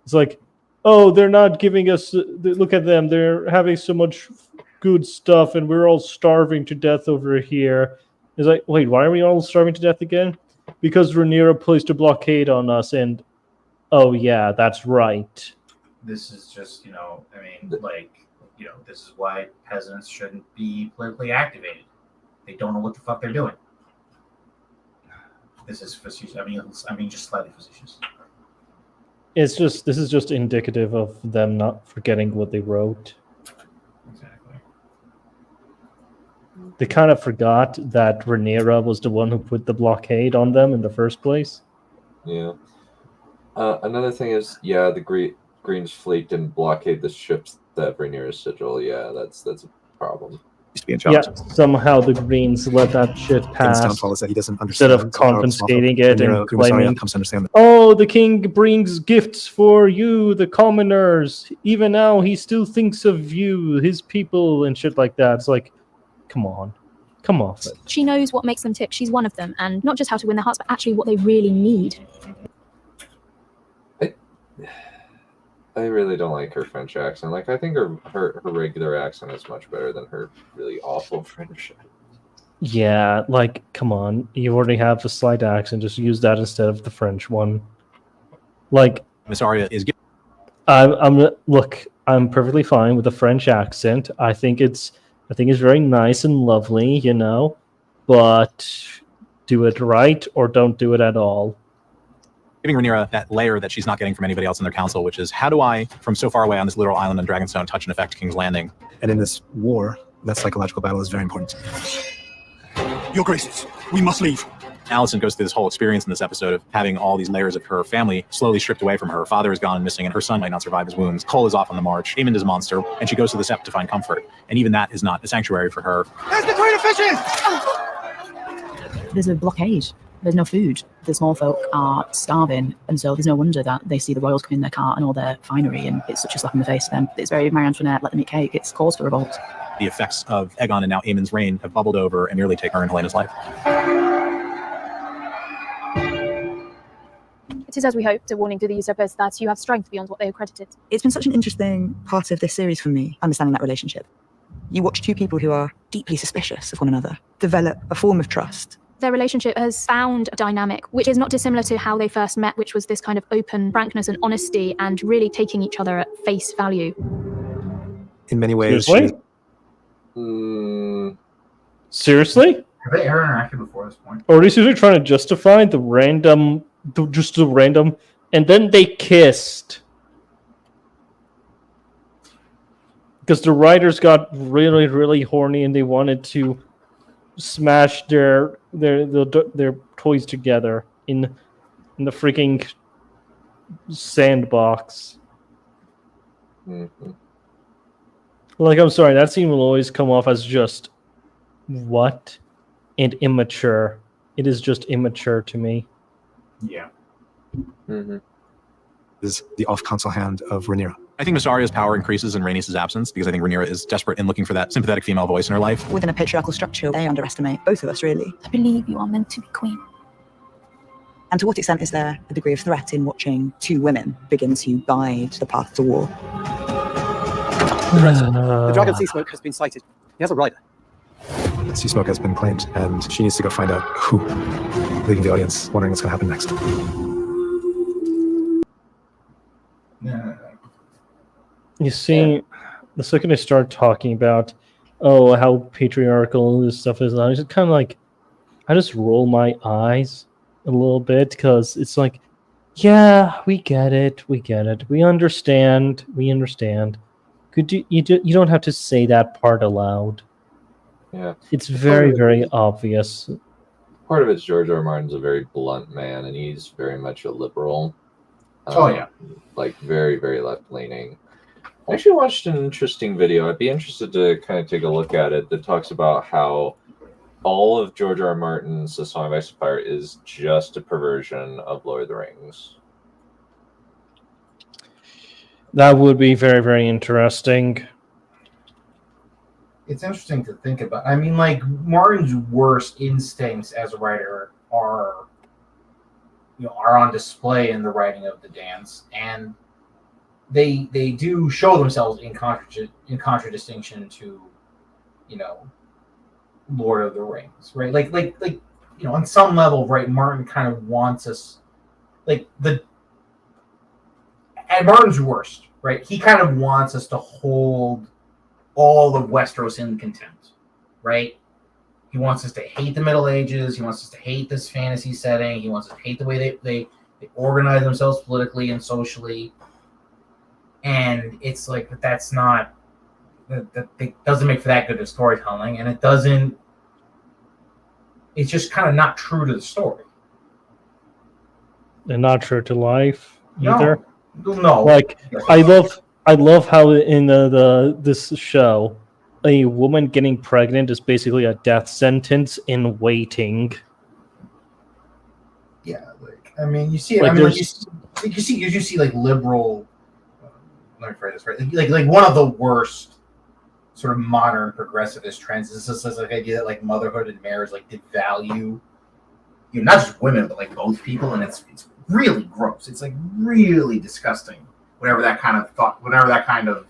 It's oh, they're not giving us. Look at them; they're having so much good stuff, and we're all starving to death over here. It's wait, why are we all starving to death again? Because Rhaenyra placed a blockade on us, and oh yeah, that's right. This is just, this is why peasants shouldn't be politically activated. They don't know what the fuck they're doing. This is facetious. I mean, just slightly facetious. This is just indicative of them not forgetting what they wrote. Exactly. They kind of forgot that Rhaenyra was the one who put the blockade on them in the first place. Yeah. Another thing is, the Green's fleet didn't blockade the ships that Rhaenyra's sigil. Yeah, that's a problem. To be in charge. Yeah, somehow the Greens let that shit pass That he doesn't instead of confiscating it and claiming, comes to understand oh, the king brings gifts for you, the commoners. Even now, he still thinks of you, his people, and shit like that. It's come on. Come off it. She knows what makes them tick. She's one of them, and not just how to win their hearts, but actually what they really need. I really don't like her French accent. Like, I think her regular accent is much better than her really awful French. Yeah, like, come on. You already have a slight accent. Just use that instead of the French one. Like, Miss Arya is. Look, I'm perfectly fine with the French accent. I think it's very nice and lovely, you know, but do it right or don't do it at all. Giving Rhaenyra that layer that she's not getting from anybody else in their council, which is, how do I, from so far away on this literal island on Dragonstone, touch and affect King's Landing? And in this war, that psychological battle is very important. Your Graces, we must leave. Alicent goes through this whole experience in this episode of having all these layers of her family slowly stripped away from her. Her father is gone and missing, and her son might not survive his wounds. Cole is off on the march. Aemond is a monster, and she goes to the Sept to find comfort. And even that is not a sanctuary for her. There's the Queen of Fishes! There's a blockade. There's no food. The small folk are starving, and so there's no wonder that they see the royals come in their cart and all their finery, and it's such a slap in the face to them. It's very Marie Antoinette, let them eat cake. It's cause for revolt. The effects of Aegon and now Aemond's reign have bubbled over and nearly take her and Helena's life. It is as we hoped, a warning to the usurpers that you have strength beyond what they accredited. It's been such an interesting part of this series for me, understanding that relationship. You watch two people who are deeply suspicious of one another develop a form of trust. Their relationship has found a dynamic which is not dissimilar to how they first met, which was this kind of open frankness and honesty and really taking each other at face value. In many ways, Seriously? Seriously? Have they ever interacted before this point? Or are they seriously trying to justify the random, and then they kissed? Because the writers got really, really horny and they wanted to smash their toys together in the freaking sandbox. Mm-hmm. Like, I'm sorry, that scene will always come off as just what? And immature. It is just immature to me. Yeah. Mm-hmm. Is the off-council hand of Rhaenyra. I think Miss Arya's power increases in Rhaenys' absence because I think Rhaenyra is desperate in looking for that sympathetic female voice in her life. Within a patriarchal structure, they underestimate both of us, really. I believe you are meant to be queen. And to what extent is there a degree of threat in watching two women begin to guide the path to war? The Dragon Sea Smoke has been sighted. He has a rider. Sea Smoke has been claimed, and she needs to go find out who, leaving the audience wondering what's going to happen next. You see, the second I start talking about, how patriarchal this stuff is, I just kind of like, I just roll my eyes a little bit because it's like, yeah, we get it, we understand. Could you don't have to say that part aloud. Yeah, it's very, very obvious. Part of it's George R. R. Martin's a very blunt man, and he's very much a liberal. Like very, very left-leaning. I actually watched an interesting video. I'd be interested to kind of take a look at it that talks about how all of George R. R. Martin's The Song of Ice and Fire is just a perversion of Lord of the Rings. That would be very, very interesting. It's interesting to think about. I mean, like, Martin's worst instincts as a writer are on display in the writing of the dance, and they do show themselves in contradistinction to, Lord of the Rings, right? Like on some level, right? Martin kind of wants us, at Martin's worst, right? He kind of wants us to hold all of Westeros in contempt, right? He wants us to hate the Middle Ages. He wants us to hate this fantasy setting. He wants us to hate the way they organize themselves politically and socially. And it's like that's not that doesn't make for that good of storytelling, and it's just kind of not true to the story. And not true to life either. No. Like I love how in this show, a woman getting pregnant is basically a death sentence in waiting. Yeah, I mean, you see it. Like, you see like liberal. Let me phrase this right. Like one of the worst sort of modern progressivist trends. This is this like idea that like motherhood and marriage like devalue, not just women but like both people, and it's really gross. It's like really disgusting. Whenever that kind of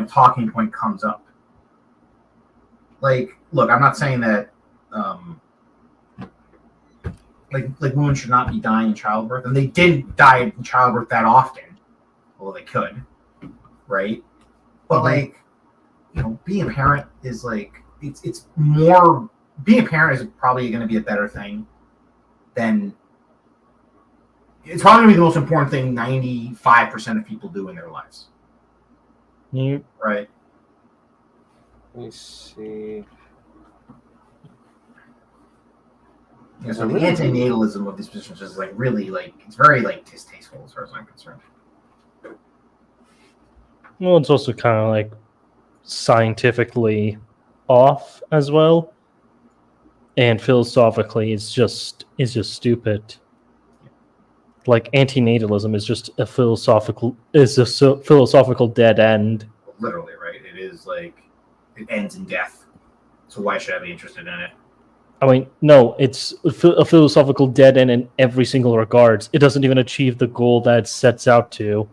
talking point comes up. Like, look, I'm not saying that like women should not be dying in childbirth, and they didn't die in childbirth that often, although they could, right? But like, being a parent is like it's more. Being a parent is probably going to be a better thing than. It's probably going to be the most important thing 95% of people do in their lives. Yep. Right. Let me see. Yeah, so the antinatalism of these positions is like really like it's very like distasteful as far as I'm concerned. Well, it's also kind of like scientifically off as well, and philosophically, it's just stupid. Like antinatalism is just a philosophical dead end. Literally, right? It is like it ends in death. So why should I be interested in it? I mean, no, it's a philosophical dead end in every single regards. It doesn't even achieve the goal that it sets out to.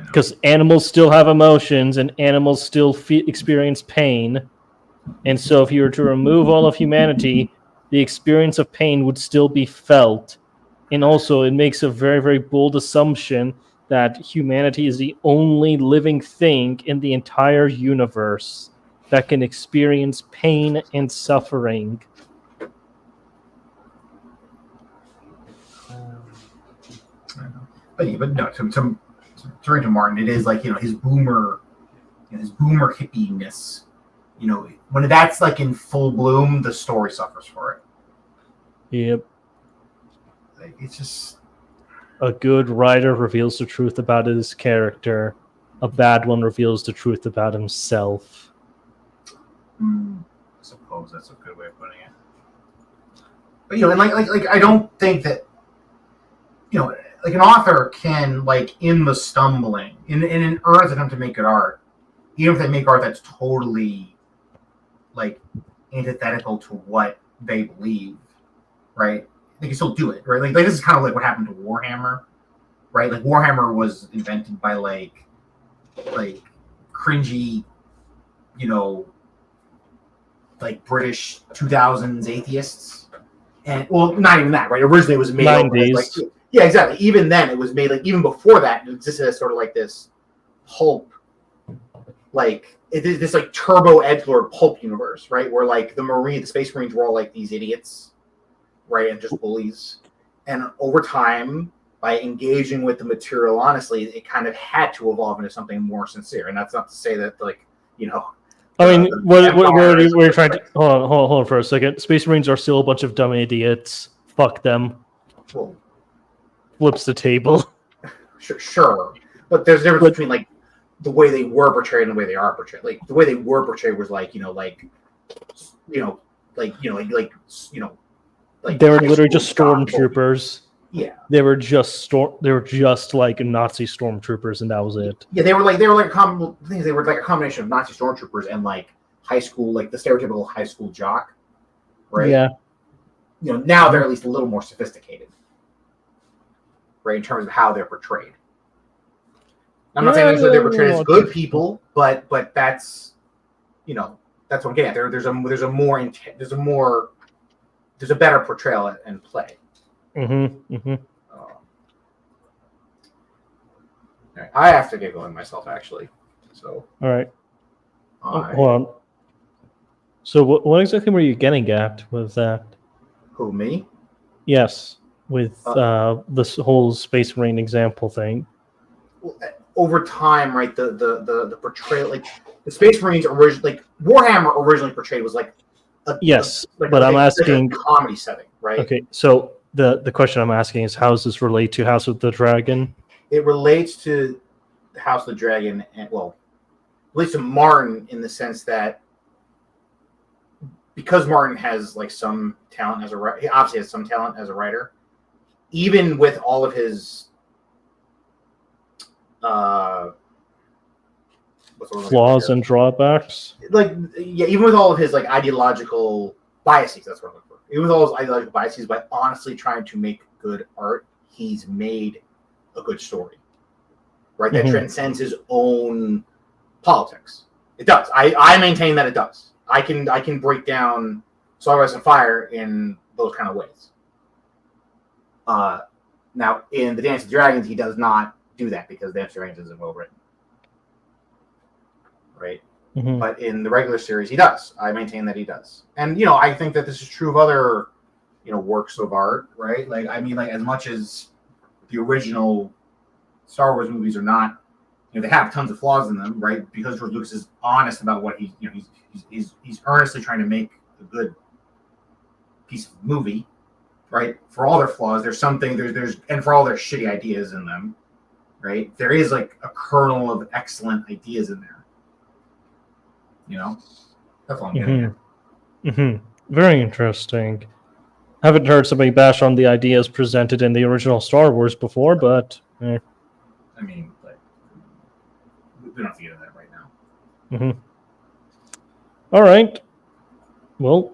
Because animals still have emotions and animals still experience pain. And so if you were to remove all of humanity, the experience of pain would still be felt. And also, it makes a very, very bold assumption that humanity is the only living thing in the entire universe that can experience pain and suffering. But no, to turn to Martin, it is like his boomer hippie-ness. When that's like in full bloom, the story suffers for it. Yep. Like, it's just a good writer reveals the truth about his character. A bad one reveals the truth about himself. I suppose that's a good way of putting it. But and like I don't think that like an author can in the stumbling in an earnest attempt to make good art, even if they make art that's totally antithetical to what they believe, right? They can still do it, right? Like this is kind of like what happened to Warhammer, right? Like Warhammer was invented by like cringy, like British 2000s atheists, and well, not even that, right? Originally, it was made 90s. Yeah, exactly. Even then, it was made even before that, it existed as sort of like this pulp, this turbo edgelord pulp universe, right? Where the Space Marines were all like these idiots, right, and just bullies. And over time, by engaging with the material honestly, it kind of had to evolve into something more sincere. And that's not to say that I mean, what are you trying to... Hold on for a second. Space Marines are still a bunch of dumb idiots. Fuck them. Well, flips the table. Sure. But there's a difference between the way they were portrayed and the way they are portrayed. Like the way they were portrayed was they were literally just stormtroopers. Yeah. They were just like Nazi stormtroopers, and that was it. Yeah, they were like a combination of Nazi stormtroopers and high school, the stereotypical high school jock, right? Yeah. Now they're at least a little more sophisticated, right, in terms of how they're portrayed. I'm not saying they're portrayed as good people, but that's that's what I'm getting at. There's a better portrayal and play. Right. I have to get going myself, actually. So. All right. Hold on. So, what exactly were you getting at with that? Who, me? Yes, with this whole Space Marine example thing. Well, over time, right? The portrayal, the Space Marines originally, Warhammer originally portrayed was but I'm asking a comedy setting, right? Okay, so the question I'm asking is, how does this relate to House of the Dragon? It relates to House of the Dragon, and relates to Martin in the sense that because Martin has some talent as a writer, he obviously has some talent as a writer, even with all of his flaws and drawbacks. Like, yeah, even with all of his like ideological biases, that's what I'm looking for. Even with all his ideological biases, by honestly trying to make good art, he's made a good story, right? That transcends his own politics. It does. I maintain that it does. I can break down Star Wars and Fire in those kind of ways. Now, in the Dance of Dragons, he does not do that because Dance of Dragons isn't well written, right? But in the regular series, he does. I maintain that he does. And, I think that this is true of other, works of art, right? Like, I mean, like, as much as the original Star Wars movies are not, they have tons of flaws in them, right? Because George Lucas is honest about what he's earnestly trying to make a good piece of movie, right? For all their flaws, there's something, and for all their shitty ideas in them, right? There is like a kernel of excellent ideas in there. That's all I'm getting at. Very interesting. Haven't heard somebody bash on the ideas presented in the original Star Wars before, but I mean, like, we don't have to get into that right now. All right. Well,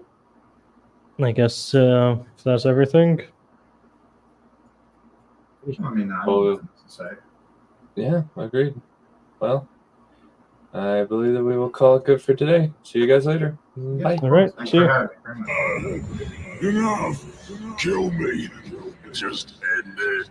I guess that's everything. I mean, I don't know what to say. Yeah, agreed. Well, I believe that we will call it good for today. See you guys later. Bye. All right. See you. Enough. Kill me. Just end it.